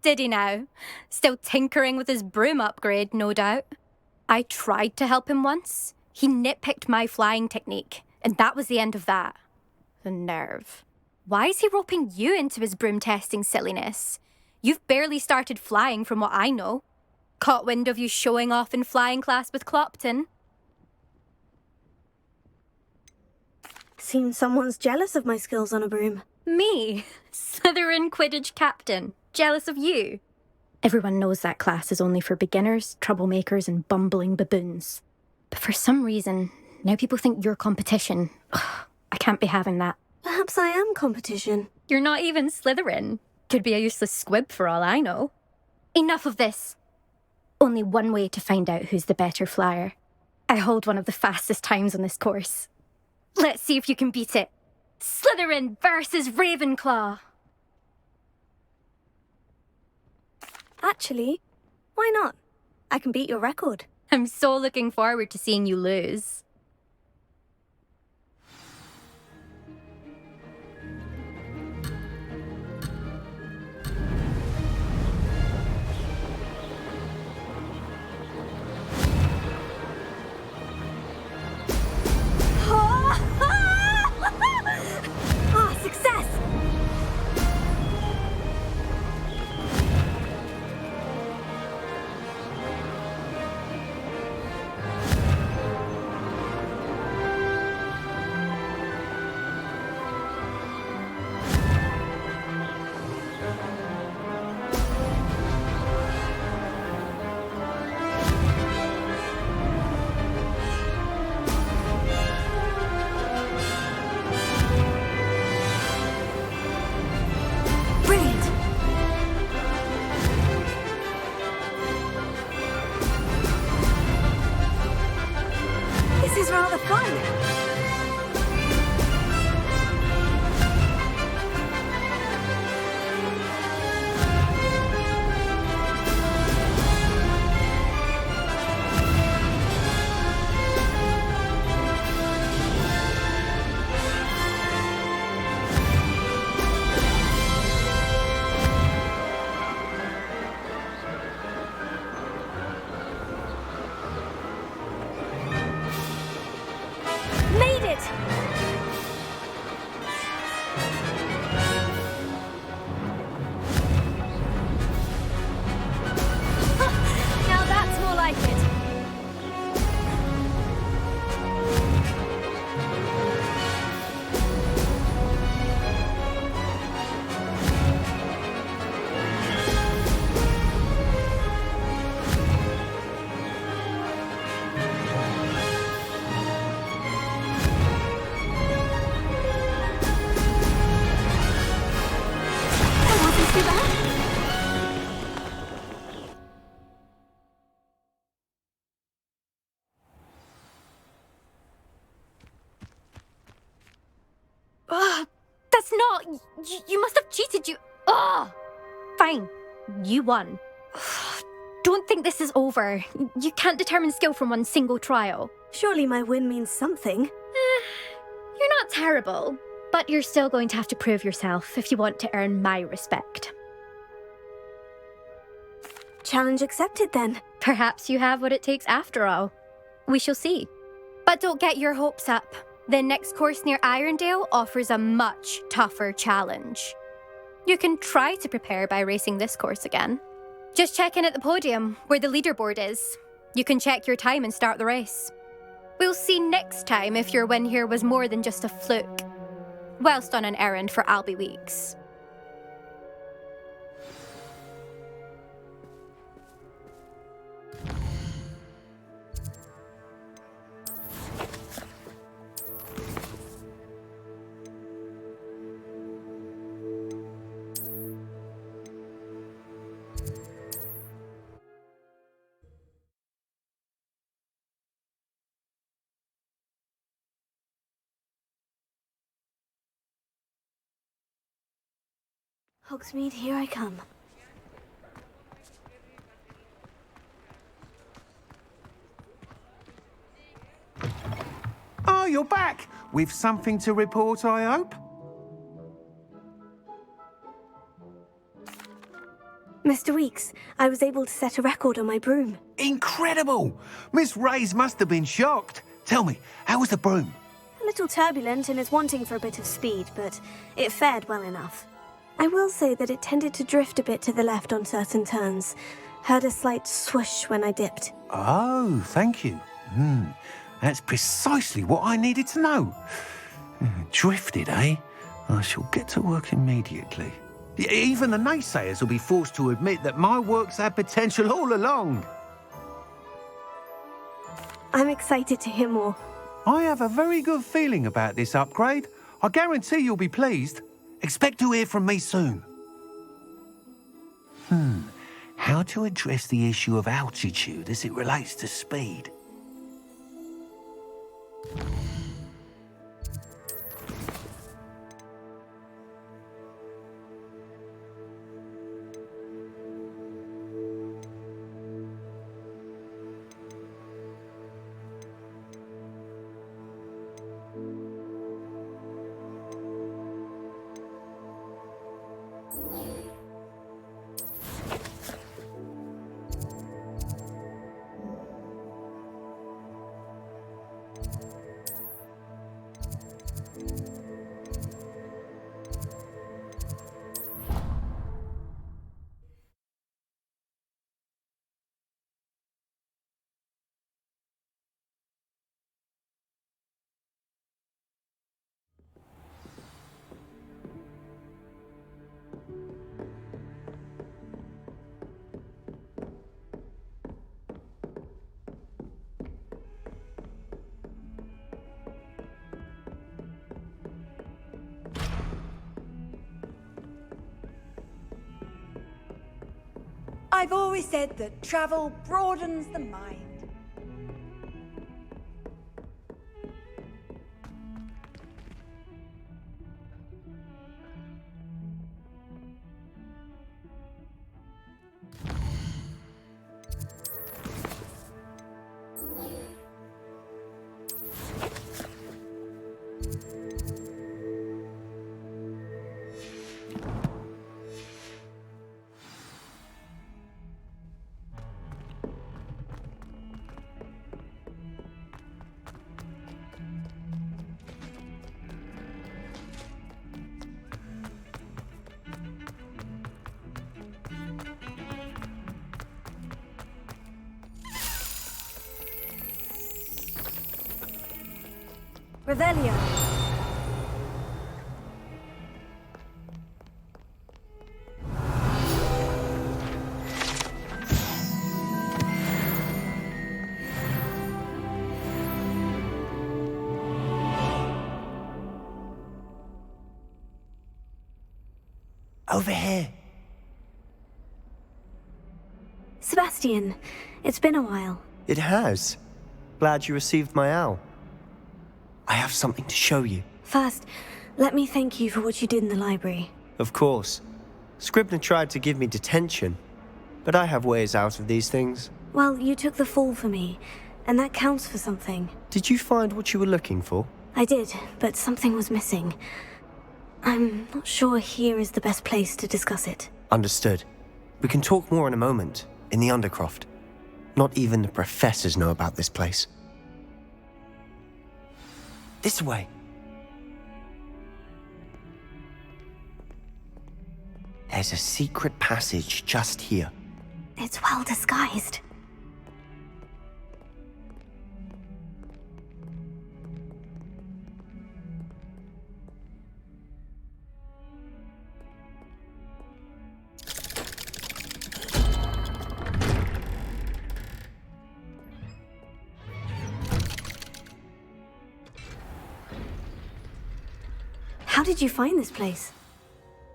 U: Did he now? Still tinkering with his broom upgrade, no doubt. I tried to help him once. He nitpicked my flying technique. And that was the end of that. The nerve. Why is he roping you into his broom testing silliness? You've barely started flying from what I know. Caught wind of you showing off in flying class with Clopton.
A: Seems someone's jealous of my skills on a broom.
U: Me? Slytherin Quidditch captain. Jealous of you? Everyone knows that class is only for beginners, troublemakers and bumbling baboons. But for some reason, now people think you're competition. Ugh, I can't be having that.
A: Perhaps I am competition.
U: You're not even Slytherin. Could be a useless squib for all I know. Enough of this. Only one way to find out who's the better flyer. I hold one of the fastest times on this course. Let's see if you can beat it. Slytherin versus Ravenclaw.
A: Actually, why not? I can beat your record.
U: I'm so looking forward to seeing you lose.
A: Success!
U: Ugh, that's not... You must have cheated, you... Ugh! Fine. You won. Don't think this is over. You can't determine skill from one single trial.
A: Surely my win means something.
U: You're not terrible, but you're still going to have to prove yourself if you want to earn my respect.
A: Challenge accepted, then.
U: Perhaps you have what it takes after all. We shall see. But don't get your hopes up. The next course near Irondale offers a much tougher challenge. You can try to prepare by racing this course again. Just check in at the podium, where the leaderboard is. You can check your time and start the race. We'll see next time if your win here was more than just a fluke, whilst on an errand for Albie Weeks.
A: Hogsmeade, here I come.
S: Oh, you're back! With something to report, I hope?
A: Mr. Weeks, I was able to set a record on my broom.
S: Incredible! Miss Reyes must have been shocked. Tell me, how was the broom?
A: A little turbulent and is wanting for a bit of speed, but it fared well enough. I will say that it tended to drift a bit to the left on certain turns. Heard a slight swoosh when I dipped.
S: Oh, thank you. That's precisely what I needed to know. Drifted, eh? I shall get to work immediately. Even the naysayers will be forced to admit that my work's had potential all along.
A: I'm excited to hear more.
S: I have a very good feeling about this upgrade. I guarantee you'll be pleased. Expect to hear from me soon. How to address the issue of altitude as it relates to speed?
E: I've always said that travel broadens the mind.
A: Revelio.
O: Over here.
A: Sebastian, it's been a while.
O: It has. Glad you received my owl. I have something to show you.
A: First, Let me thank you for what you did in the library.
O: Of course. Scribner tried to give me detention, but I have ways out of these things.
A: Well, you took the fall for me, and that counts for something.
O: Did you find what you were looking for?
A: I did, but something was missing. I'm not sure here is the best place to discuss it.
O: Understood. We can talk more in a moment, in the Undercroft. Not even the professors know about this place. This way. There's a secret passage just here.
A: It's well disguised. How did you find this place?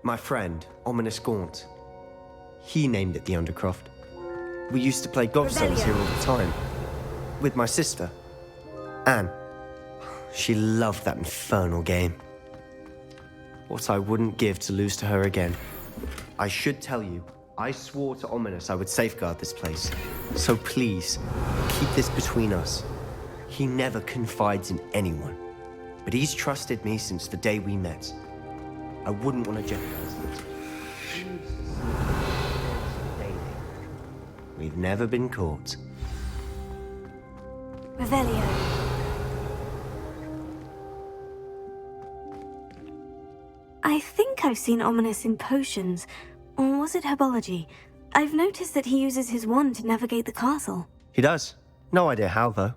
O: My friend, Ominous Gaunt. He named it the Undercroft. We used to play gobstones here all the time. With my sister, Anne. She loved that infernal game. What I wouldn't give to lose to her again. I should tell you, I swore to Ominous I would safeguard this place. So please, keep this between us. He never confides in anyone. But he's trusted me since the day we met. I wouldn't want to jeopardize it. We've never been caught.
A: Revelio. I think I've seen Ominous in potions. Or was it herbology? I've noticed that he uses his wand to navigate the castle.
O: He does. No idea how, though.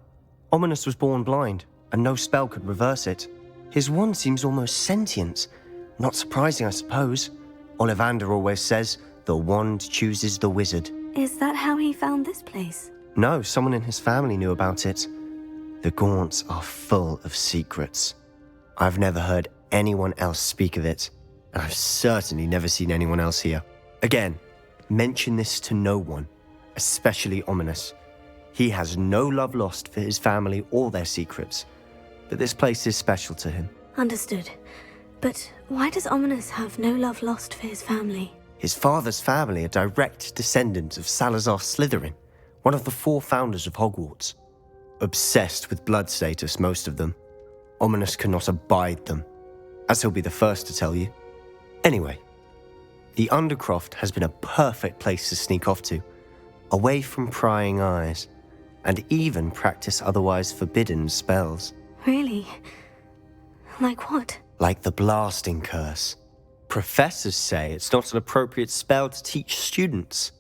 O: Ominous was born blind, and no spell could reverse it. His wand seems almost sentient. Not surprising, I suppose. Ollivander always says, the wand chooses the wizard.
A: Is that how he found this place?
O: No, someone in his family knew about it. The Gaunts are full of secrets. I've never heard anyone else speak of it, and I've certainly never seen anyone else here. Again, mention this to no one, especially Ominous. He has no love lost for his family or their secrets, but this place is special to him.
A: Understood. But why does Ominous have no love lost for his family?
O: His father's family are direct descendants of Salazar Slytherin, one of the 4 founders of Hogwarts. Obsessed with blood status, most of them. Ominous cannot abide them, as he'll be the first to tell you. Anyway, the Undercroft has been a perfect place to sneak off to, away from prying eyes, and even practice otherwise forbidden spells.
A: Really? Like what?
O: Like the blasting curse. Professors say it's not an appropriate spell to teach students.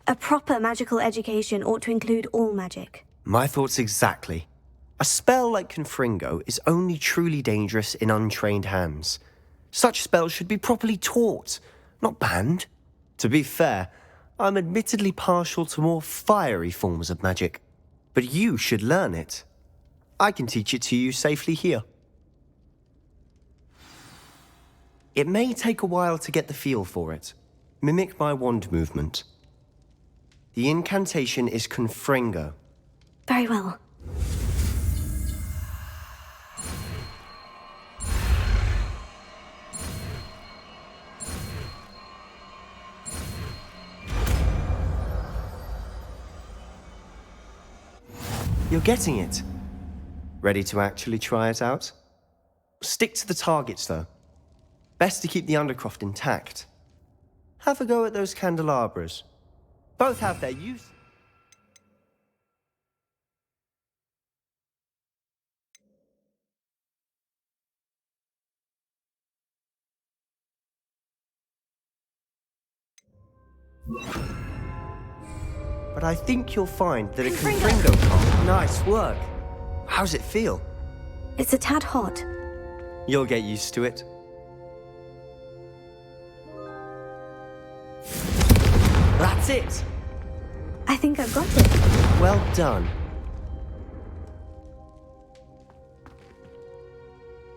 A: A proper magical education ought to include all magic.
O: My thoughts exactly. A spell like Confringo is only truly dangerous in untrained hands. Such spells should be properly taught, not banned. To be fair, I'm admittedly partial to more fiery forms of magic. But you should learn it. I can teach it to you safely here. It may take a while to get the feel for it. Mimic my wand movement. The incantation is Confringo.
A: Very well.
O: You're getting it. Ready to actually try it out? Stick to the targets, though. Best to keep the Undercroft intact. Have a go at those candelabras. Both have their use. But I think you'll find that a Confringo can't. Nice work. How's it feel?
A: It's a tad hot.
O: You'll get used to it. That's it.
A: I think I've got it.
O: Well done.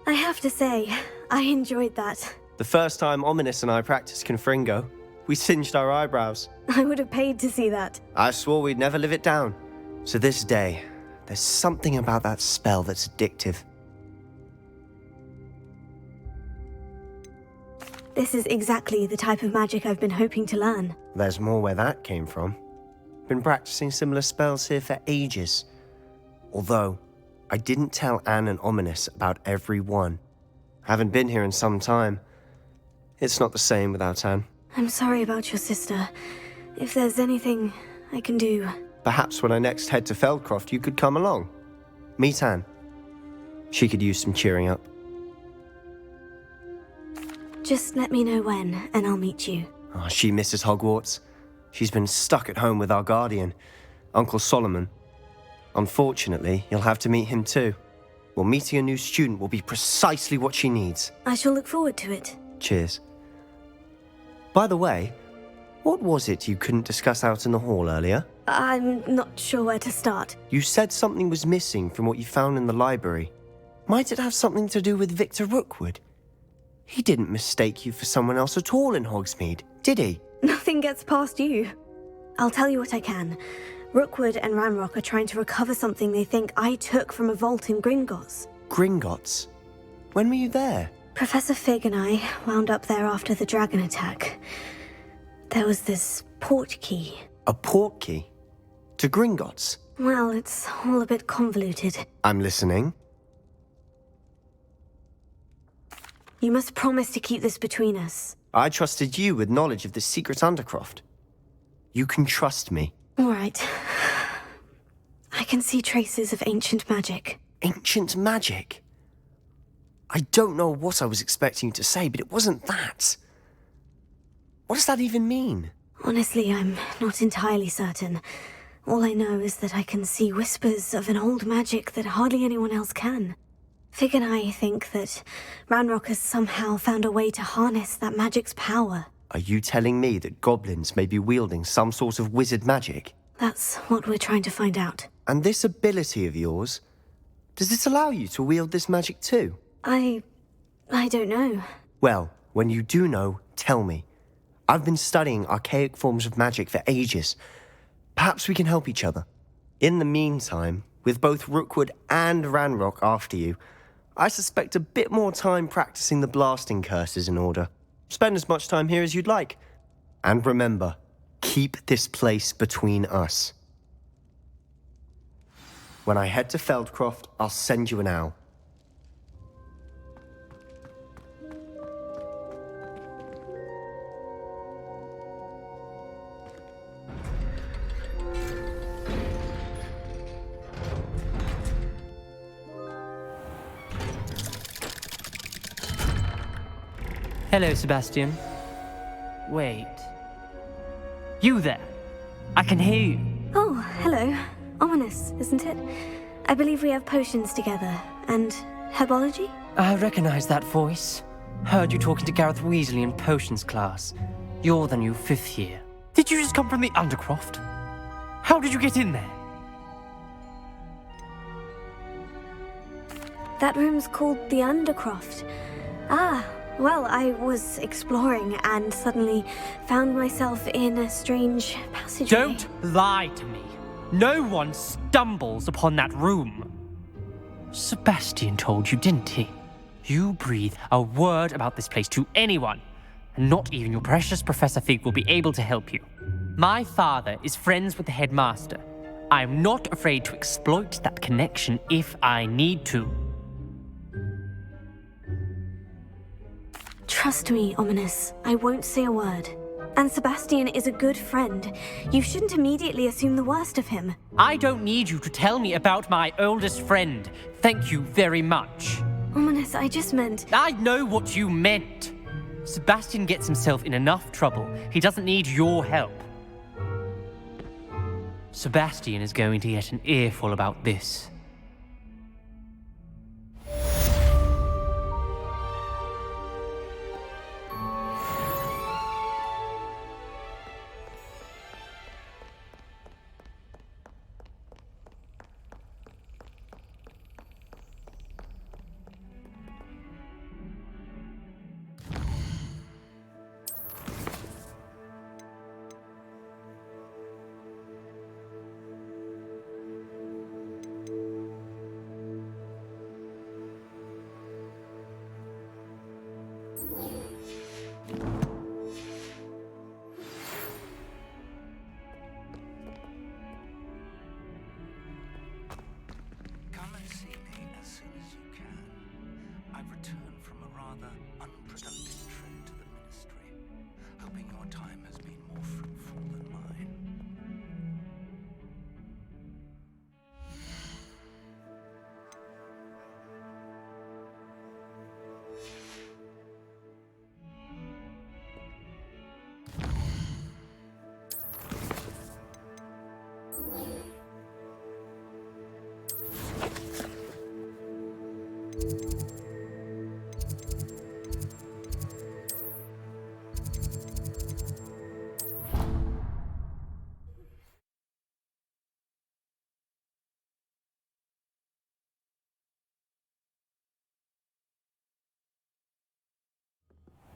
A: I have to say, I enjoyed that.
O: The first time Ominous and I practiced Confringo, we singed our eyebrows.
A: I would have paid to see that.
O: I swore we'd never live it down. To this day, there's something about that spell that's addictive.
A: This is exactly the type of magic I've been hoping to learn.
O: There's more where that came from. Been practicing similar spells here for ages. Although, I didn't tell Anne and Ominous about every one. Haven't been here in some time. It's not the same without Anne.
A: I'm sorry about your sister. If there's anything I can do...
O: Perhaps when I next head to Feldcroft, you could come along. Meet Anne. She could use some cheering up.
A: Just let me know when, and I'll meet you.
O: Oh, she misses Hogwarts. She's been stuck at home with our guardian, Uncle Solomon. Unfortunately, you'll have to meet him too. Well, meeting a new student will be precisely what she needs.
A: I shall look forward to it.
O: Cheers. By the way, what was it you couldn't discuss out in the hall earlier?
A: I'm not sure where to start.
O: You said something was missing from what you found in the library. Might it have something to do with Victor Rookwood? He didn't mistake you for someone else at all in Hogsmeade, did he?
A: Nothing gets past you. I'll tell you what I can. Rookwood and Ranrock are trying to recover something they think I took from a vault in Gringotts.
O: Gringotts? When were you there?
A: Professor Fig and I wound up there after the dragon attack. There was this port key.
O: A port key? To Gringotts?
A: Well, it's all a bit convoluted.
O: I'm listening.
A: You must promise to keep this between us.
O: I trusted you with knowledge of the secret Undercroft. You can trust me.
A: All right. I can see traces of ancient magic.
O: Ancient magic? I don't know what I was expecting you to say, but it wasn't that. What does that even mean?
A: Honestly, I'm not entirely certain. All I know is that I can see whispers of an old magic that hardly anyone else can. Fig and I think that Ranrock has somehow found a way to harness that magic's power.
O: Are you telling me that goblins may be wielding some sort of wizard magic?
A: That's what we're trying to find out.
O: And this ability of yours, does it allow you to wield this magic too?
A: I don't know.
O: Well, when you do know, tell me. I've been studying archaic forms of magic for ages. Perhaps we can help each other. In the meantime, with both Rookwood and Ranrock after you, I suspect a bit more time practicing the blasting curse is in order. Spend as much time here as you'd like. And remember, keep this place between us. When I head to Feldcroft, I'll send you an owl.
J: Hello, Sebastian. Wait. You there? I can hear you.
A: Oh, hello. Ominous, isn't it? I believe we have potions together. And herbology?
J: I recognize that voice. Heard you talking to Gareth Weasley in potions class. You're the new 5th year. Did you just come from the Undercroft? How did you get in there?
A: That room's called the Undercroft. Ah, well, I was exploring and suddenly found myself in a strange passageway.
J: Don't lie to me. No one stumbles upon that room. Sebastian told you, didn't he? You breathe a word about this place to anyone, and not even your precious Professor Fig will be able to help you. My father is friends with the headmaster. I'm not afraid to exploit that connection if I need to.
A: Trust me, Ominous. I won't say a word. And Sebastian is a good friend. You shouldn't immediately assume the worst of him.
J: I don't need you to tell me about my oldest friend. Thank you very much.
A: Ominous, I just meant...
J: I know what you meant. Sebastian gets himself in enough trouble. He doesn't need your help. Sebastian is going to get an earful about this.
G: I've returned from a rather unproductive trip to the Ministry, hoping your time has been more fruitful than mine.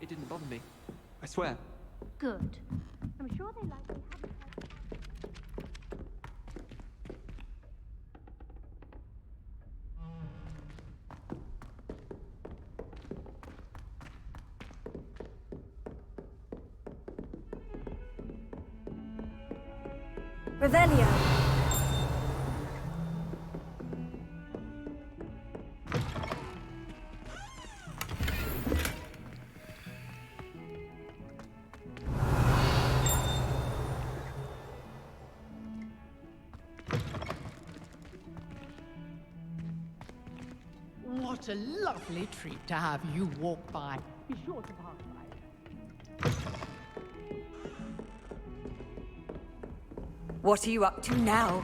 V: It didn't bother me. I swear.
T: Good. I'm sure they likely haven't.
A: Revelio.
N: What a lovely treat to have you walk by. Be sure to pass by.
E: What are you up to now?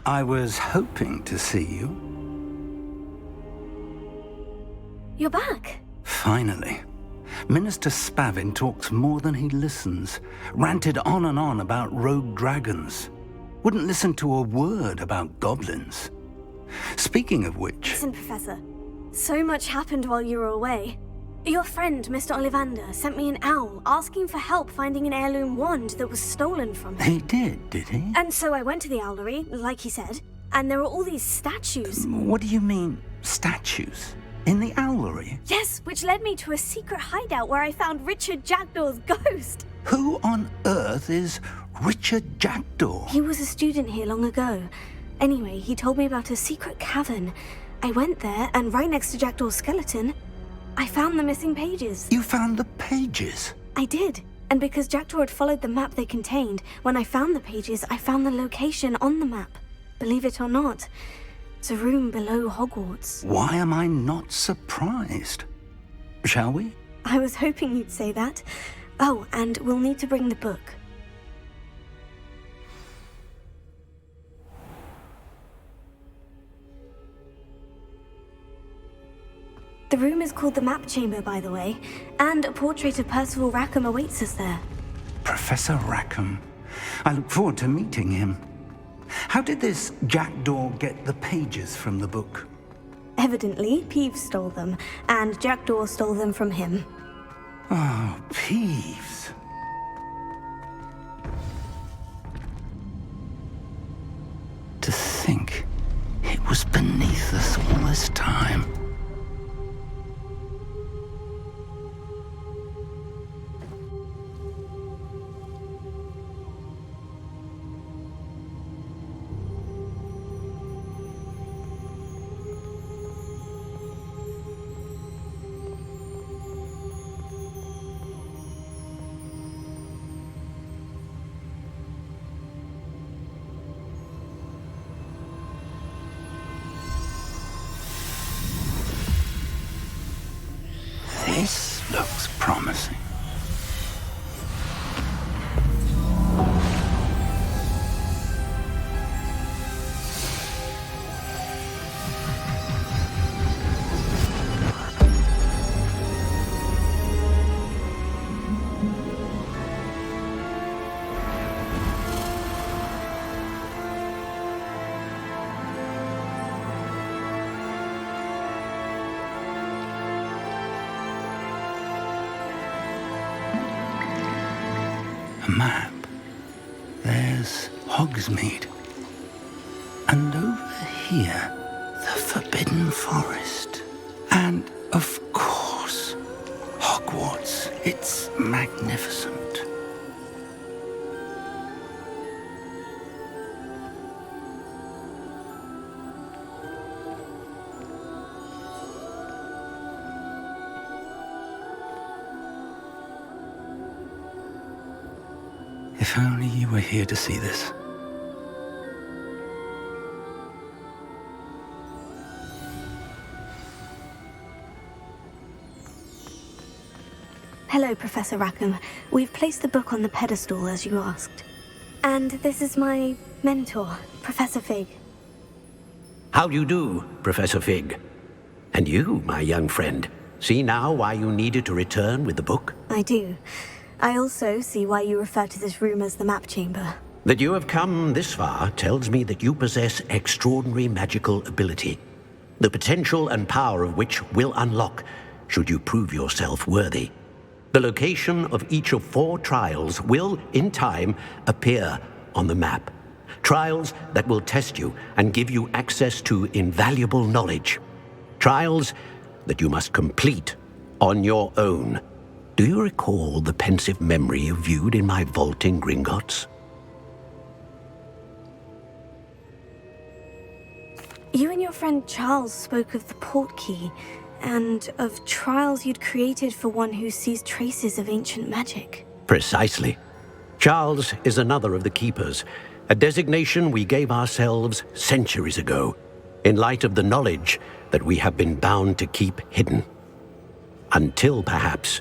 G: I was hoping to see you.
A: You're back.
G: Finally. Minister Spavin talks more than he listens. Ranted on and on about rogue dragons. Wouldn't listen to a word about goblins. Speaking of which...
A: Listen, Professor. So much happened while you were away. Your friend, Mr. Ollivander, sent me an owl asking for help finding an heirloom wand that was stolen from him.
G: He did he?
A: And so I went to the owlery, like he said, and there were all these statues.
G: What do you mean, statues? In the owlery?
A: Yes, which led me to a secret hideout where I found Richard Jackdaw's ghost.
G: Who on earth is Richard Jackdaw?
A: He was a student here long ago. Anyway, he told me about a secret cavern. I went there, and right next to Jackdaw's skeleton, I found the missing pages.
G: You found the pages?
A: I did. And because Jackdaw had followed the map they contained, when I found the pages, I found the location on the map. Believe it or not, it's a room below Hogwarts.
G: Why am I not surprised? Shall we?
A: I was hoping you'd say that. Oh, and we'll need to bring the book. The room is called the Map Chamber, by the way, and a portrait of Percival Rackham awaits us there.
G: Professor Rackham. I look forward to meeting him. How did this Jackdaw get the pages from the book?
A: Evidently, Peeves stole them, and Jackdaw stole them from him.
G: Oh, Peeves. To think it was beneath us all this time. This looks promising. A map. There's Hogsmeade. And over here, the Forbidden Forest. And, of course, Hogwarts. It's magnificent. If only you were here to see this.
A: Hello, Professor Rackham. We've placed the book on the pedestal as you asked. And this is my mentor, Professor Fig.
B: How do you do, Professor Fig? And you, my young friend, see now why you needed to return with the book?
A: I do. I also see why you refer to this room as the map chamber.
B: That you have come this far tells me that you possess extraordinary magical ability, the potential and power of which will unlock should you prove yourself worthy. The location of each of 4 trials will, in time, appear on the map. Trials that will test you and give you access to invaluable knowledge. Trials that you must complete on your own. Do you recall the pensive memory you viewed in my vault in Gringotts?
A: You and your friend Charles spoke of the portkey, and of trials you'd created for one who sees traces of ancient magic.
B: Precisely. Charles is another of the Keepers, a designation we gave ourselves centuries ago, in light of the knowledge that we have been bound to keep hidden. Until, perhaps,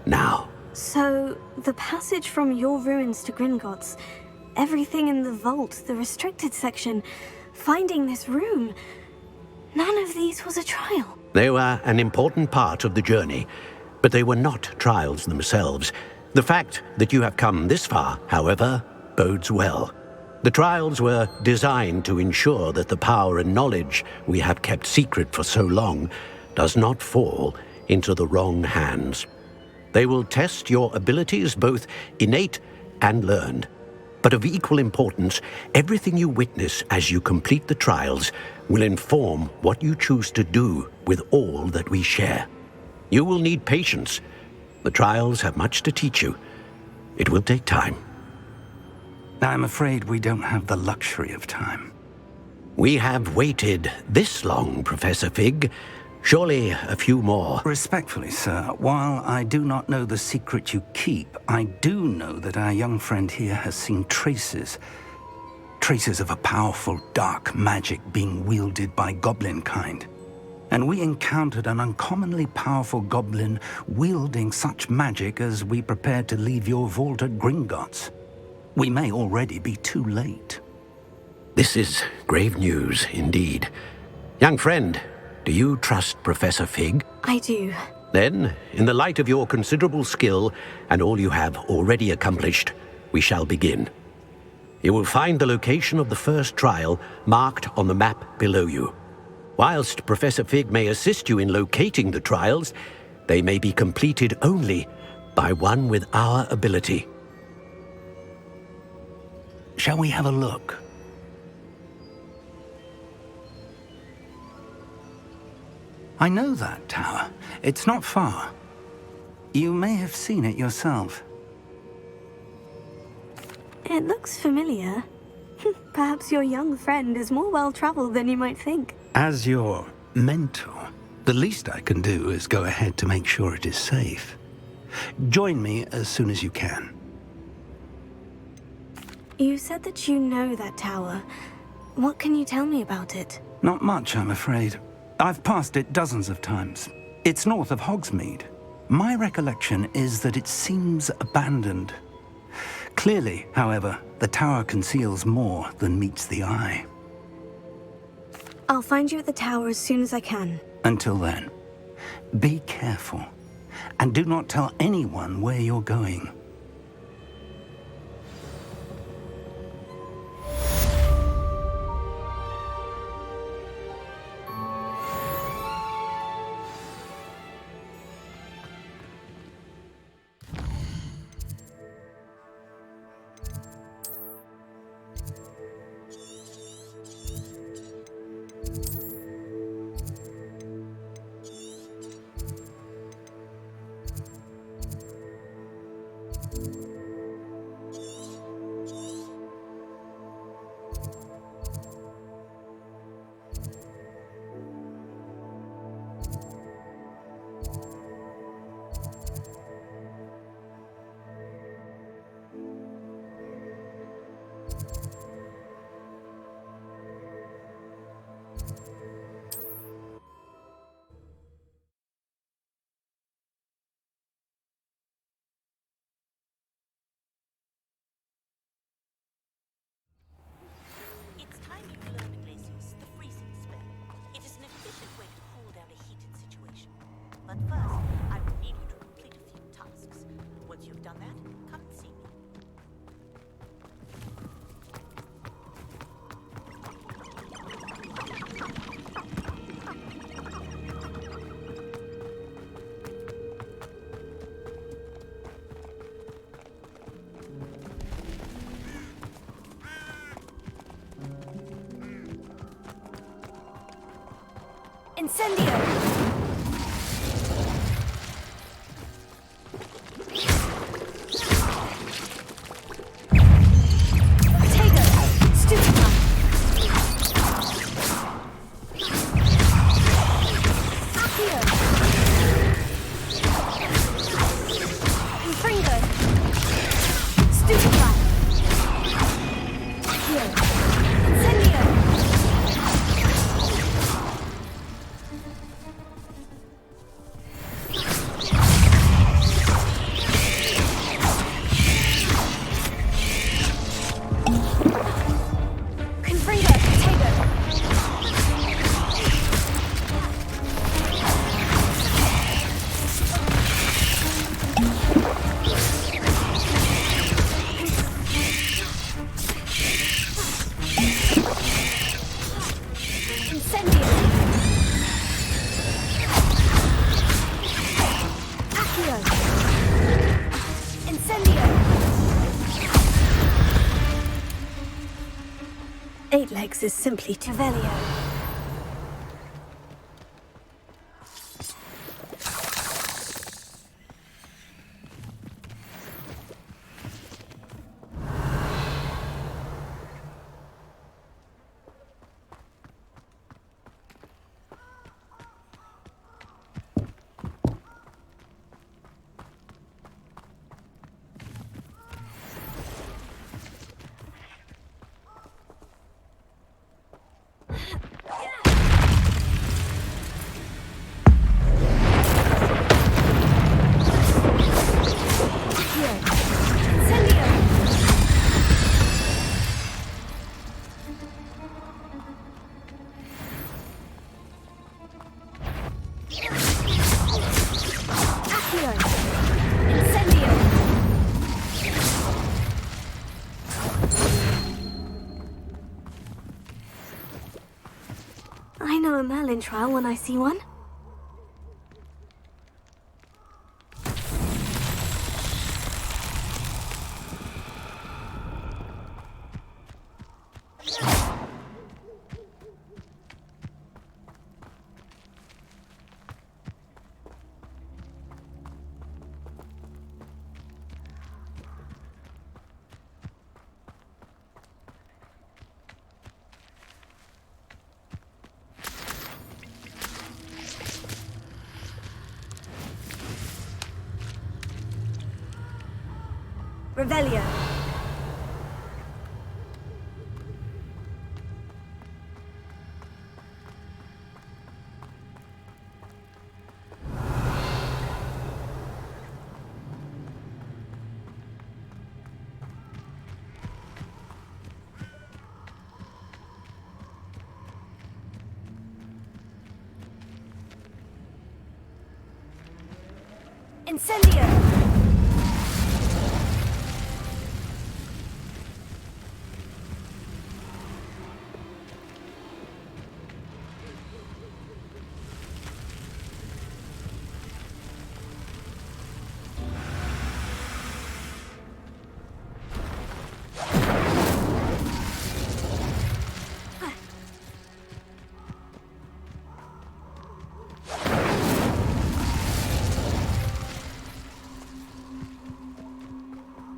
B: now.
A: So, the passage from your ruins to Gringotts, everything in the vault, the restricted section, finding this room, none of these was a trial.
B: They were an important part of the journey, but they were not trials themselves. The fact that you have come this far, however, bodes well. The trials were designed to ensure that the power and knowledge we have kept secret for so long does not fall into the wrong hands. They will test your abilities, both innate and learned. But of equal importance, everything you witness as you complete the trials will inform what you choose to do with all that we share. You will need patience. The trials have much to teach you. It will take time.
G: I'm afraid we don't have the luxury of time.
B: We have waited this long, Professor Fig. Surely a few more.
G: Respectfully, sir, while I do not know the secret you keep, I do know that our young friend here has seen traces of a powerful dark magic being wielded by goblin kind. And we encountered an uncommonly powerful goblin wielding such magic as we prepared to leave your vault at Gringotts. We may already be too late.
B: This is grave news indeed. Young friend, do you trust Professor Fig?
A: I do.
B: Then, in the light of your considerable skill and all you have already accomplished, we shall begin. You will find the location of the first trial marked on the map below you. Whilst Professor Fig may assist you in locating the trials, they may be completed only by one with our ability.
G: Shall we have a look? I know that tower. It's not far. You may have seen it yourself.
A: It looks familiar. Perhaps your young friend is more well-traveled than you might think.
G: As your mentor, the least I can do is go ahead to make sure it is safe. Join me as soon as you can.
A: You said that you know that tower. What can you tell me about it?
G: Not much, I'm afraid. I've passed it dozens of times. It's north of Hogsmeade. My recollection is that it seems abandoned. Clearly, however, the tower conceals more than meets the eye.
A: I'll find you at the tower as soon as I can.
G: Until then, be careful, and do not tell anyone where you're going.
D: But first, I will need you to complete a few tasks. Once you've done that, come and see me.
A: Incendio! Eight legs is simply Tevelio. I know a Merlin trial when I see one. Revelio. Incendio!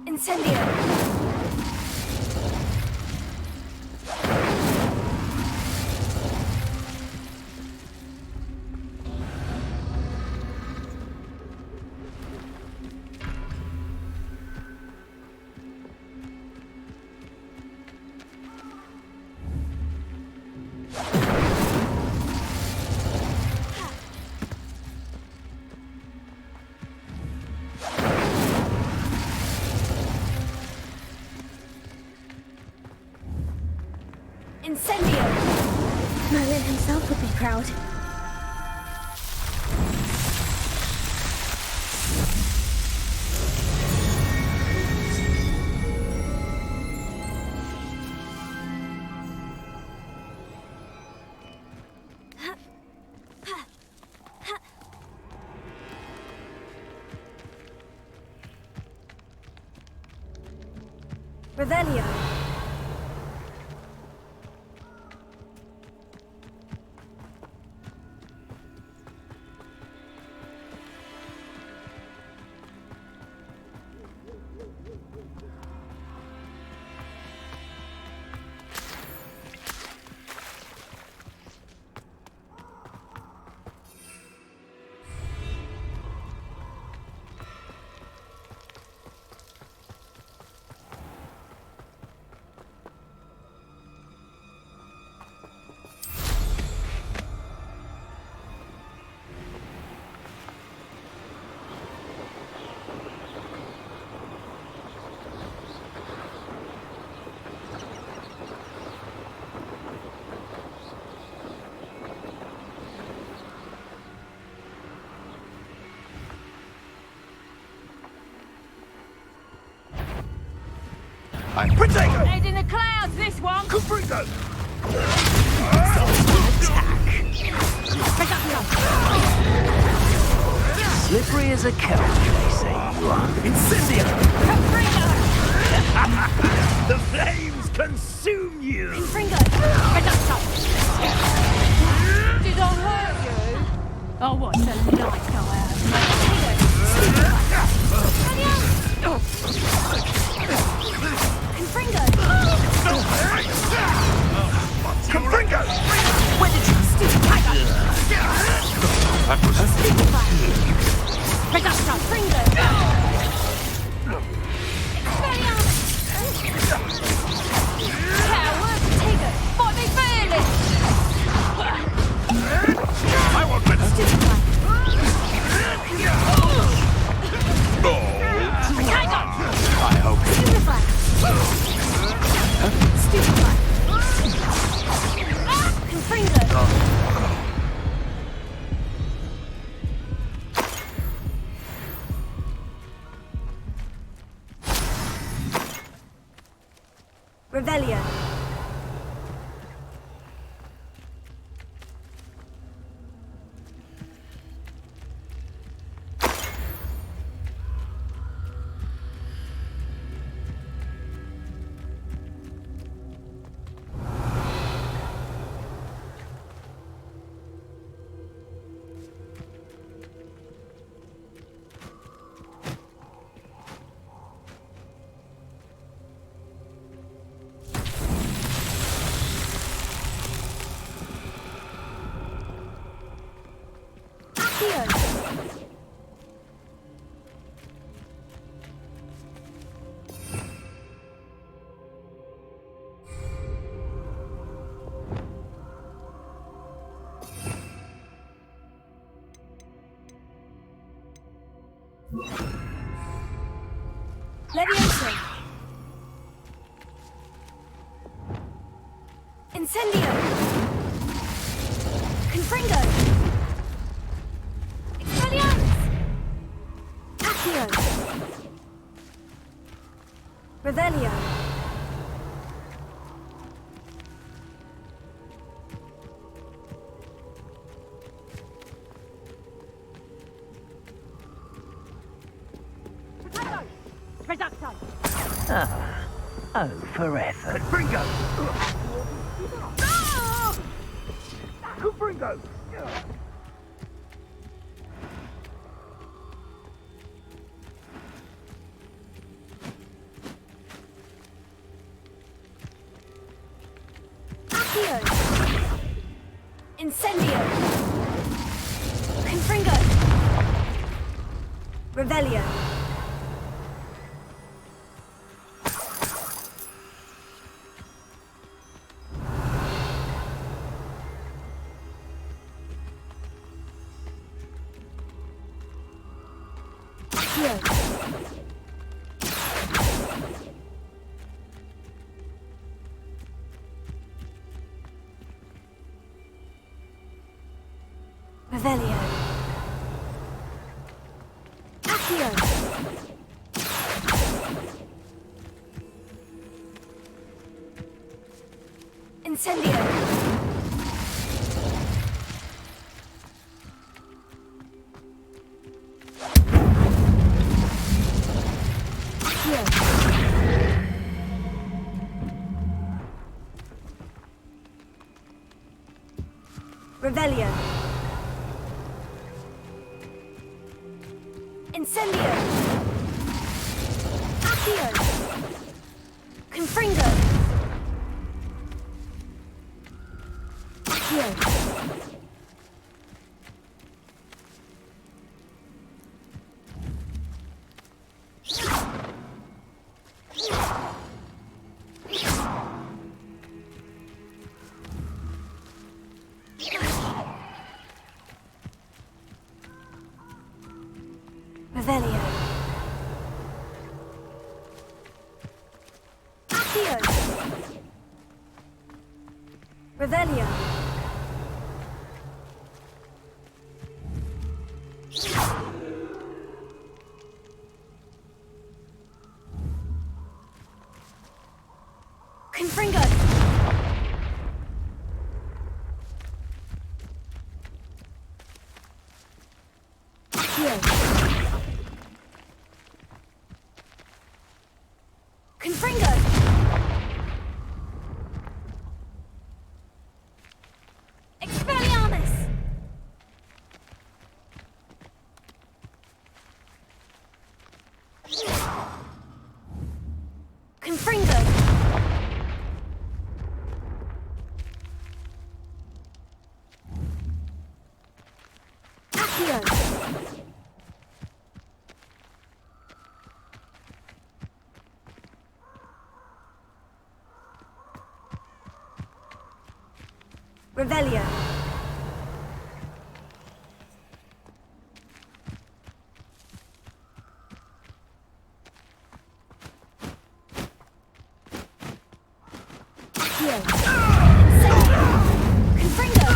A: Incendio! Incendio! Merlin himself would be proud. Revelio!
H: Protego!
P: Head in the clouds, this one!
H: Confringo!
F: Slippery as a kelp, they say you are. Incendio! The flames consume you!
P: Confringo! Did I hurt you? I'll watch the light go out.
A: Confringo!
H: Confringo!
P: Where did you steal? Tiger!
H: That was
P: Reduction!
A: Confringo!
P: Coward! Tiger! Fight me fairly!
H: I want better.
F: I hope.
A: Revelio. Leviosa. Incendio. Confringo. Expelliarmus. Accio. Revelio.
F: Oh, for effort. Bringo! Bringo!
A: Accio. Incendio. Confringo. Revelio. Revelio. Accio. Incendio. Accio. Revelio. Incendio! Accio! Confringo! Accio! Revelio. Accio. Revelio. Confringo. Accio. Confringo! Expelliarmus! Confringo! Accio! Revelio. Accio. Incendio. Confringo.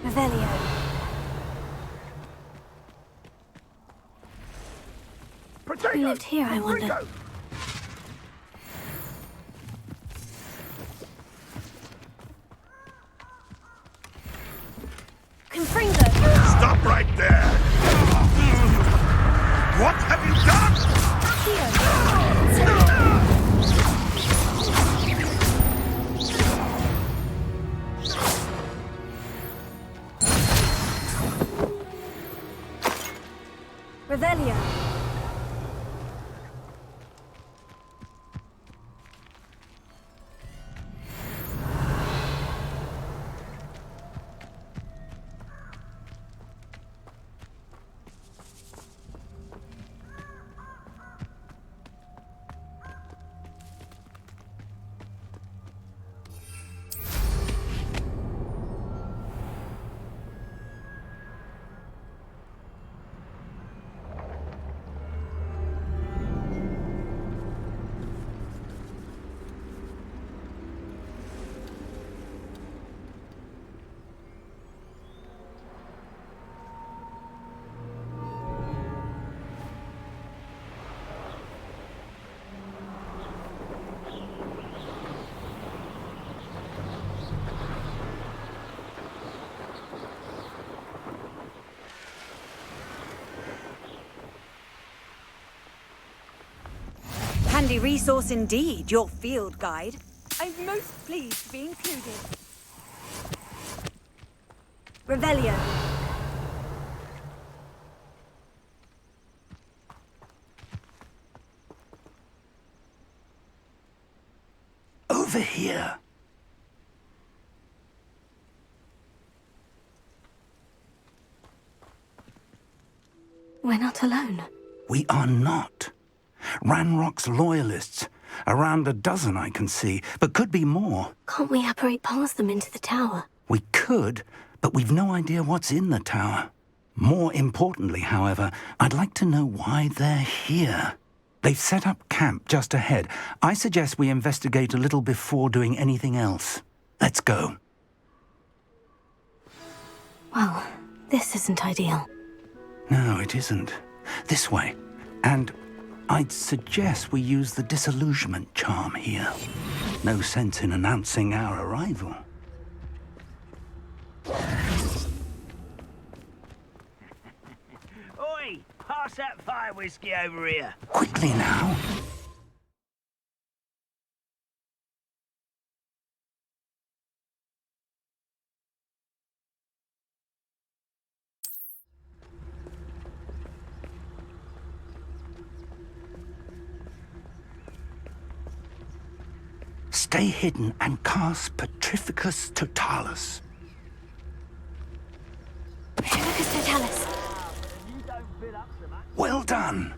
A: Revelio. Who lived here, I wonder? Confringo!
H: Stop right there! What have you done?
A: Revelio.
E: Handy resource indeed, your field guide. I'm most pleased to be included. Revelio.
G: Over here.
A: We're not alone.
G: We are not. Ranrock's loyalists. Around a dozen I can see, but could be more.
A: Can't we apparate past them into the tower?
G: We could, but we've no idea what's in the tower. More importantly, however, I'd like to know why they're here. They've set up camp just ahead. I suggest we investigate a little before doing anything else. Let's go.
A: Well, this isn't ideal.
G: No, it isn't. This way. And I'd suggest we use the disillusionment charm here. No sense in announcing our arrival.
F: Oi! Pass that fire whiskey over here.
G: Quickly now. Stay hidden and cast Petrificus Totalis.
A: Petrificus Totalis.
G: Well done.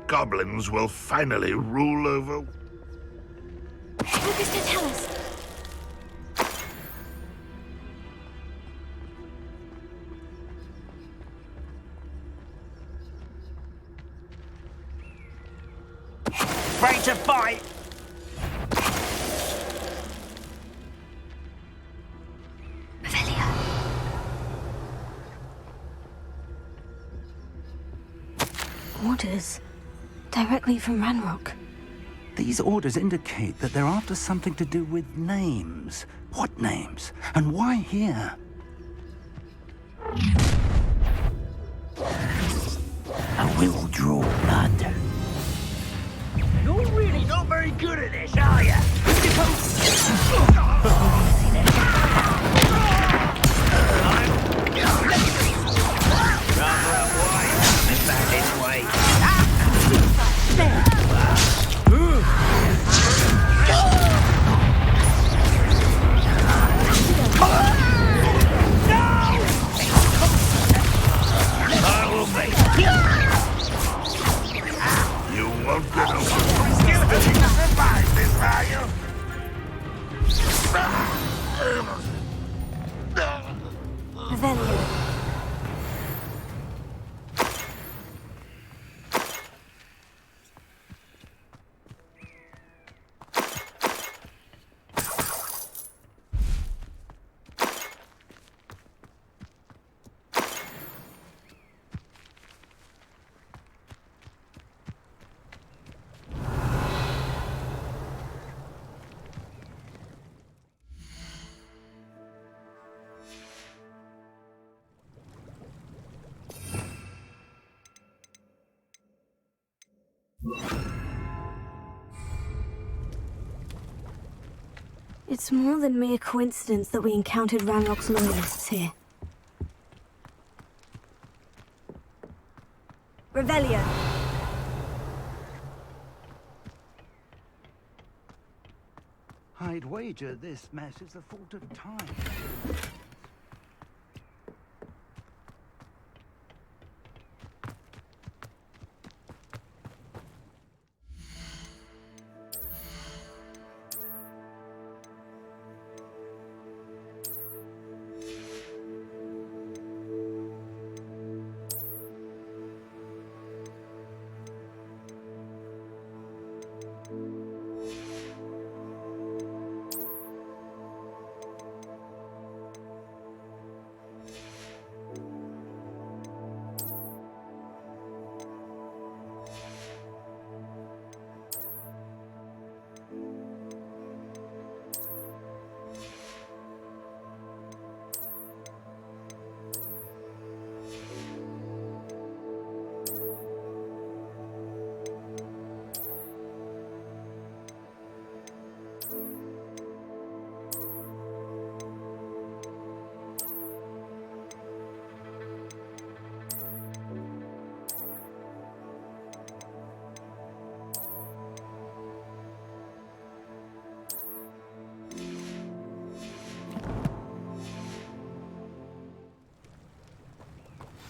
H: Goblins will finally rule over...
A: Petrificus Totalis.
F: Ready to fight!
A: Orders. Directly from Ranrock.
G: These orders indicate that they're after something to do with names. What names? And why here?
B: I will draw blood.
F: You're really not very good at this, are you? Back this way.
H: You won't get away. Still hoping to survive this, are you?
A: Revelio. It's more than mere coincidence that we encountered Ranrock's loyalists here.
E: Revelio.
G: I'd wager this mess is the fault of time.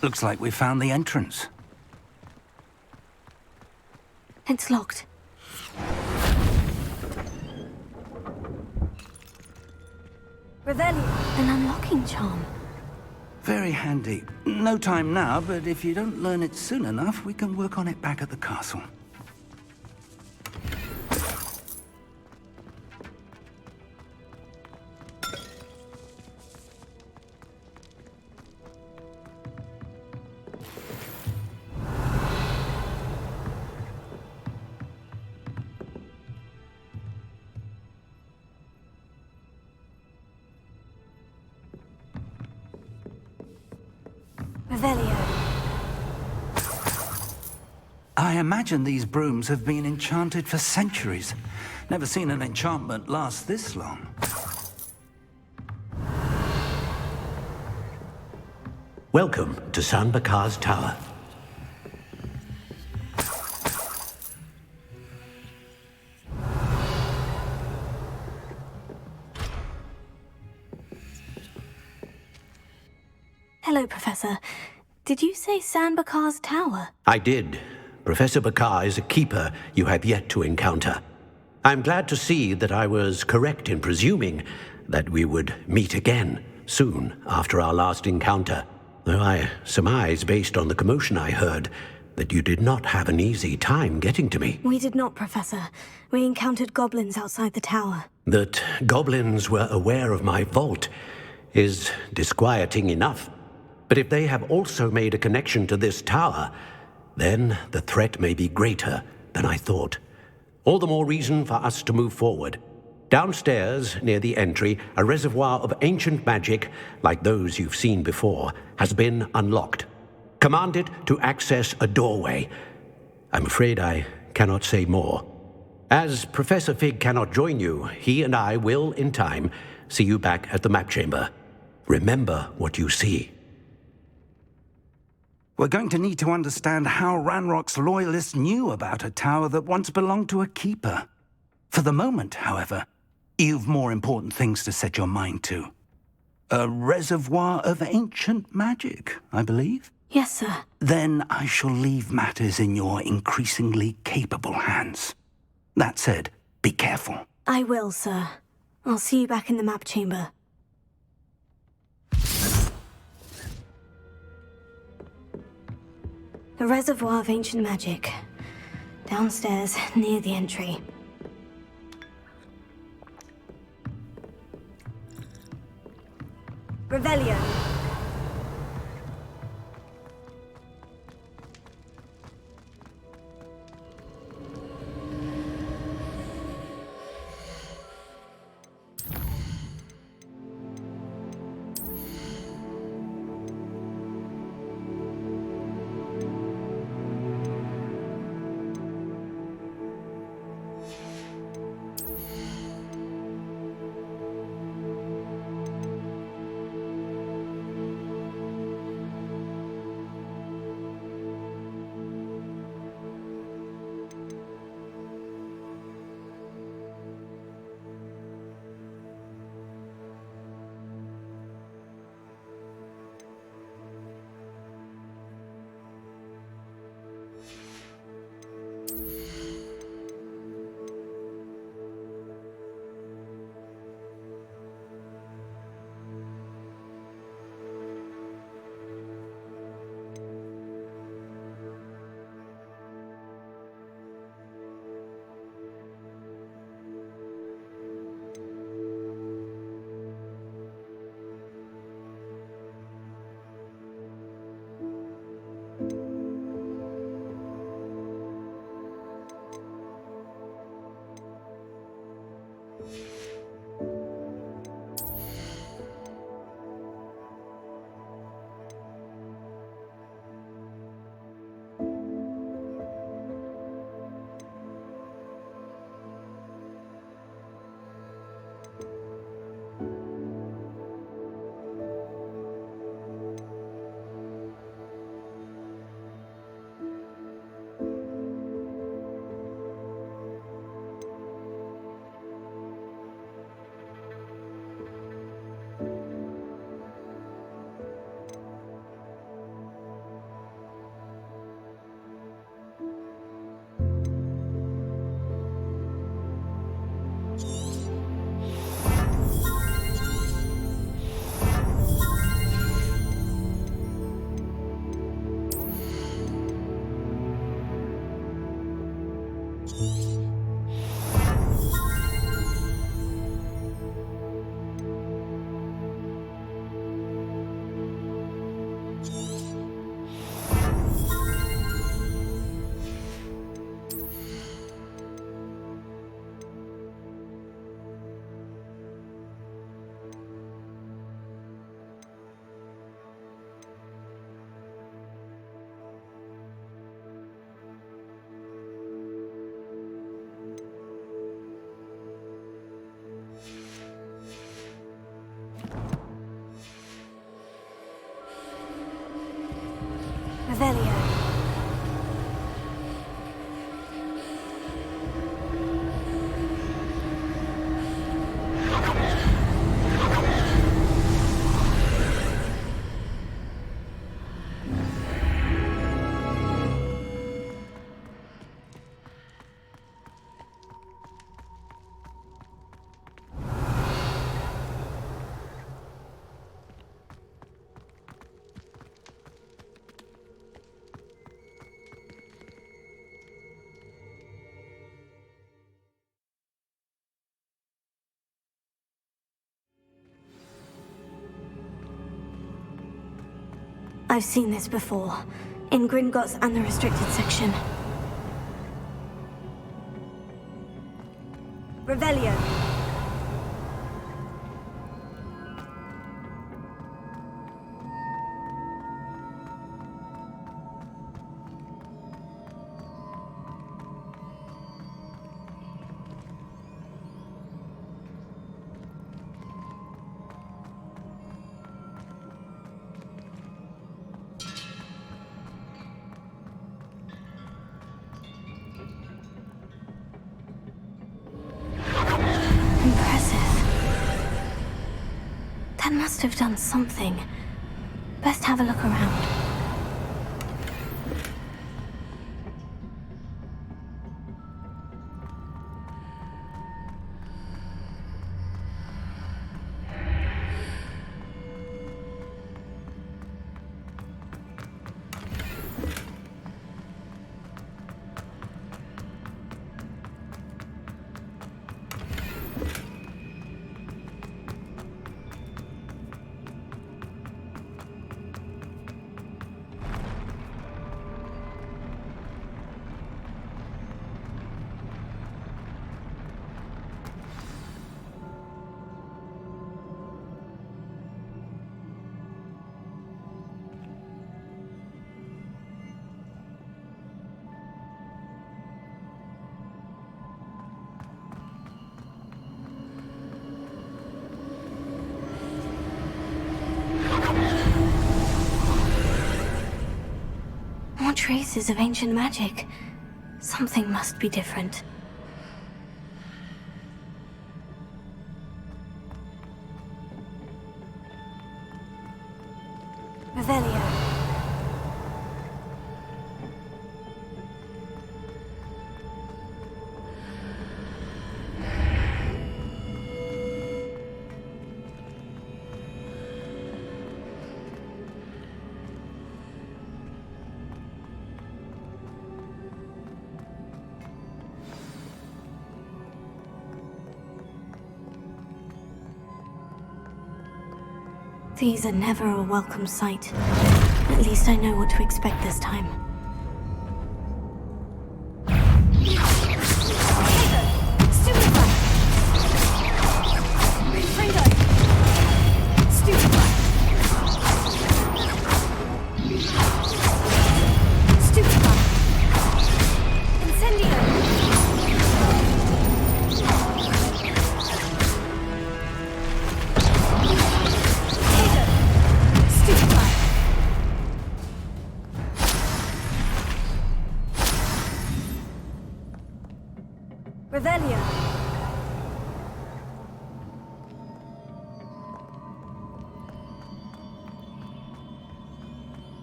G: Looks like we found the entrance.
A: It's locked.
C: Revelio.
A: An unlocking charm.
G: Very handy. No time now, but if you don't learn it soon enough, we can work on it back at the castle.
C: Revelio.
G: I imagine these brooms have been enchanted for centuries. Never seen an enchantment last this long.
B: Welcome to San Bakar's Tower.
A: Hello, Professor. Did you say San Bakar's Tower?
B: I did. Professor Bakar is a keeper you have yet to encounter. I'm glad to see that I was correct in presuming that we would meet again soon after our last encounter, though I surmise, based on the commotion I heard, that you did not have an easy time getting to me.
A: We did not, Professor. We encountered goblins outside the tower.
B: That goblins were aware of my vault is disquieting enough. But if they have also made a connection to this tower, then the threat may be greater than I thought. All the more reason for us to move forward. Downstairs, near the entry, a reservoir of ancient magic, like those you've seen before, has been unlocked. Command it to access a doorway. I'm afraid I cannot say more. As Professor Fig cannot join you, he and I will, in time, see you back at the map chamber. Remember what you see.
G: We're going to need to understand how Ranrock's loyalists knew about a tower that once belonged to a keeper. For the moment, however, you've more important things to set your mind to. A reservoir of ancient magic, I believe?
A: Yes, sir.
G: Then I shall leave matters in your increasingly capable hands. That said, be careful.
A: I will, sir. I'll see you back in the map chamber. A reservoir of ancient magic. Downstairs, near the entry.
C: Revelio.
A: Revelio. I've seen this before, in Gringotts and the restricted section. Revelio. That must have done something. Best have a look around. More traces of ancient magic. Something must be different. Revelio. These are never a welcome sight. At least I know what to expect this time. Revelio.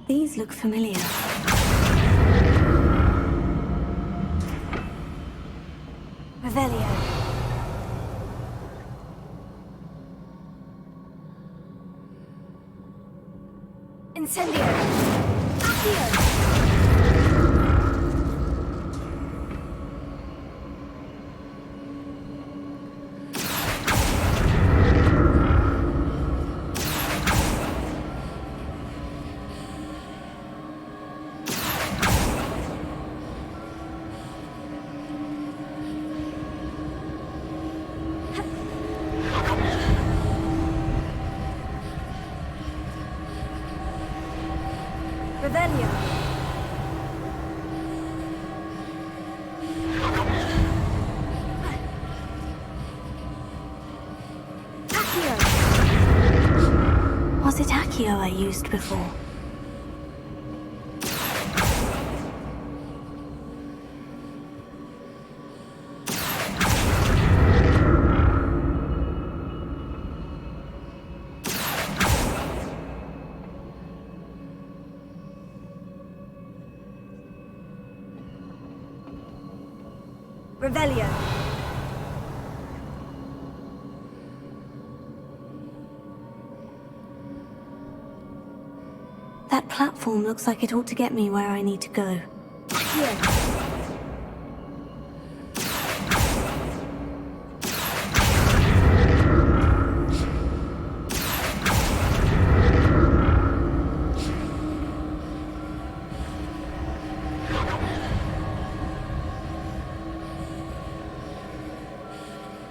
A: These look familiar. Revelio. Incendio. Accio. radio I used before.
C: Revelio.
A: That platform looks like it ought to get me where I need to go.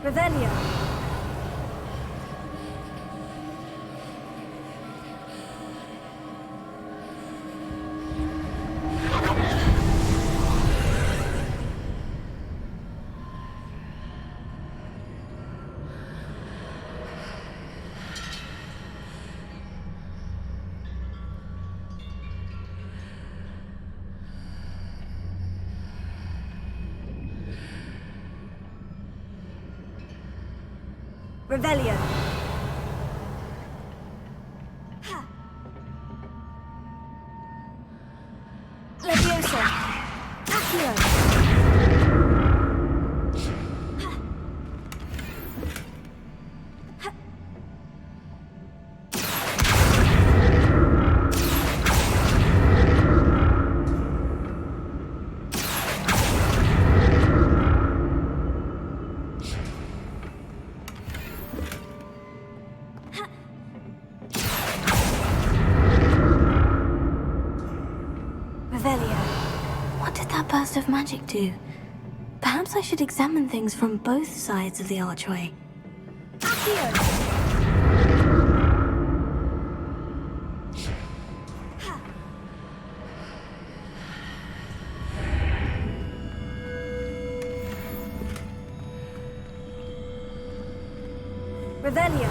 C: Revelio. Revelio. Leviosa. Accio.
A: What did that burst of magic do? Perhaps I should examine things from both sides of the archway.
C: Revelio.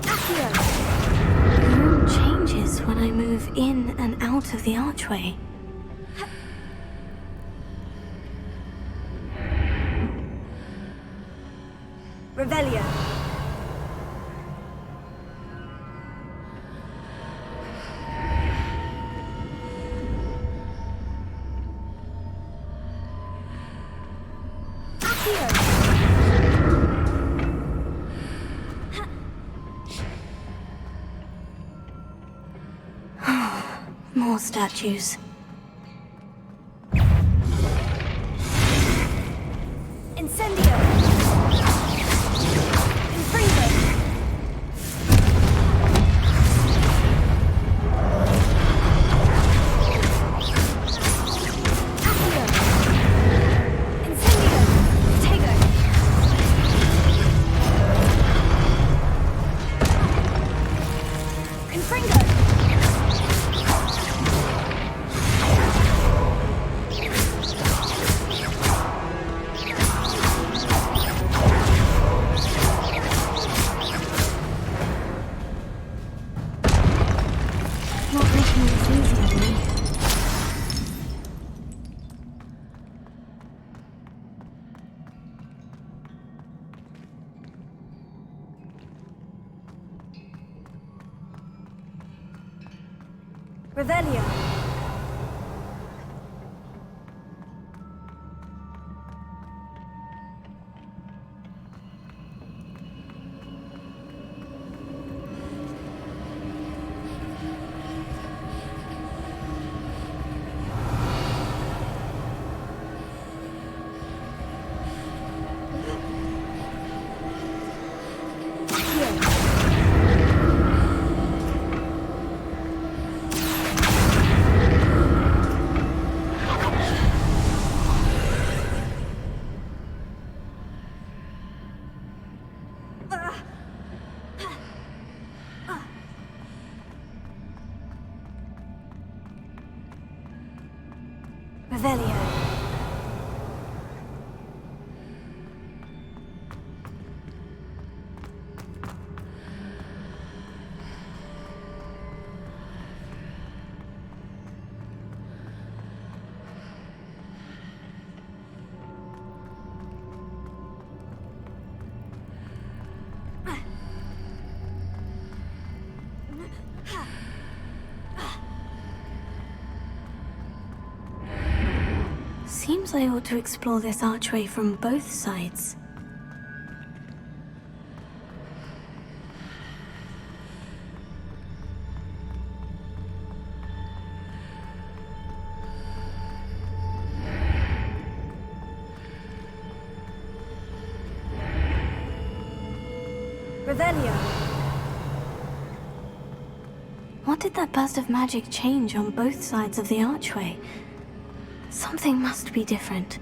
A: The room changes when I move in and out of the archway.
C: Revelio.
A: More statues.
C: Incendio. Infringo. Accio. Incendio. Tego. Infringo.
A: Not making this easy on me.
C: Revelio. Accio.
A: Revelio. Seems I ought to explore this archway from both sides. Revelio. What did that burst of magic change on both sides of the archway? Something must be different.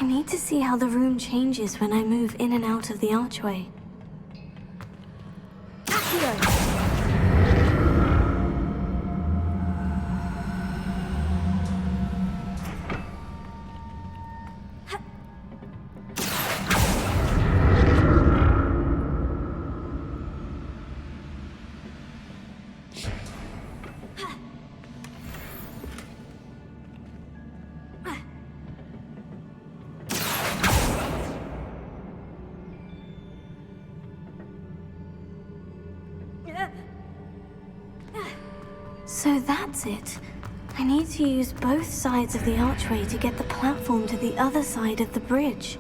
A: I need to see how the room changes when I move in and out of the archway. So that's it. I need to use both sides of the archway to get the platform to the other side of the bridge.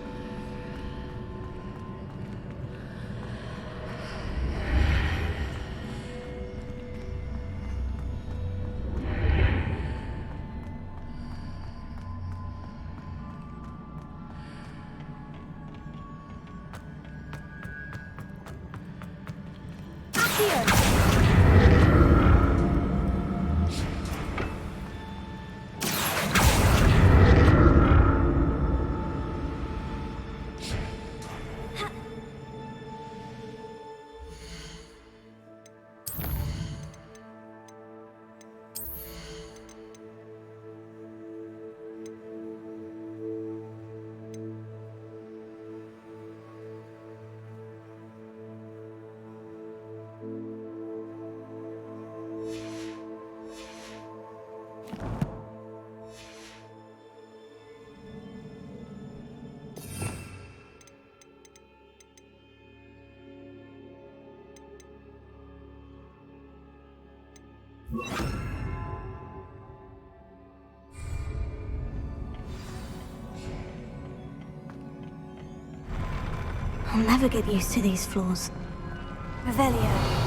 A: I'll never get used to these floors. Revelio.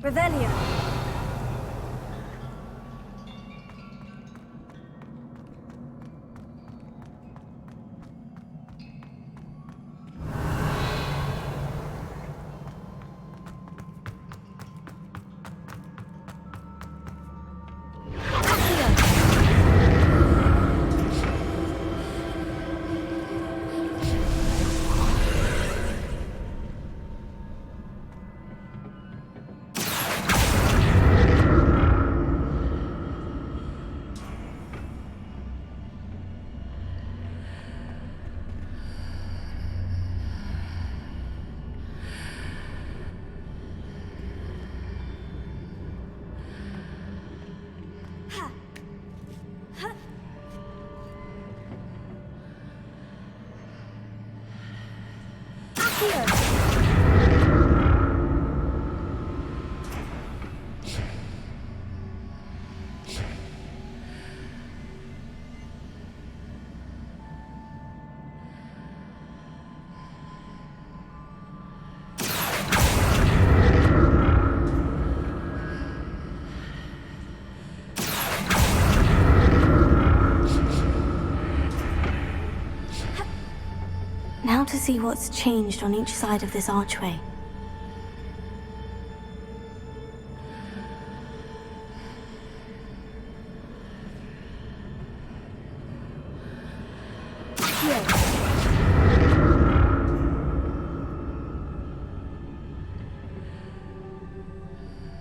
C: Revelio.
A: Now to see what's changed on each side of this archway.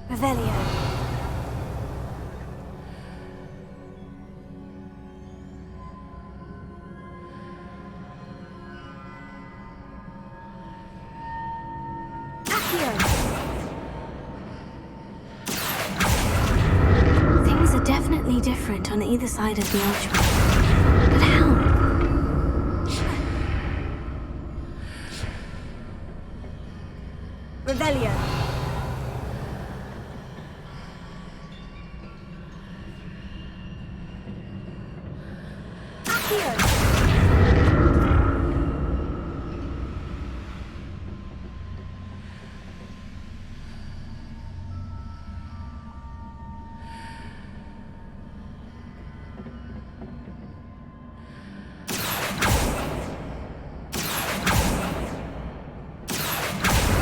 C: Revelio.
A: Things are definitely different on either side of the archway. But how?
C: Revelio.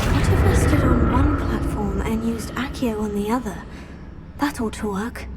A: What if I stood on one platform and used Accio on the other? That ought to work.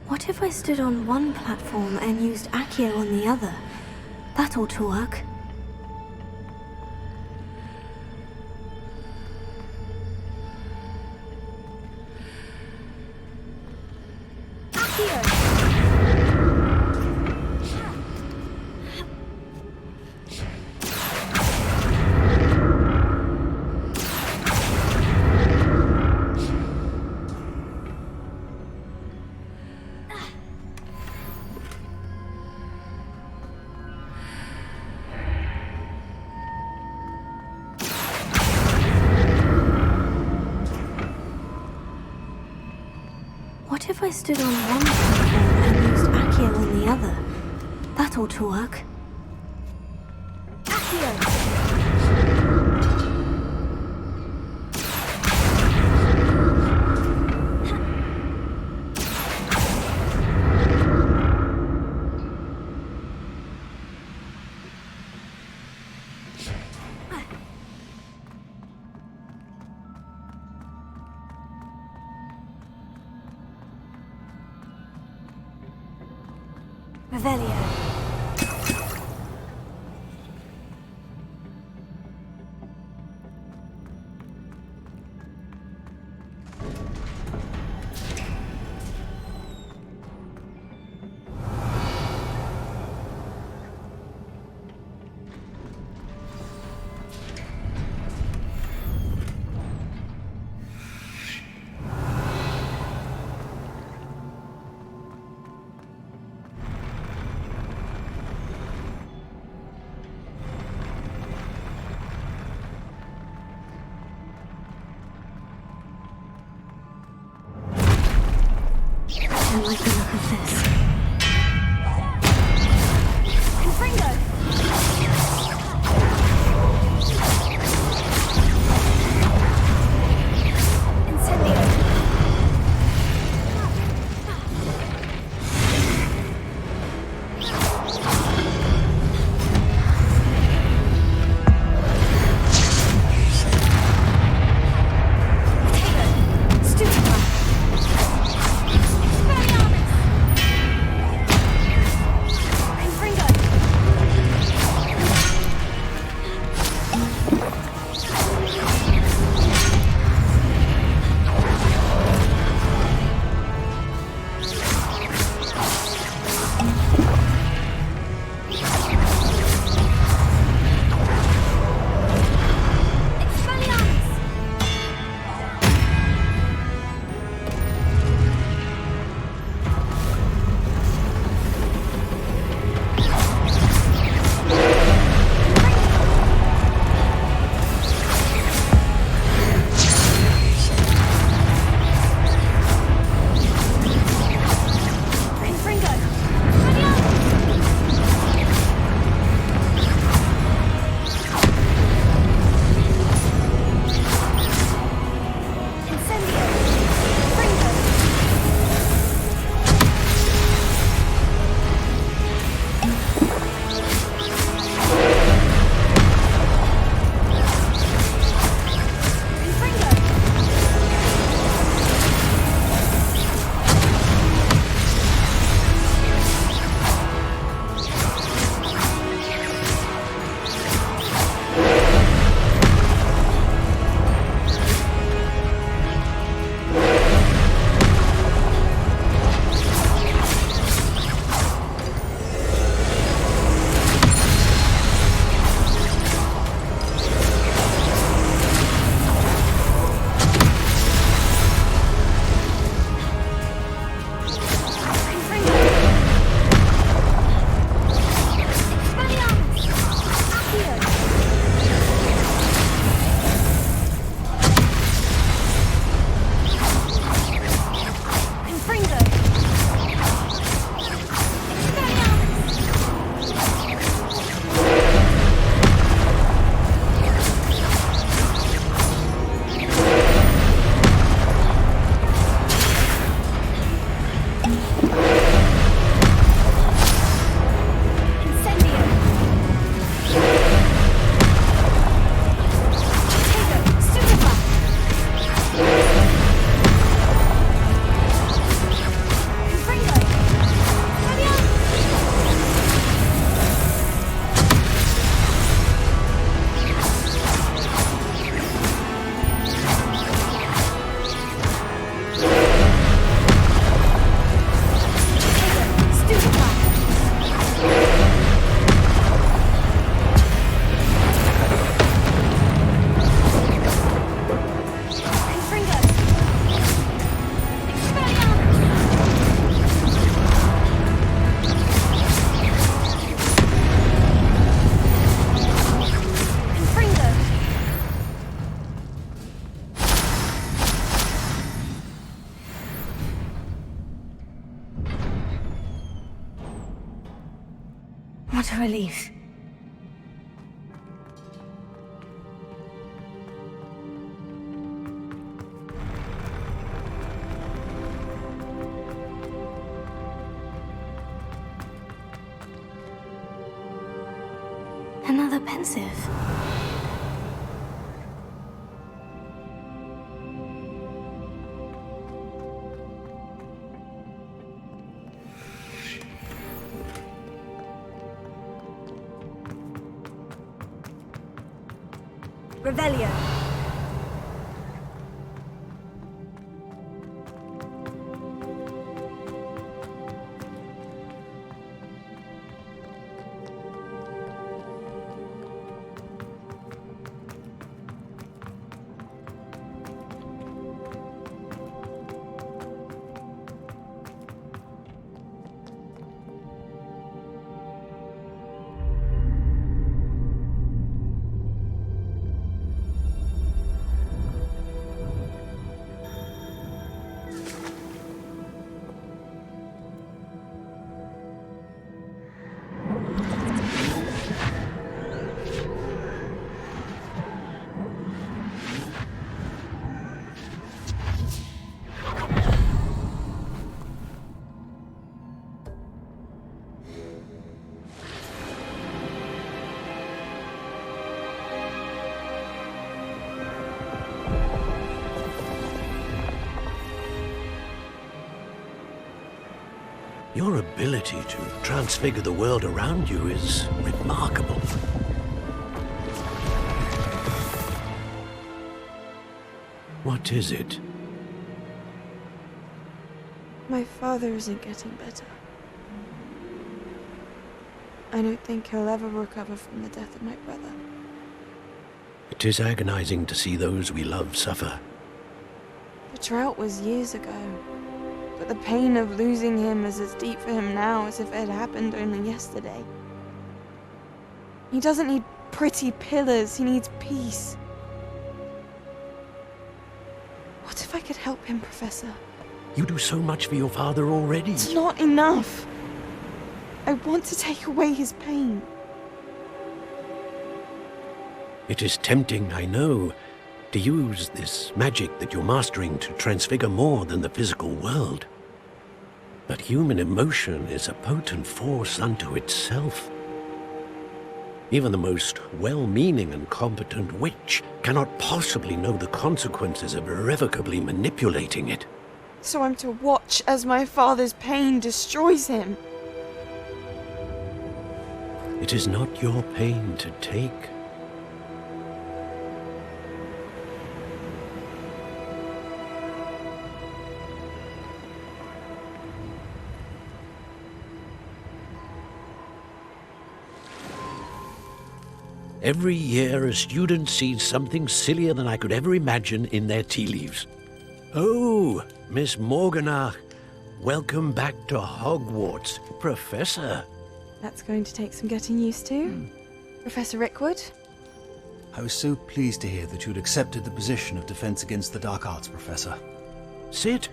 A: What if I stood on one platform and used Accio on the other? That ought to work. What if I stood on one platform and used Accio on the other? That ought to work.
C: Revelio.
A: like the look of this.
C: Confringo!
A: What a relief. Another pensive.
C: Revelio.
B: Your ability to transfigure the world around you is remarkable. What is it?
K: My father isn't getting better. I don't think he'll ever recover from the death of my brother.
B: It is agonizing to see those we love suffer.
K: The drought was years ago, but the pain of losing him is as deep for him now as if it had happened only yesterday. He doesn't need pretty pillars, he needs peace. What if I could help him, Professor?
B: You do so much for your father already.
K: It's not enough. I want to take away his pain.
B: It is tempting, I know, to use this magic that you're mastering to transfigure more than the physical world. But human emotion is a potent force unto itself. Even the most well-meaning and competent witch cannot possibly know the consequences of irrevocably manipulating it.
K: So I'm to watch as my father's pain destroys him.
B: It is not your pain to take. Every year, a student sees something sillier than I could ever imagine in their tea leaves. Oh, Miss Morganach, welcome back to Hogwarts, Professor.
K: That's going to take some getting used to. Professor Rickwood?
L: I was so pleased to hear that you'd accepted the position of Defense Against the Dark Arts, Professor.
B: Sit,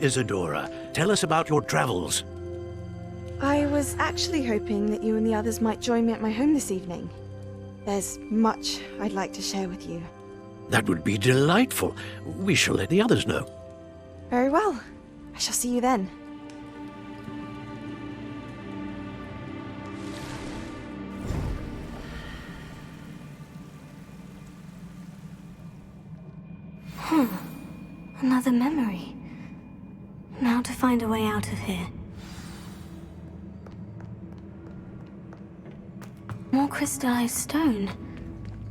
B: Isadora. Tell us about your travels.
K: I was actually hoping that you and the others might join me at my home this evening. There's much I'd like to share with you.
B: That would be delightful. We shall let the others know.
K: Very well. I shall see you then.
A: Another memory. Now to find a way out of here. More crystallized stone.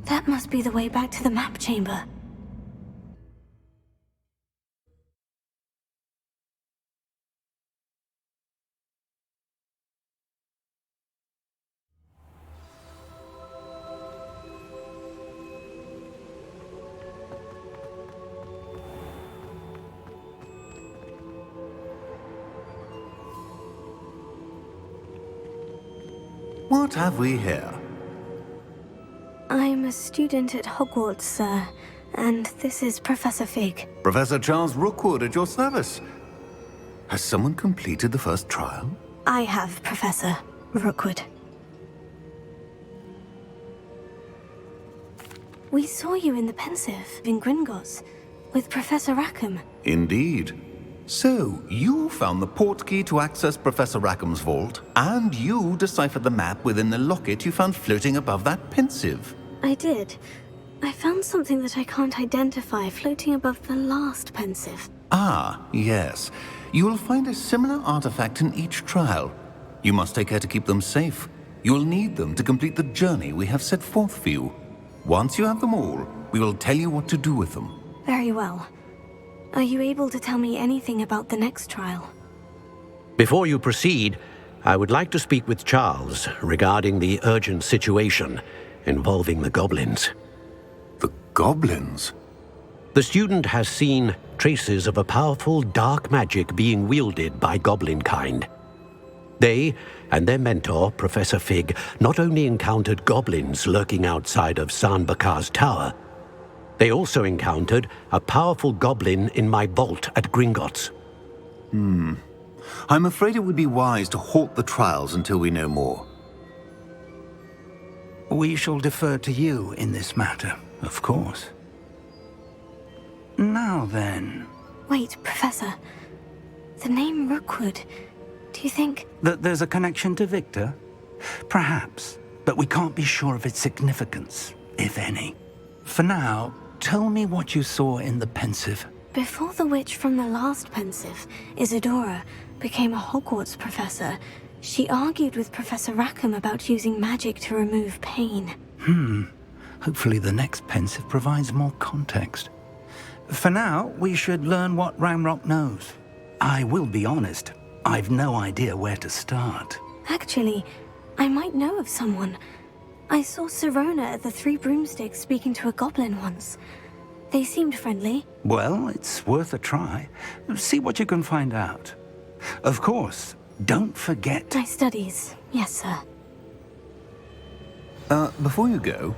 A: That must be the way back to the map chamber.
G: What have we here?
A: I'm a student at Hogwarts, sir, and this is Professor Fig.
G: Professor Charles Rookwood at your service. Has someone completed the first trial?
A: I have, Professor Rookwood. We saw you in the Pensive in Gringotts with Professor Rackham.
G: Indeed. So, you found the portkey to access Professor Rackham's vault, and you deciphered the map within the locket you found floating above that Pensive.
A: I did. I found something that I can't identify floating above the last Pensive.
G: Ah, yes. You will find a similar artifact in each trial. You must take care to keep them safe. You will need them to complete the journey we have set forth for you. Once you have them all, we will tell you what to do with them.
A: Very well. Are you able to tell me anything about the next trial?
B: Before you proceed, I would like to speak with Charles regarding the urgent situation involving the goblins.
G: The goblins?
B: The student has seen traces of a powerful dark magic being wielded by goblin kind. They and their mentor, Professor Fig, not only encountered goblins lurking outside of Sanbakar's tower, they also encountered a powerful goblin in my vault at Gringotts.
G: I'm afraid it would be wise to halt the trials until we know more.
L: We shall defer to you in this matter, of course. Now then...
A: Wait, Professor. The name Rookwood. Do you think...
L: That there's a connection to Victor? Perhaps, but we can't be sure of its significance, if any. For now, tell me what you saw in the Pensive.
A: Before the witch from the last Pensive, Isadora, became a Hogwarts professor, she argued with Professor Rackham about using magic to remove pain.
L: Hopefully the next pensive provides more context. For now, we should learn what Ramrock knows. I will be honest, I've no idea where to start.
A: Actually, I might know of someone. I saw Sirona at the Three Broomsticks speaking to a goblin once. They seemed friendly.
L: Well, it's worth a try. See what you can find out. Of course, don't forget...
A: My studies, yes, sir.
I: Before you go...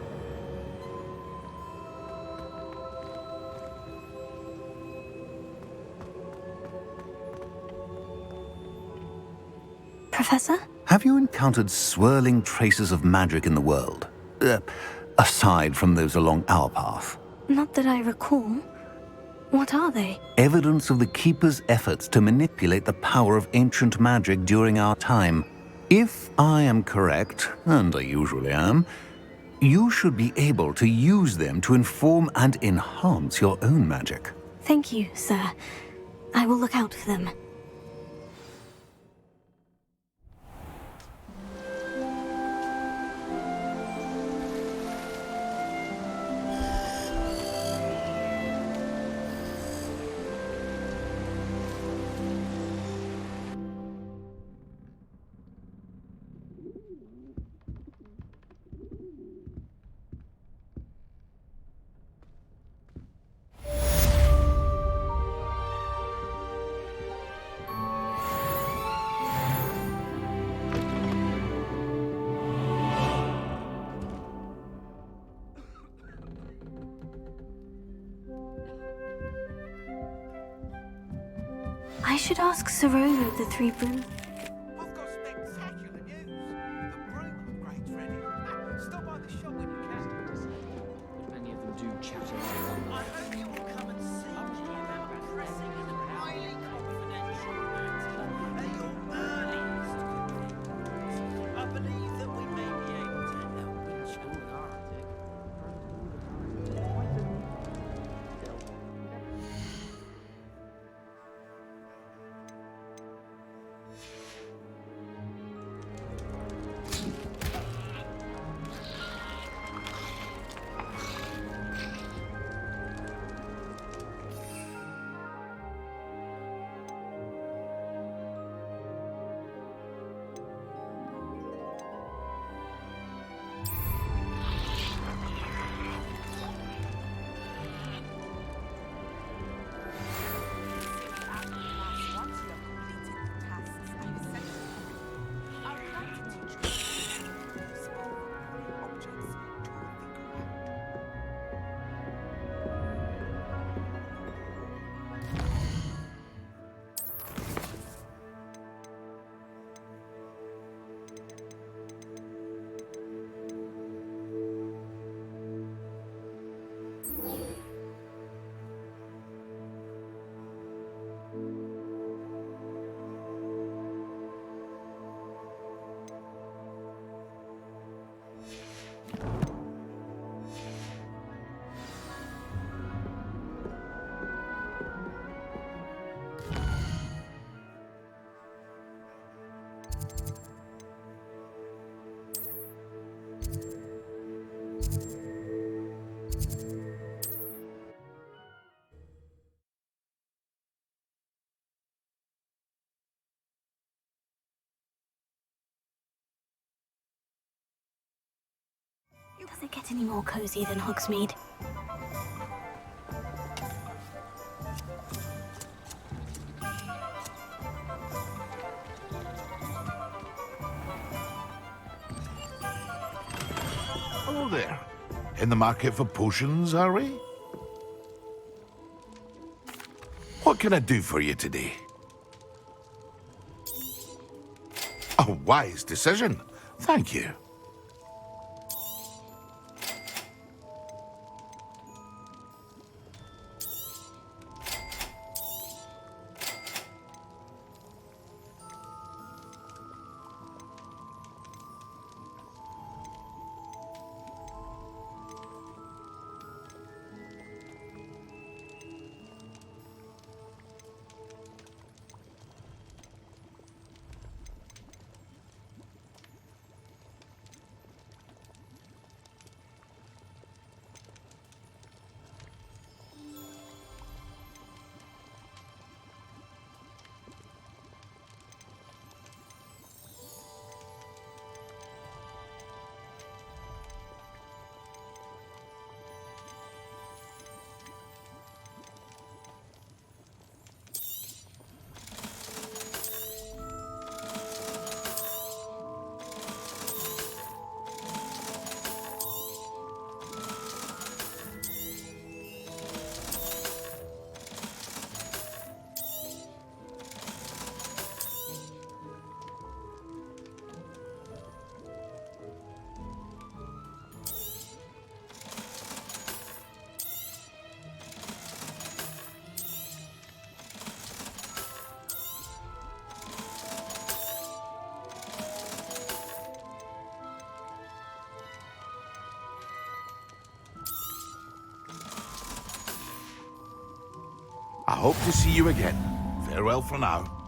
A: Professor?
I: Have you encountered swirling traces of magic in the world? Aside from those along our path?
A: Not that I recall. What are they?
I: Evidence of the Keeper's efforts to manipulate the power of ancient magic during our time. If I am correct, and I usually am, you should be able to use them to inform and enhance your own magic.
A: Thank you, sir. I will look out for them. I should ask Sirona of the Three Broom.
S: I've got spectacular news. The broom upgrade's ready. Stop by the shop when you can.
V: Many of them do chatter.
S: I hope you will come and see me about pressing and highly confidential matter at your earliest convenience. I believe that we may be able to help ensure Arctic.
A: Does it get any more cozy than Hogsmeade?
H: Hello there. In the market for potions, are we? What can I do for you today? A wise decision. Thank you. hope to see you again. Farewell for now.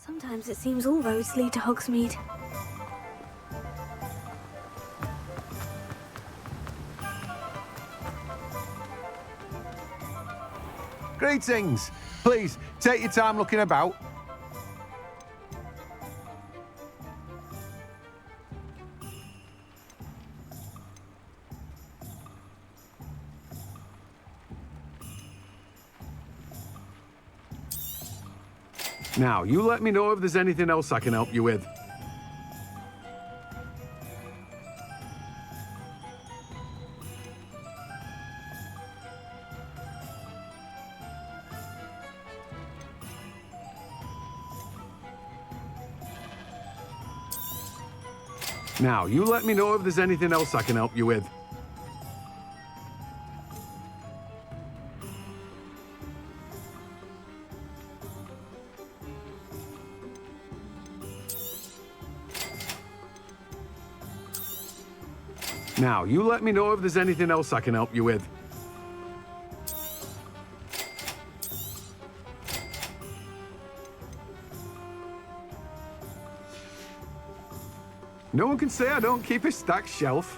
A: Sometimes it seems all roads lead to Hogsmeade.
S: Greetings. Please, take your time looking about. Now, you let me know if there's anything else I can help you with. Now, you let me know if there's anything else I can help you with. Now, you let me know if there's anything else I can help you with. No one can say I don't keep a stacked shelf.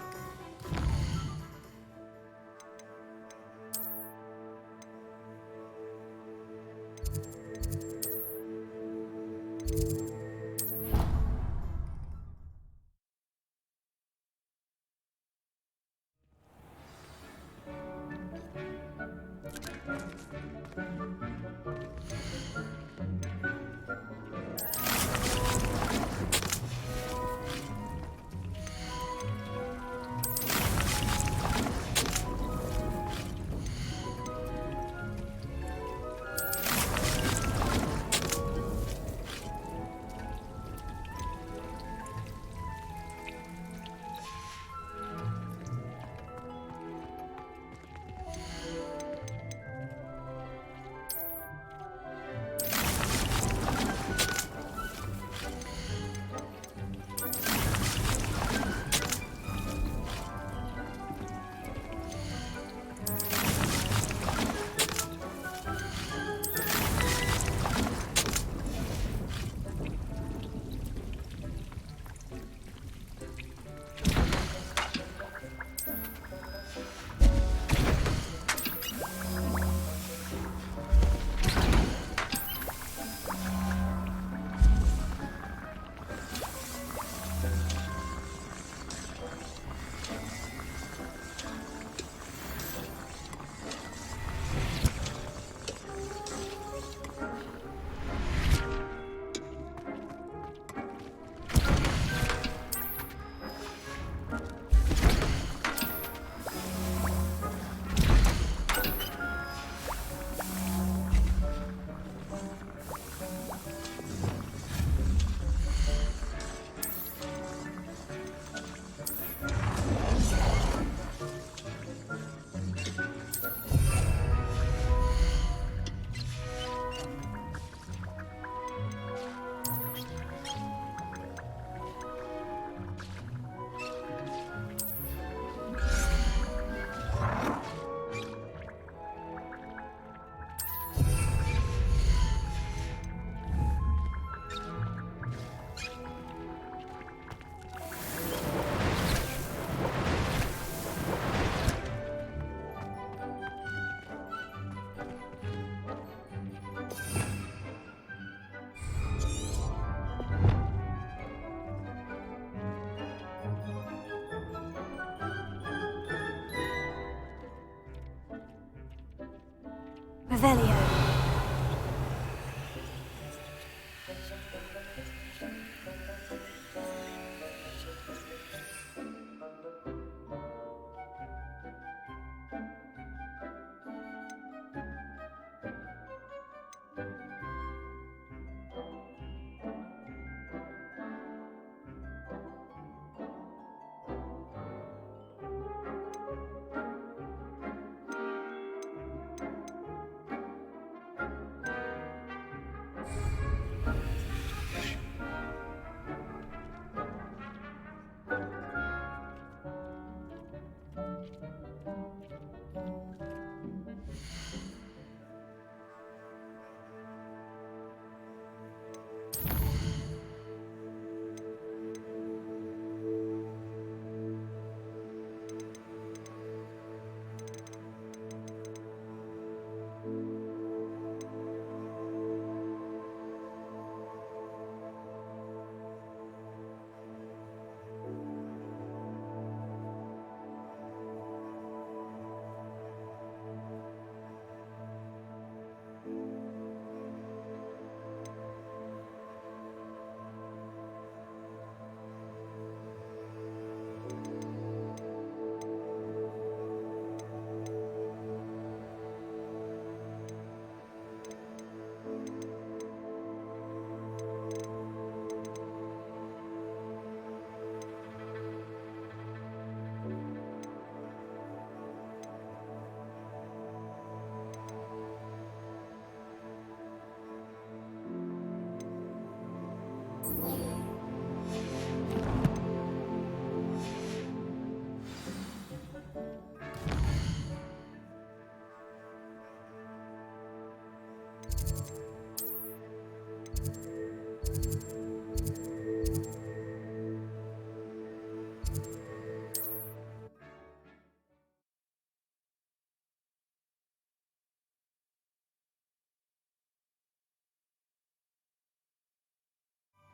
A: Revelio.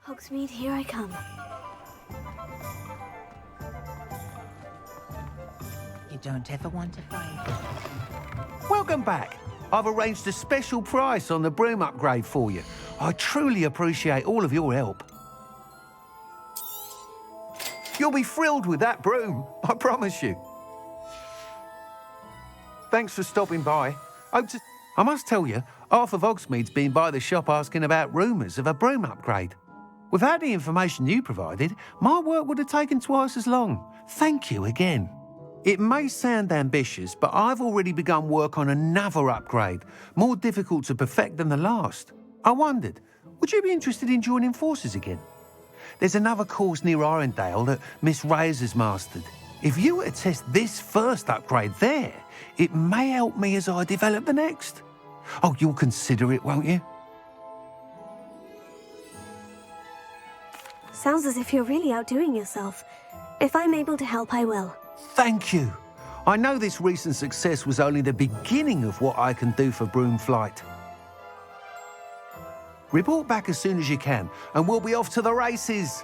A: Hogsmeade, here I come.
M: You don't ever want to find.
S: Welcome back. I've arranged a special price on the broom upgrade for you. I truly appreciate all of your help. You'll be thrilled with that broom, I promise you. Thanks for stopping by. I must tell you, half of Hogsmeade's been by the shop asking about rumours of a broom upgrade. Without the information you provided, my work would have taken twice as long. Thank you again. It may sound ambitious, but I've already begun work on another upgrade, more difficult to perfect than the last. I wondered, would you be interested in joining forces again? There's another course near Arendelle that Miss Reyes has mastered. If you were to test this first upgrade there, it may help me as I develop the next. Oh, you'll consider it, won't you?
A: Sounds as if you're really outdoing yourself. If I'm able to help, I will.
S: Thank you. I know this recent success was only the beginning of what I can do for Broomflight. Report back as soon as you can, and we'll be off to the races.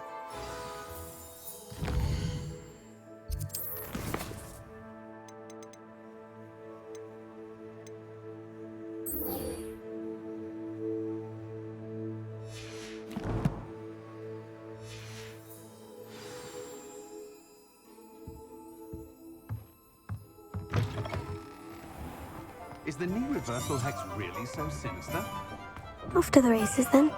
R: Is the new reversal hex really so sinister?
A: Off to the races, then.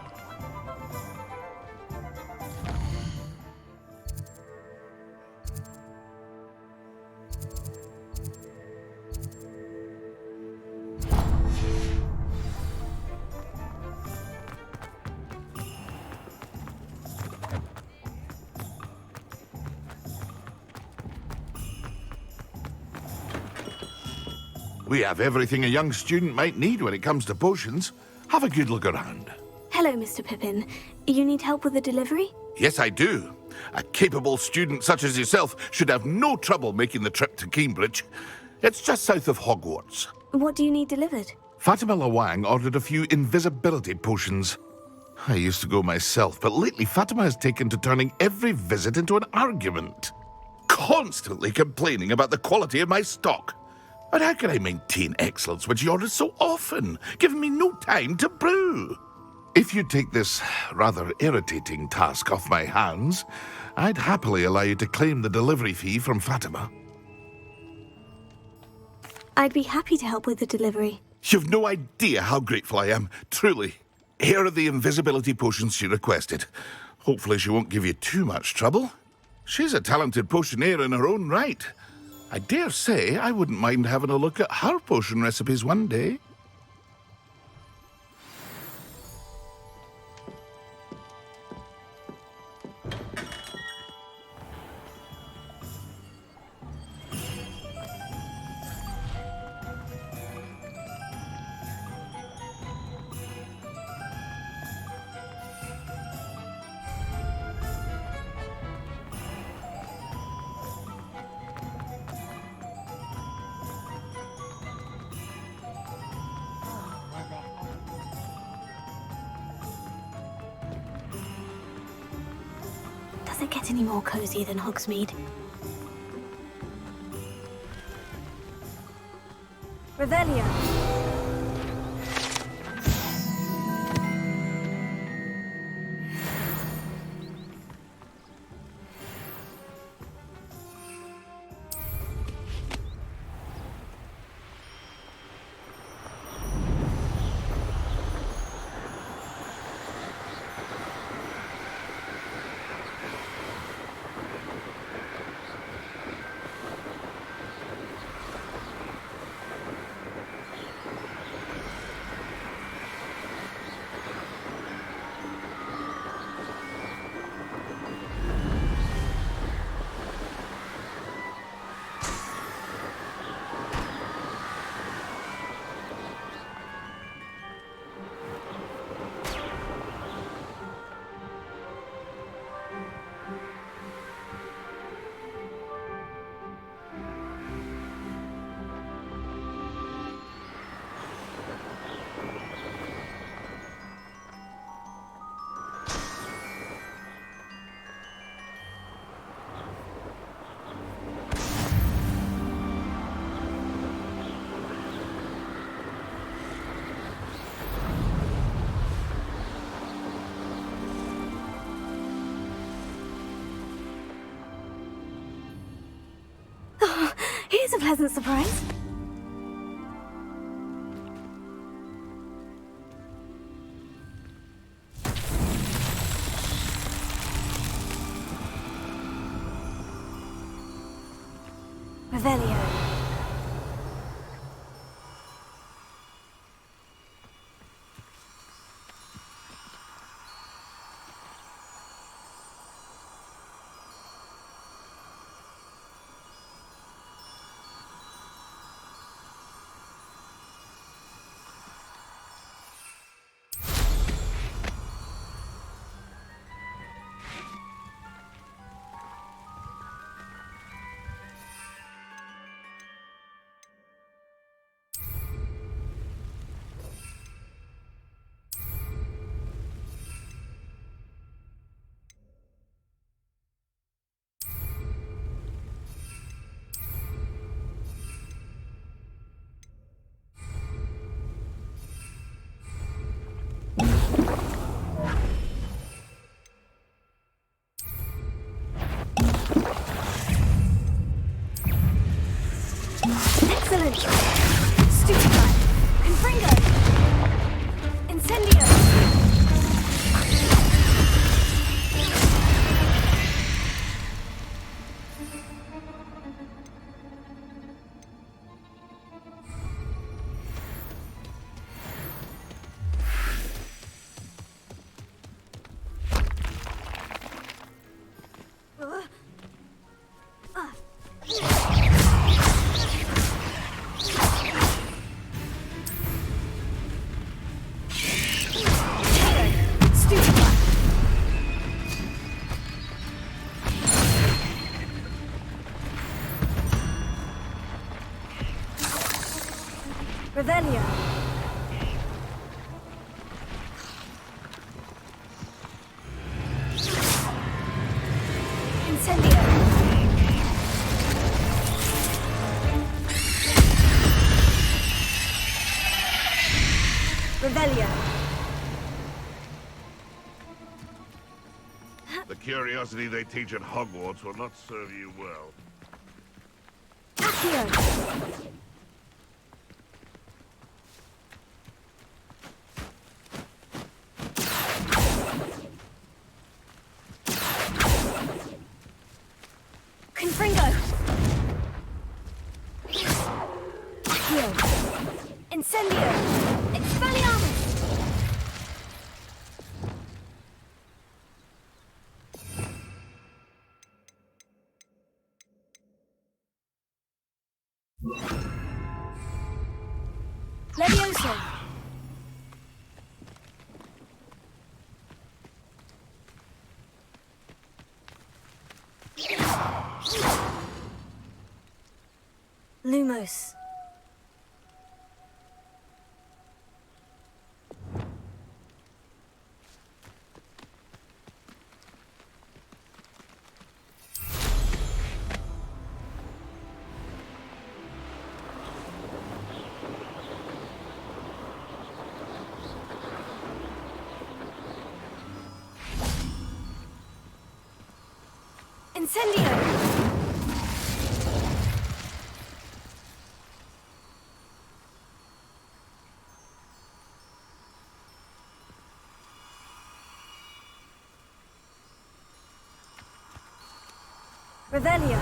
H: We have everything a young student might need when it comes to potions. Have a good look around.
A: Hello, Mr. Pippin. You need help with the delivery?
H: Yes, I do. A capable student such as yourself should have no trouble making the trip to Cambridge. It's just south of Hogwarts.
A: What do you need delivered?
H: Fatima Lawang ordered a few invisibility potions. I used to go myself, but lately Fatima has taken to turning every visit into an argument. Constantly complaining about the quality of my stock. But how can I maintain excellence when she orders so often, giving me no time to brew? If you take this rather irritating task off my hands, I'd happily allow you to claim the delivery fee from Fatima.
A: I'd be happy to help with the delivery.
H: You've no idea how grateful I am, truly. Here are the invisibility potions she requested. Hopefully she won't give you too much trouble. She's a talented potioneer in her own right. I dare say I wouldn't mind having a look at her potion recipes one day.
A: Does it get any more cozy than Hogsmeade? Revelio. Here's a pleasant surprise. Revelio. Excellent! Stupefy! Confringo! Incendio! Revelio. Incendio. Revelio.
H: The curiosity they teach at Hogwarts will not serve you well.
A: Accio. Confringo! Accio! Incendio! Expelliarmus! Levioso! Lumos. Incendio! Revelio.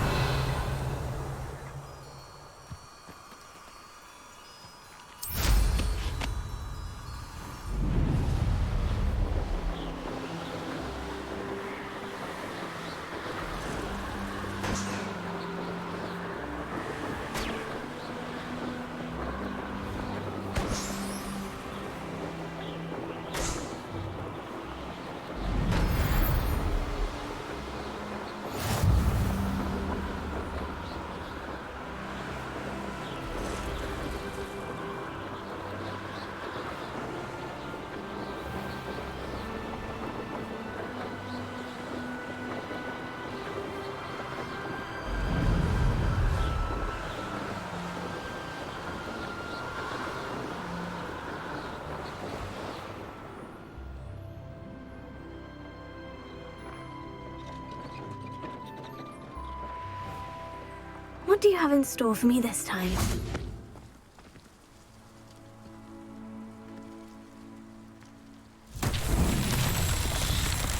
A: What do you have in store for me this time?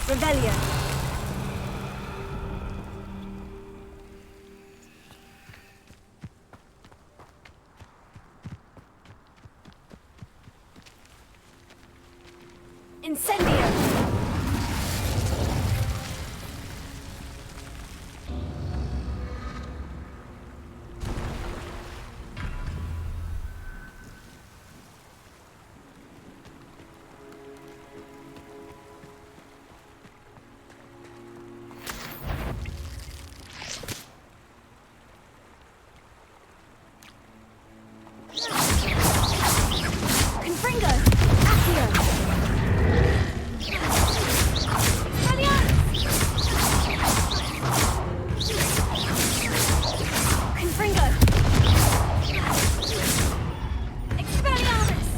E: Rebellion.
A: Incendio! Confringo! Accio! Confringo! Expelliarmus!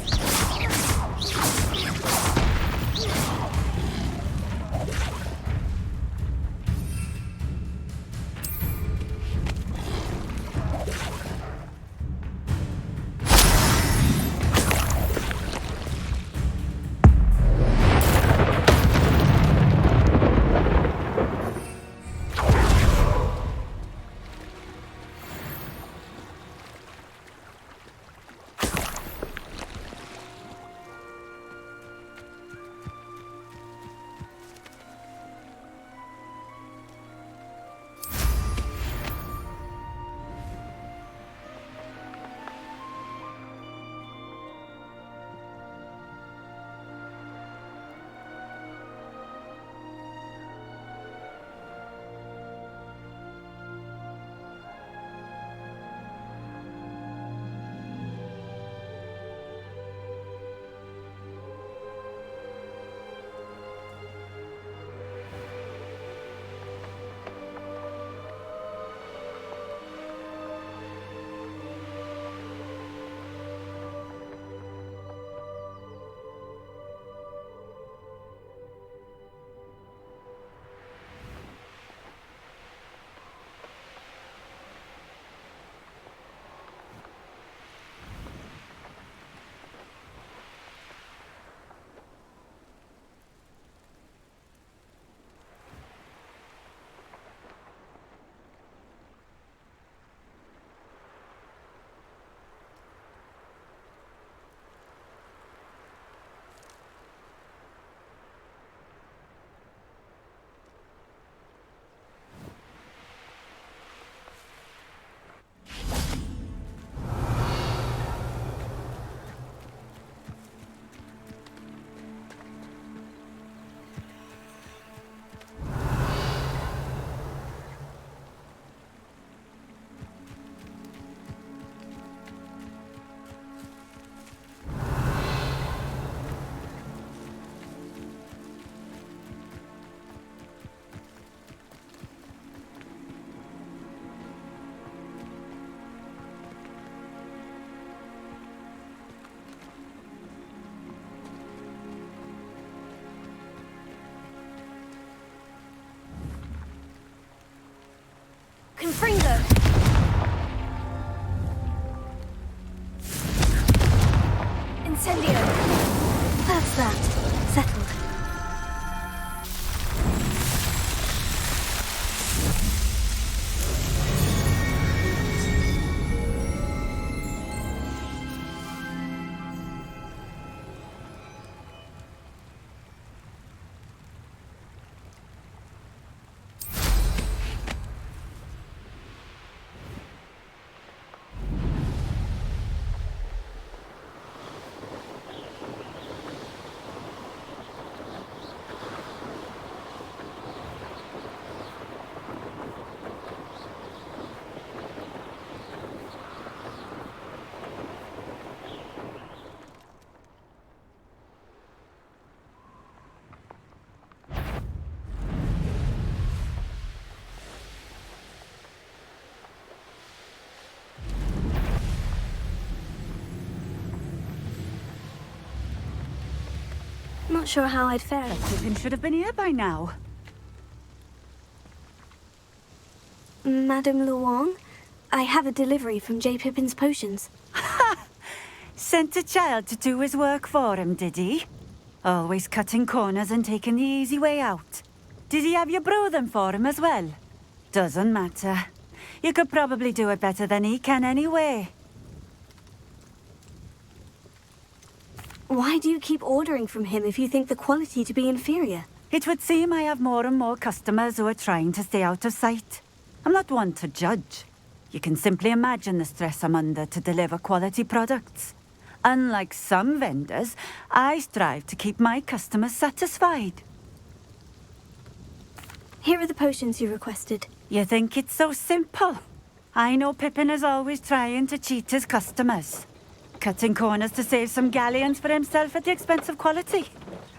A: Confringo! Incendio! That's that. Settled. Not sure how I'd fare.
Q: Pippin should have been here by now.
A: Madame Luong, I have a delivery from J. Pippin's Potions.
Q: Sent a child to do his work for him, did he? Always cutting corners and taking the easy way out. Did he have you brew them for him as well? Doesn't matter. You could probably do it better than he can anyway.
A: Why do you keep ordering from him if you think the quality to be inferior?
Q: It would seem I have more and more customers who are trying to stay out of sight. I'm not one to judge. You can simply imagine the stress I'm under to deliver quality products. Unlike some vendors, I strive to keep my customers satisfied.
A: Here are the potions you requested.
Q: You think it's so simple? I know Pippin is always trying to cheat his customers. Cutting corners to save some galleons for himself at the expense of quality.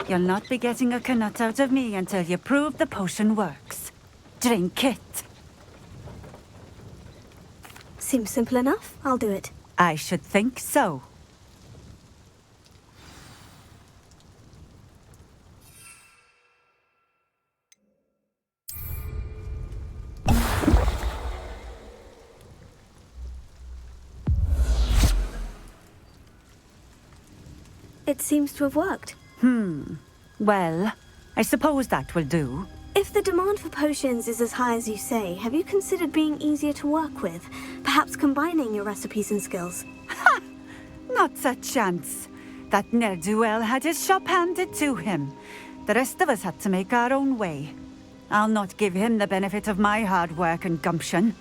Q: You'll not be getting a canut out of me until you prove the potion works. Drink it.
A: Seems simple enough. I'll do it.
Q: I should think so.
A: It seems to have worked.
Q: Well, I suppose that will do.
A: If the demand for potions is as high as you say, have you considered being easier to work with? Perhaps combining your recipes and skills?
Q: Ha! Not a chance. That ne'er-do-well had his shop handed to him. The rest of us had to make our own way. I'll not give him the benefit of my hard work and gumption.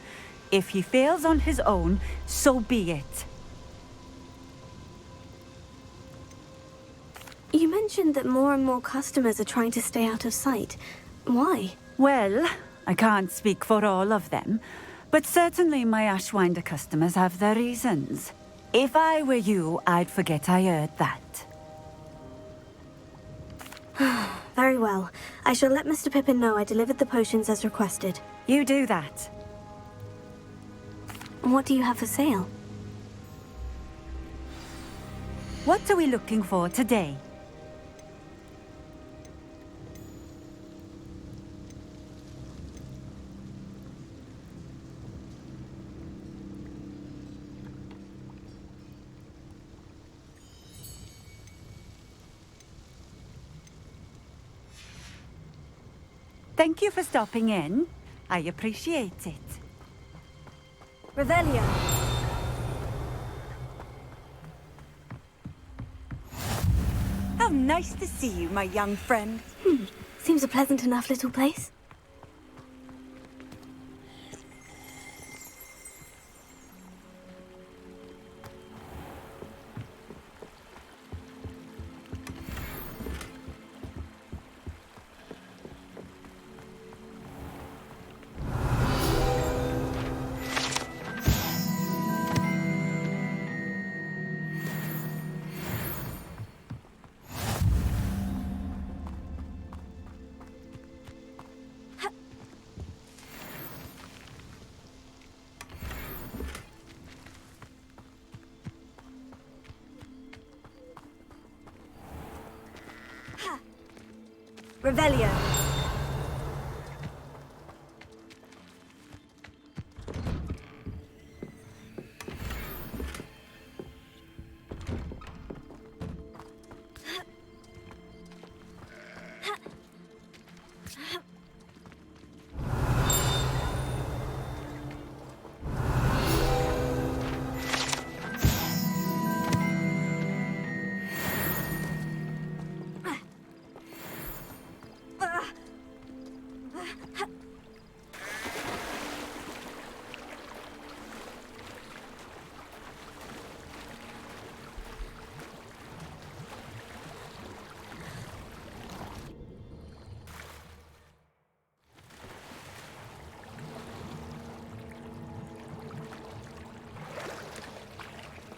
Q: If he fails on his own, so be it.
A: You mentioned that more and more customers are trying to stay out of sight. Why?
Q: Well, I can't speak for all of them, but certainly my Ashwinder customers have their reasons. If I were you, I'd forget I heard that.
A: Very well. I shall let Mr. Pippin know I delivered the potions as requested.
Q: You do that.
A: What do you have for sale?
Q: What are we looking for today? Thank you for stopping in. I appreciate it.
A: Revelio.
E: How nice to see you, my young friend.
A: Seems a pleasant enough little place. Revelio.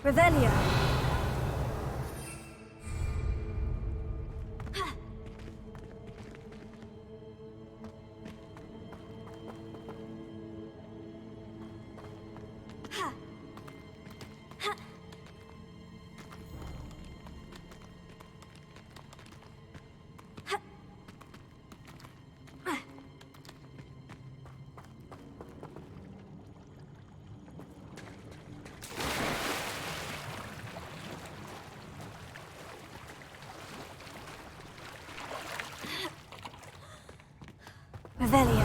A: Revelio. Revelio.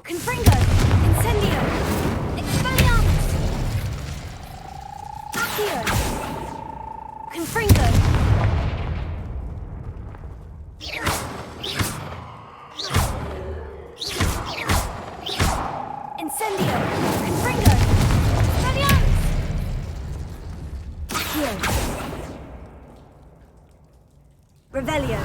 A: Confringo! Incendio! Expelliarmus! Accio! Confringo! Incendio! Confringo! Expelliarmus! Accio! Revelio!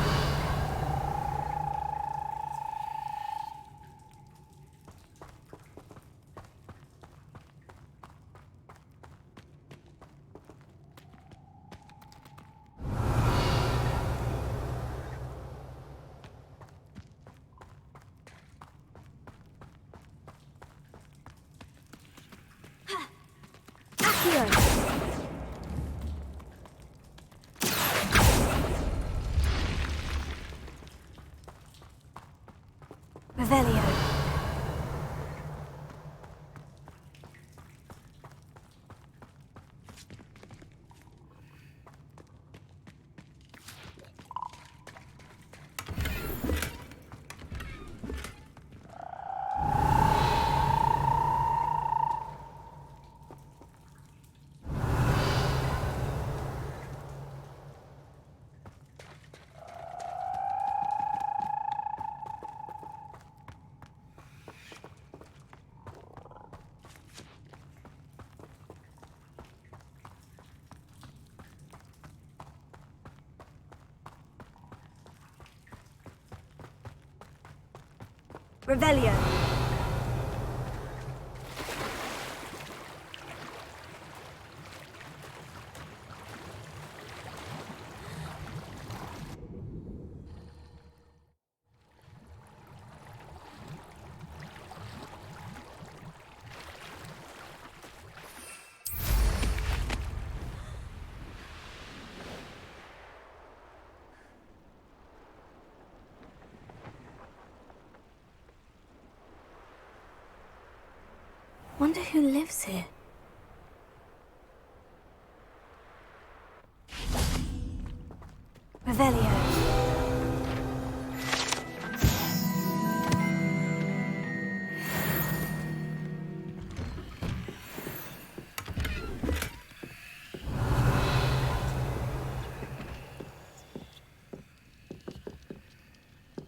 A: Accio! Revelio. Revelio. Wonder who lives here. Revelio.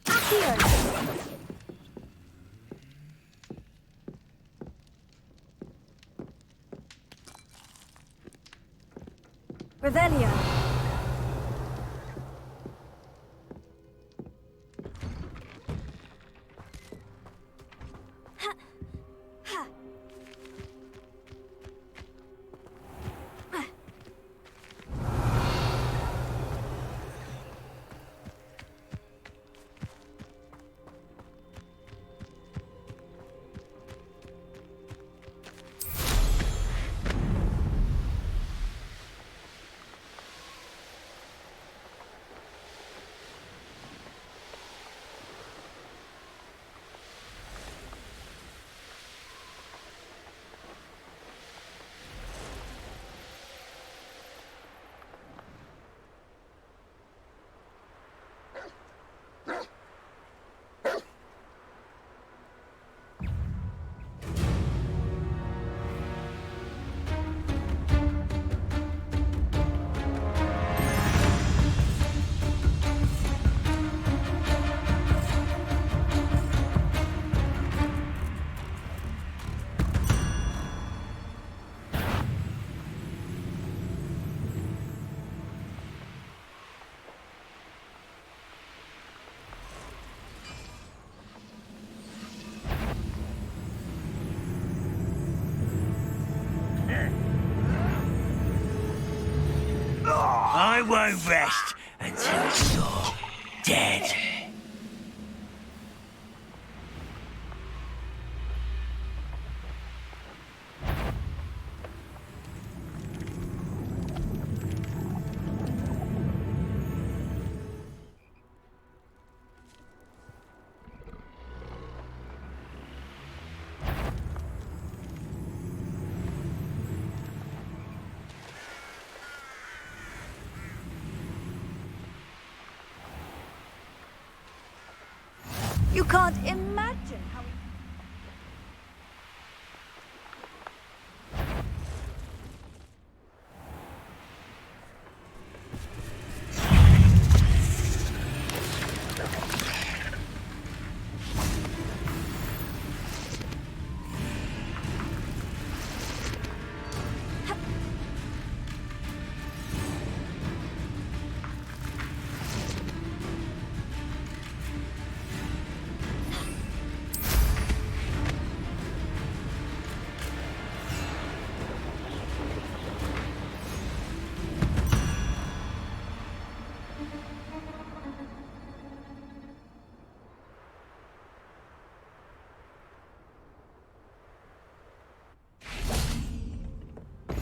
A: Accio. Revelio. Ha. Ha.
O: I won't rest until you're dead.
E: You can't imagine how...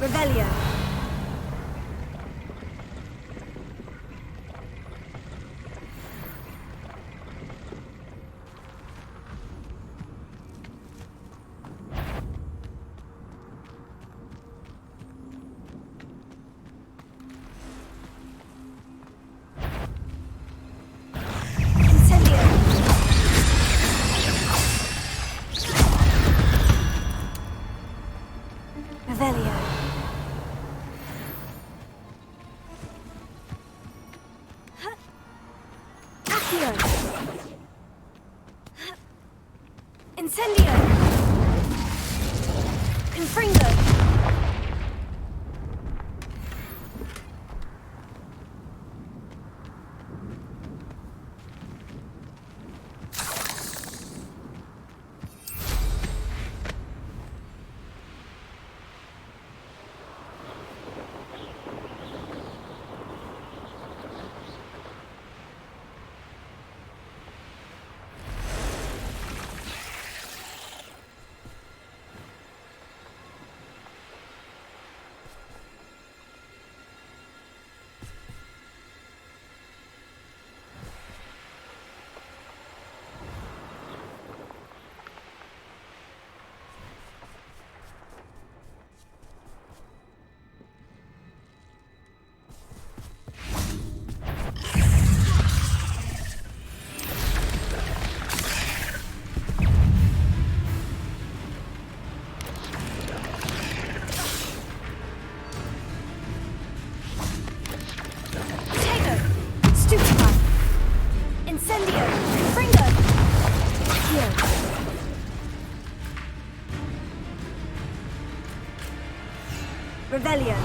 E: Revelio. Revelio. Accio. Incendio. Confringo. Incendio! Confringo! Accio! Revelio!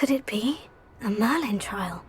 A: Could it be a Merlin trial?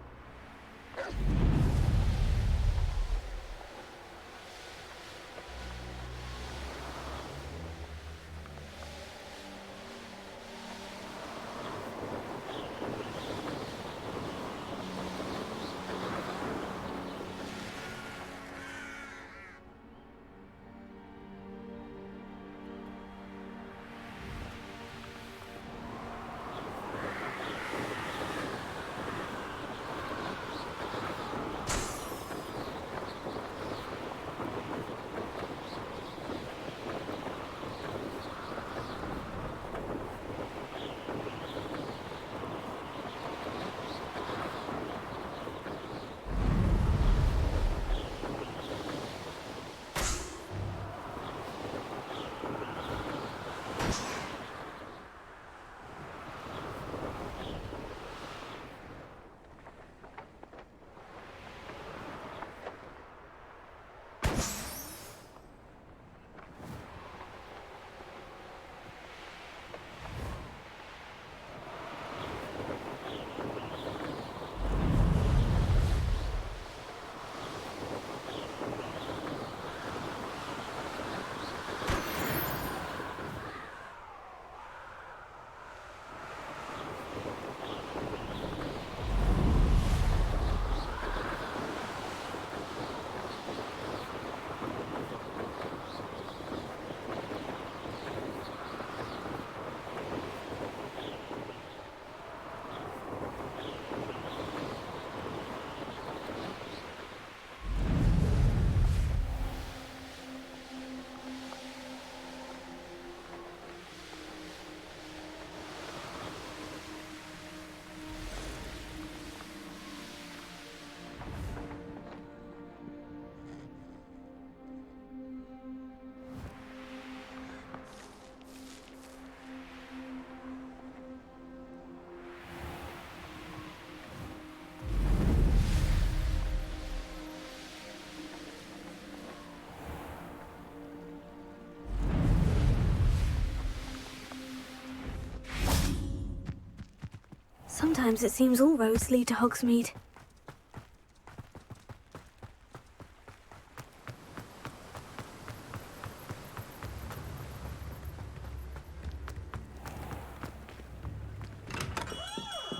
A: Sometimes it seems all roads lead to Hogsmeade.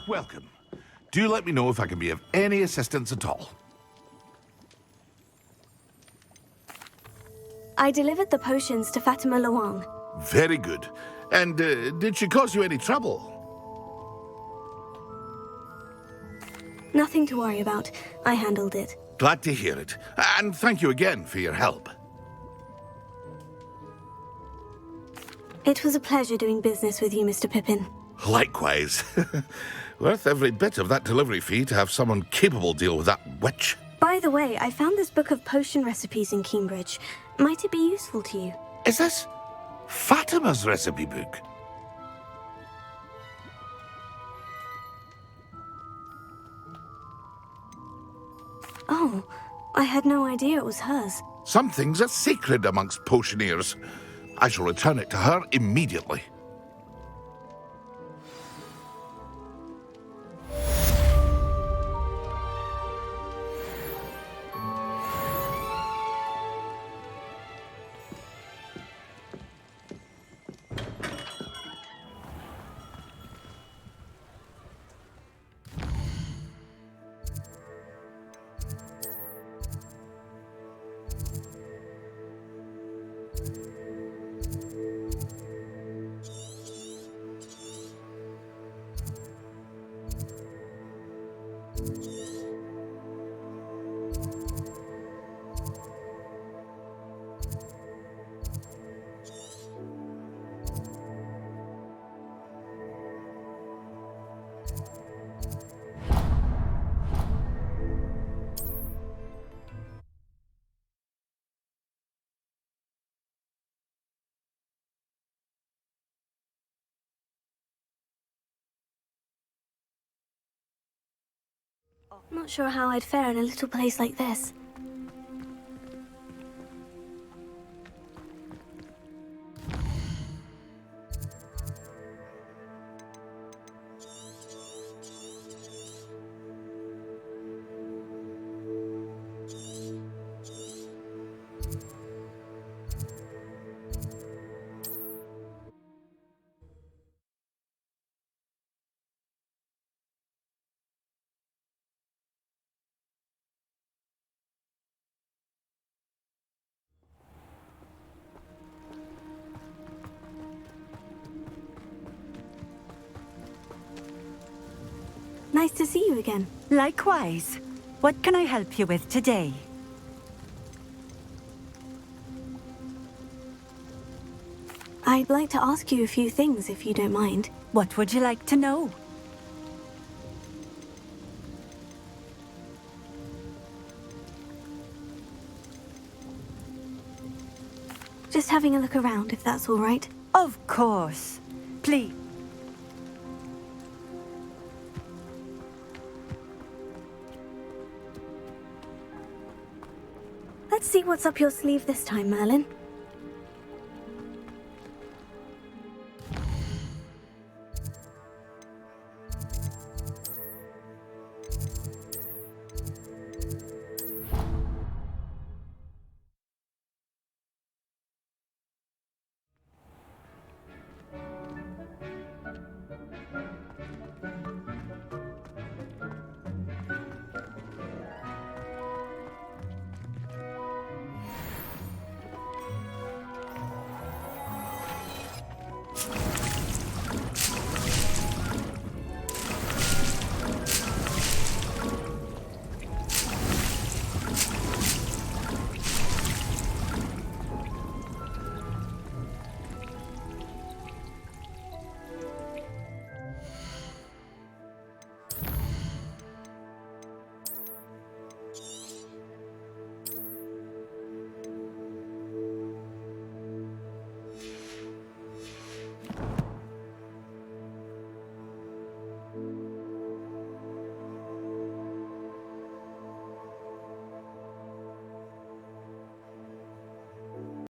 H: Welcome. Do let me know if I can be of any assistance at all.
A: I delivered the potions to Fatima Luang.
H: Very good. And did she cause you any trouble?
A: Nothing to worry about. I handled it.
H: Glad to hear it. And thank you again for your help.
A: It was a pleasure doing business with you, Mr. Pippin.
H: Likewise. Worth every bit of that delivery fee to have someone capable deal with that witch.
A: By the way, I found this book of potion recipes in Cambridge. Might it be useful to you?
H: Is this Fatima's recipe book?
A: Oh, I had no idea it was hers.
H: Some things are sacred amongst potioneers. I shall return it to her immediately.
A: Not sure how I'd fare in a little place like this. Nice to see you again.
Q: Likewise. What can I help you with today?
A: I'd like to ask you a few things, if you don't mind.
Q: What would you like to know?
A: Just having a look around, if that's all right.
Q: Of course. Please.
A: Let's see what's up your sleeve this time, Merlin.